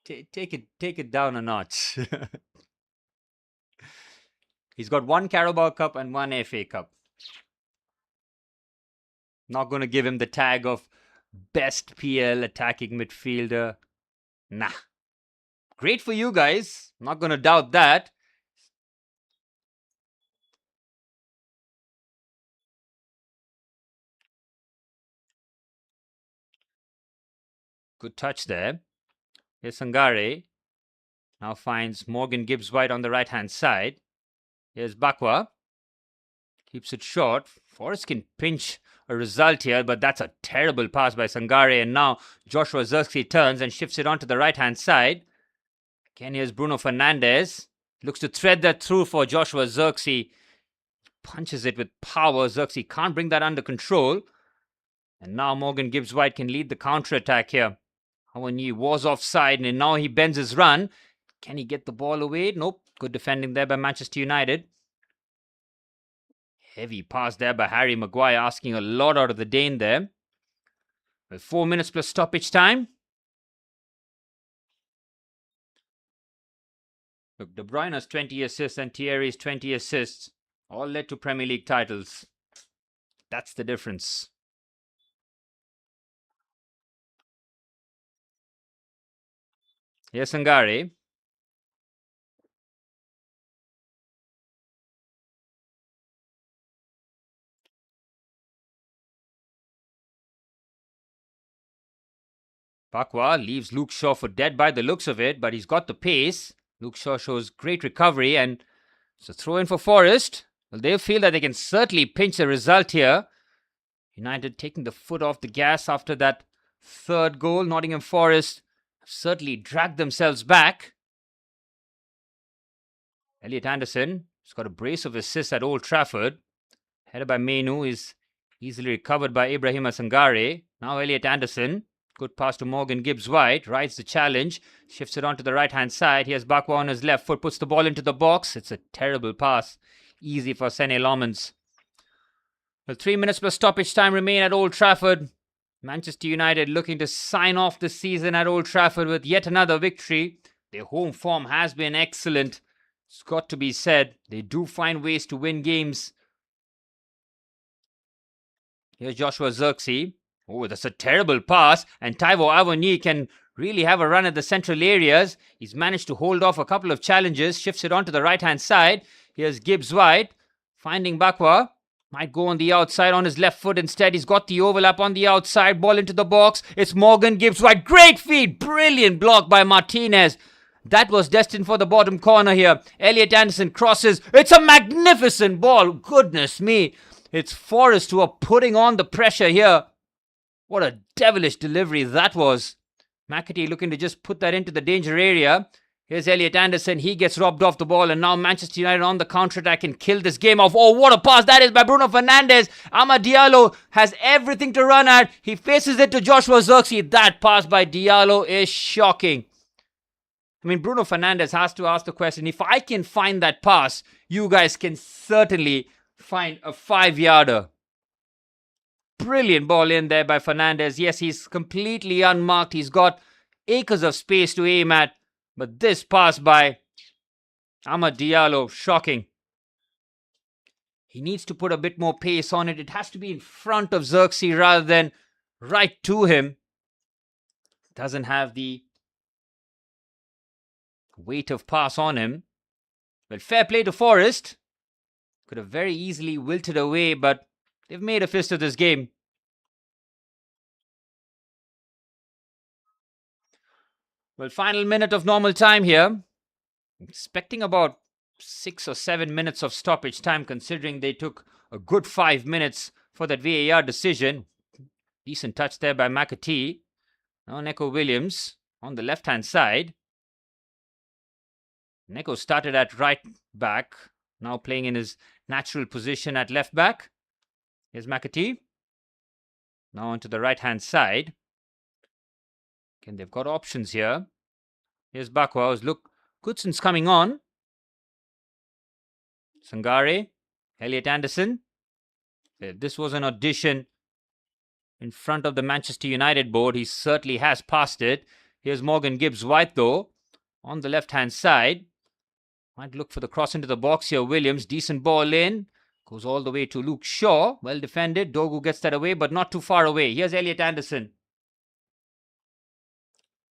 Take it down a notch. He's got 1 Carabao Cup and 1 FA Cup. Not going to give him the tag of best PL attacking midfielder. Nah. Great for you guys. Not going to doubt that. Good touch there. Here's Sangare. Now finds Morgan Gibbs-White on the right-hand side. Here's Bakwa. Keeps it short. Forest can pinch a result here, but that's a terrible pass by Sangare. And now Joshua Zirkzee turns and shifts it onto the right-hand side. Again, here's Bruno Fernandes. Looks to thread that through for Joshua Zirkzee. Punches it with power. Zirkzee can't bring that under control. And now Morgan Gibbs-White can lead the counter-attack here. Awoniyi was offside and now he bends his run. Can he get the ball away? Nope. Good defending there by Manchester United. Heavy pass there by Harry Maguire, asking a lot out of the Dane there. With 4 minutes plus stoppage time. Look, De Bruyne has 20 assists and Thierry's 20 assists. All led to Premier League titles. That's the difference. Here's Sangare. Bakwa leaves Luke Shaw for dead by the looks of it, but he's got the pace. Luke Shaw shows great recovery, and it's a throw in for Forest. Well, they feel that they can certainly pinch a result here. United taking the foot off the gas after that third goal. Nottingham Forest have certainly dragged themselves back. Elliot Anderson has got a brace of assists at Old Trafford. Headed by Menu is easily recovered by Ibrahima Sangare. Now Elliot Anderson. Good pass to Morgan Gibbs-White. Rides the challenge. Shifts it onto the right-hand side. Here's Bakwa on his left foot. Puts the ball into the box. It's a terrible pass. Easy for Sene Lomans. Well, 3 minutes plus stoppage time remain at Old Trafford. Manchester United looking to sign off the season at Old Trafford with yet another victory. Their home form has been excellent. It's got to be said. They do find ways to win games. Here's Joshua Zirkzee. Oh, that's a terrible pass. And Taiwo Awoniyi can really have a run at the central areas. He's managed to hold off a couple of challenges. Shifts it onto the right-hand side. Here's Gibbs-White. Finding Bakwa. Might go on the outside on his left foot instead. He's got the overlap on the outside. Ball into the box. It's Morgan Gibbs-White. Great feed. Brilliant block by Martinez. That was destined for the bottom corner here. Elliot Anderson crosses. It's a magnificent ball. Goodness me. It's Forest who are putting on the pressure here. What a devilish delivery that was. McAtee looking to just put that into the danger area. Here's Elliot Anderson. He gets robbed off the ball, and now Manchester United on the counter-attack can kill this game off. Oh, what a pass that is by Bruno Fernandes. Amad Diallo has everything to run at. He faces it to Joshua Zirkzee. That pass by Diallo is shocking. I mean, Bruno Fernandes has to ask the question, if I can find that pass, you guys can certainly find a 5-yarder. Brilliant ball in there by Fernandes. Yes, he's completely unmarked. He's got acres of space to aim at. But this pass by Amad Diallo, shocking. He needs to put a bit more pace on it. It has to be in front of Zirkzee rather than right to him. Doesn't have the weight of pass on him. Well, fair play to Forest. Could have very easily wilted away, but they've made a fist of this game. Well, final minute of normal time here. Expecting about 6 or 7 minutes of stoppage time, considering they took a good 5 minutes for that VAR decision. Decent touch there by McAtee. Now Neco Williams on the left-hand side. Neco started at right back. Now playing in his natural position at left back. Here's McAtee. Now onto the right-hand side. Again, they've got options here. Here's Bakwa. Look, Goodson's coming on. Sangare. Elliot Anderson. This was an audition in front of the Manchester United board. He certainly has passed it. Here's Morgan Gibbs-White though. On the left-hand side. Might look for the cross into the box here. Williams. Decent ball in. Goes all the way to Luke Shaw. Well defended. Dogu gets that away, but not too far away. Here's Elliot Anderson.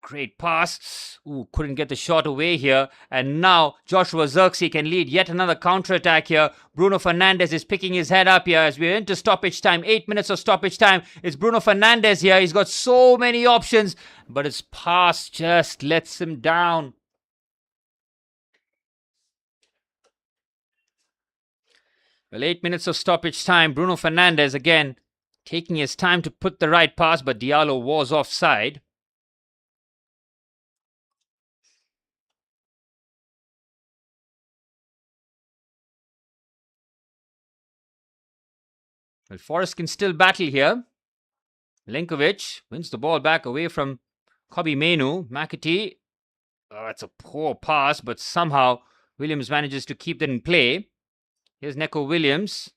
Great pass. Ooh, couldn't get the shot away here. And now Joshua Zirkzee can lead yet another counter-attack here. Bruno Fernandes is picking his head up here as we're into stoppage time. 8 minutes of stoppage time. It's Bruno Fernandes here. He's got so many options, but his pass just lets him down. Well, 8 minutes of stoppage time. Bruno Fernandes again taking his time to put the right pass, but Diallo was offside. Well, Forest can still battle here. Milinkovic wins the ball back away from Kobbie Mainoo. McAtee. Oh, that's a poor pass, but somehow Williams manages to keep that in play. Here's Neco Williams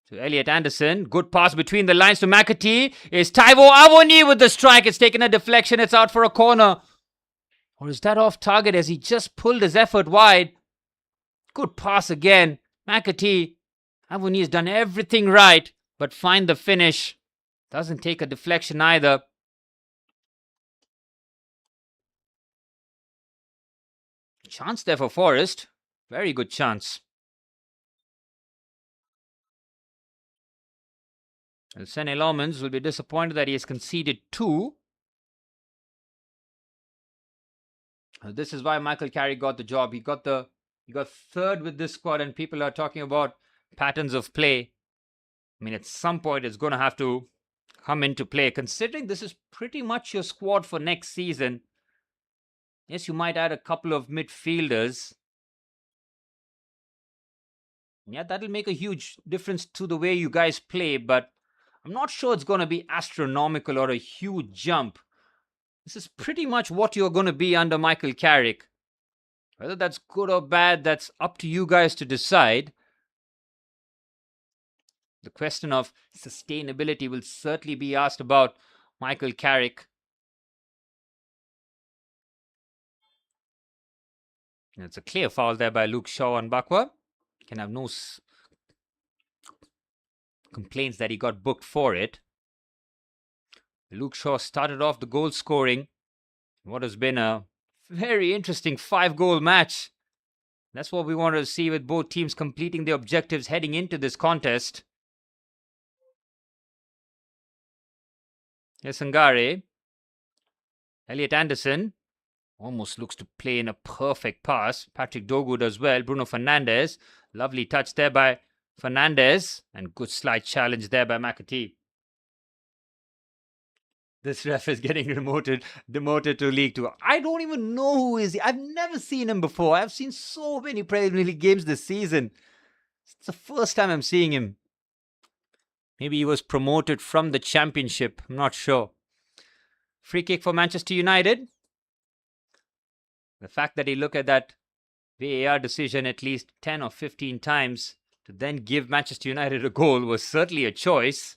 to Elliot Anderson. Good pass between the lines to McAtee. Is Taiwo Awoniyi with the strike. It's taken a deflection. It's out for a corner. Or is that off target as he just pulled his effort wide? Good pass again. McAtee. Avoni has done everything right, but find the finish. Doesn't take a deflection either. Chance there for Forest. Very good chance. And Sene Lomans will be disappointed that he has conceded 2. This is why Michael Carrick got the job. He got third with this squad, and people are talking about patterns of play. I mean, at some point, it's going to have to come into play. Considering this is pretty much your squad for next season. Yes, you might add a couple of midfielders. Yeah, that'll make a huge difference to the way you guys play, but I'm not sure it's going to be astronomical or a huge jump. This is pretty much what you're going to be under Michael Carrick. Whether that's good or bad, that's up to you guys to decide. The question of sustainability will certainly be asked about Michael Carrick. And it's a clear foul there by Luke Shaw on Bakwa. Can have no complaints that he got booked for it. Luke Shaw started off the goal scoring. What has been a very interesting 5-goal match. That's what we wanted to see, with both teams completing their objectives heading into this contest. Here's Sangare. Elliot Anderson almost looks to play in a perfect pass. Patrick Dogu does well. Bruno Fernandes. Lovely touch there by Fernandes. And good slide challenge there by McAtee. This ref is getting demoted to League 2. I don't even know who is he. I've never seen him before. I've seen so many Premier League games this season. It's the first time I'm seeing him. Maybe he was promoted from the Championship. I'm not sure. Free kick for Manchester United. The fact that he looked at that VAR decision at least 10 or 15 times to then give Manchester United a goal was certainly a choice.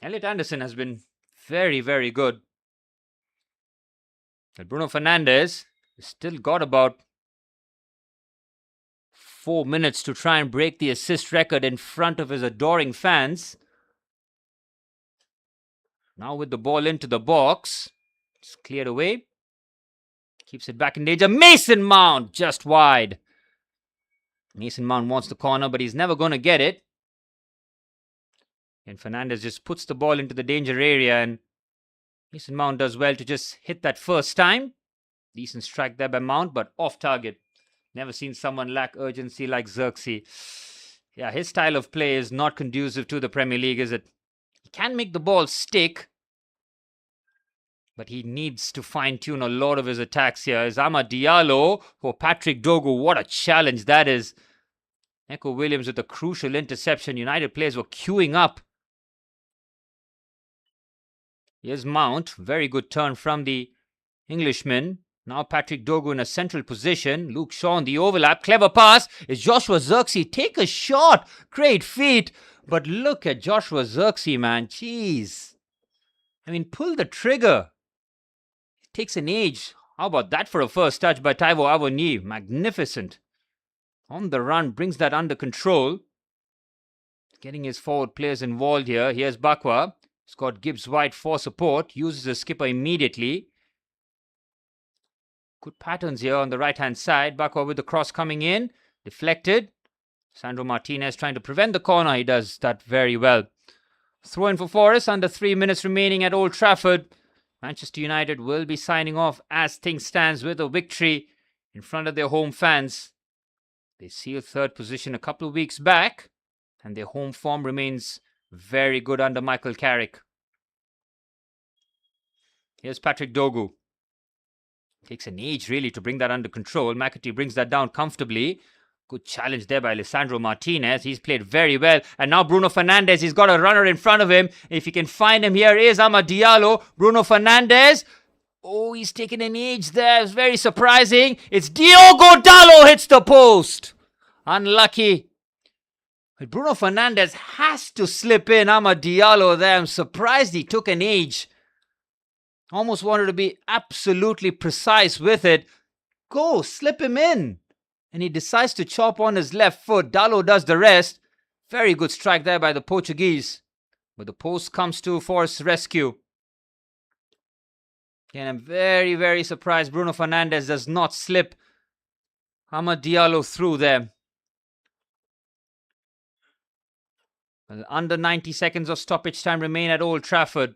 Elliot Anderson has been very, very good. And Bruno Fernandes has still got about 4 minutes to try and break the assist record in front of his adoring fans. Now with the ball into the box. It's cleared away. Keeps it back in danger. Mason Mount just wide. Mason Mount wants the corner, but he's never going to get it. And Fernandes just puts the ball into the danger area, and Mason Mount does well to just hit that first time. Decent strike there by Mount, but off target. Never seen someone lack urgency like Xerxes. Yeah, his style of play is not conducive to the Premier League, is it? He can make the ball stick, but he needs to fine-tune a lot of his attacks here. Is Amad Diallo for Patrick Dogu. What a challenge that is. Neco Williams with a crucial interception. United players were queuing up. Here's Mount. Very good turn from the Englishman. Now Patrick Dogu in a central position. Luke Shaw on the overlap. Clever pass. Is Joshua Xerxes. Take a shot. Great feet. But look at Joshua Xerxes, man. Jeez. I mean, pull the trigger. It takes an age. How about that for a first touch by Taiwo Awoniyi? Magnificent. On the run. Brings that under control. Getting his forward players involved here. Here's Bakwa. He's got Gibbs White for support. Uses the skipper immediately. Good patterns here on the right-hand side. Bakwa with the cross coming in. Deflected. Sandro Martinez trying to prevent the corner. He does that very well. Throw in for Forest. Under 3 minutes remaining at Old Trafford. Manchester United will be signing off as things stands with a victory in front of their home fans. They sealed third position a couple of weeks back, and their home form remains very good under Michael Carrick. Here's Patrick Dogu. Takes an age really to bring that under control. McAtee brings that down comfortably. Good challenge there by Alessandro Martinez. He's played very well. And now Bruno Fernandes. He's got a runner in front of him. If he can find him, here is Amad Diallo. Bruno Fernandes. Oh, he's taken an age there. It's very surprising. It's Diogo Dalot hits the post. Unlucky. But Bruno Fernandes has to slip in Amad Diallo there. I'm surprised he took an age. Almost wanted to be absolutely precise with it. Go, slip him in. And he decides to chop on his left foot. Dalot does the rest. Very good strike there by the Portuguese. But the post comes to Forest's rescue. And I'm very, very surprised Bruno Fernandes does not slip Amad Diallo through there. Well, under 90 seconds of stoppage time remain at Old Trafford.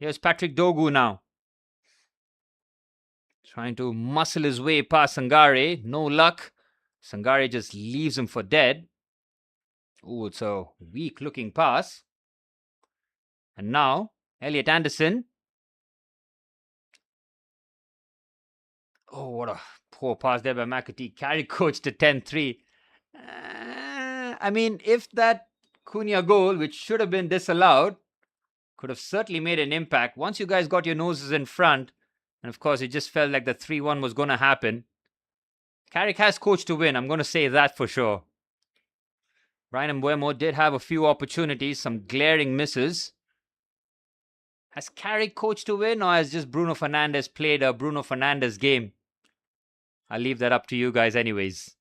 Here's Patrick Dogu now. Trying to muscle his way past Sangare. No luck. Sangare just leaves him for dead. Oh, it's a weak looking pass. And now, Elliot Anderson. Oh, what a poor pass there by McAtee. Carrick coached to 10-3. I mean, if that Cunha goal, which should have been disallowed, could have certainly made an impact. Once you guys got your noses in front, and of course, it just felt like the 3-1 was going to happen. Carrick has coached to win. I'm going to say that for sure. Bryan Mbeumo did have a few opportunities, some glaring misses. Has Carrick coached to win, or has just Bruno Fernandes played a Bruno Fernandes game? I'll leave that up to you guys anyways.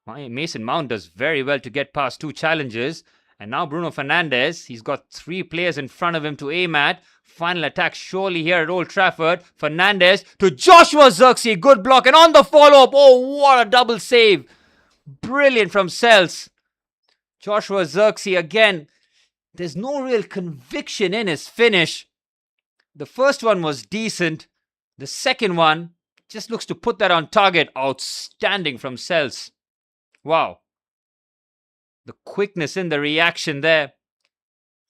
Mason Mount does very well to get past two challenges. And now Bruno Fernandes, he's got three players in front of him to aim at. Final attack surely here at Old Trafford. Fernandes to Joshua Zirkzee. Good block. And on the follow-up, oh, what a double save. Brilliant from Sels. Joshua Zirkzee again. There's no real conviction in his finish. The first one was decent. The second one just looks to put that on target. Outstanding from Sels. Wow. The quickness in the reaction there.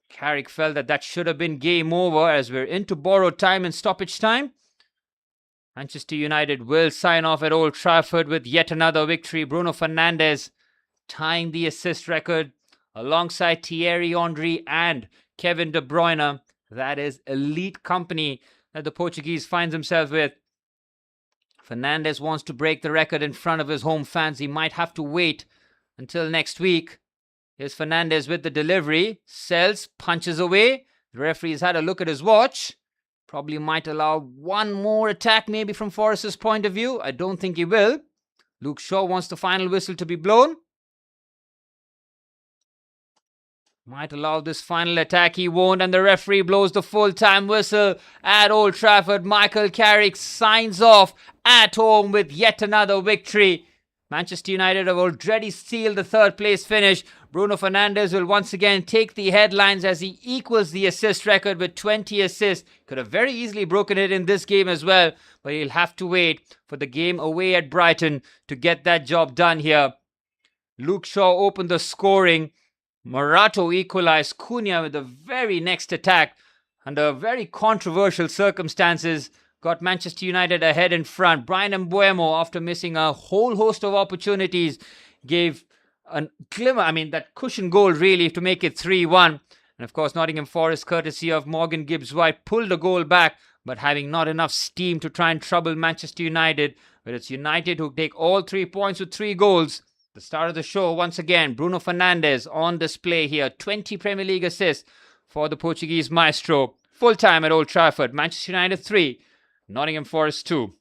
Carrick felt that should have been game over as we're into borrowed time and stoppage time. Manchester United will sign off at Old Trafford with yet another victory. Bruno Fernandes tying the assist record alongside Thierry Henry and Kevin De Bruyne. That is elite company that the Portuguese finds himself with. Fernandes wants to break the record in front of his home fans. He might have to wait until next week. Here's Fernandes with the delivery. Sels punches away. The referee's had a look at his watch. Probably might allow one more attack maybe from Forest's point of view. I don't think he will. Luke Shaw wants the final whistle to be blown. Might allow this final attack. He won't, and the referee blows the full-time whistle at Old Trafford. Michael Carrick signs off at home with yet another victory. Manchester United have already sealed the third place finish. Bruno Fernandes will once again take the headlines as he equals the assist record with 20 assists. Could have very easily broken it in this game as well, but he'll have to wait for the game away at Brighton to get that job done here. Luke Shaw opened the scoring. Morato equalized. Cunha with the very next attack under very controversial circumstances got Manchester United ahead in front. Bryan Mbeumo, after missing a whole host of opportunities, gave a glimmer, that cushion goal really to make it 3-1. And of course, Nottingham Forest, courtesy of Morgan Gibbs-White, pulled the goal back, but having not enough steam to try and trouble Manchester United. But it's United who take all 3 points with 3 goals. The start of the show, once again, Bruno Fernandes on display here. 20 Premier League assists for the Portuguese maestro. Full time at Old Trafford. Manchester United 3, Nottingham Forest 2.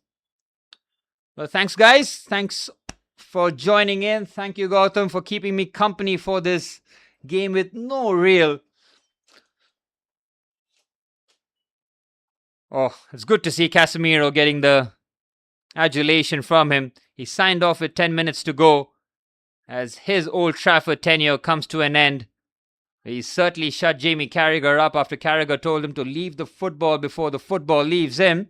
Well, thanks guys. Thanks for joining in. Thank you, Gautam, for keeping me company for this game with no real... Oh, it's good to see Casemiro getting the adulation from him. He signed off with 10 minutes to go as his Old Trafford tenure comes to an end. He certainly shut Jamie Carragher up after Carragher told him to leave the football before the football leaves him.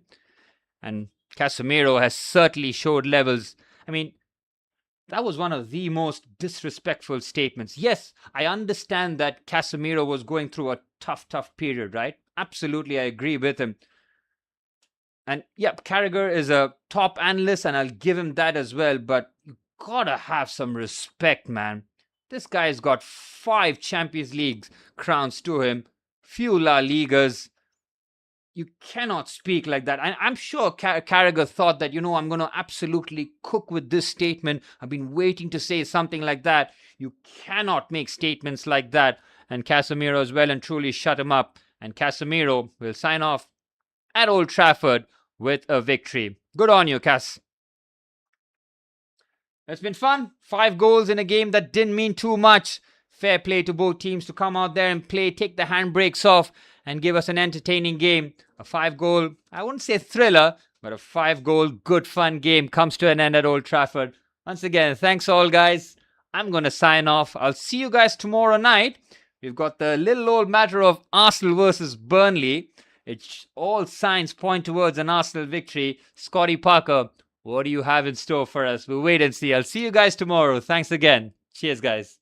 And Casemiro has certainly showed levels. That was one of the most disrespectful statements. Yes, I understand that Casemiro was going through a tough period, right? Absolutely, I agree with him. And yeah, Carragher is a top analyst and I'll give him that as well, but you gotta have some respect, man. This guy's got 5 Champions League crowns to him, few La Ligas. You cannot speak like that. I'm sure Carragher thought that, I'm going to absolutely cook with this statement. I've been waiting to say something like that. You cannot make statements like that. And Casemiro as well and truly shut him up. And Casemiro will sign off at Old Trafford with a victory. Good on you, Cass. It's been fun. 5 goals in a game that didn't mean too much. Fair play to both teams to come out there and play, take the handbrakes off, and give us an entertaining game. A 5-goal, I wouldn't say thriller, but a 5-goal, good fun game comes to an end at Old Trafford. Once again, thanks all, guys. I'm going to sign off. I'll see you guys tomorrow night. We've got the little old matter of Arsenal versus Burnley. All signs point towards an Arsenal victory. Scotty Parker, what do you have in store for us? We'll wait and see. I'll see you guys tomorrow. Thanks again. Cheers, guys.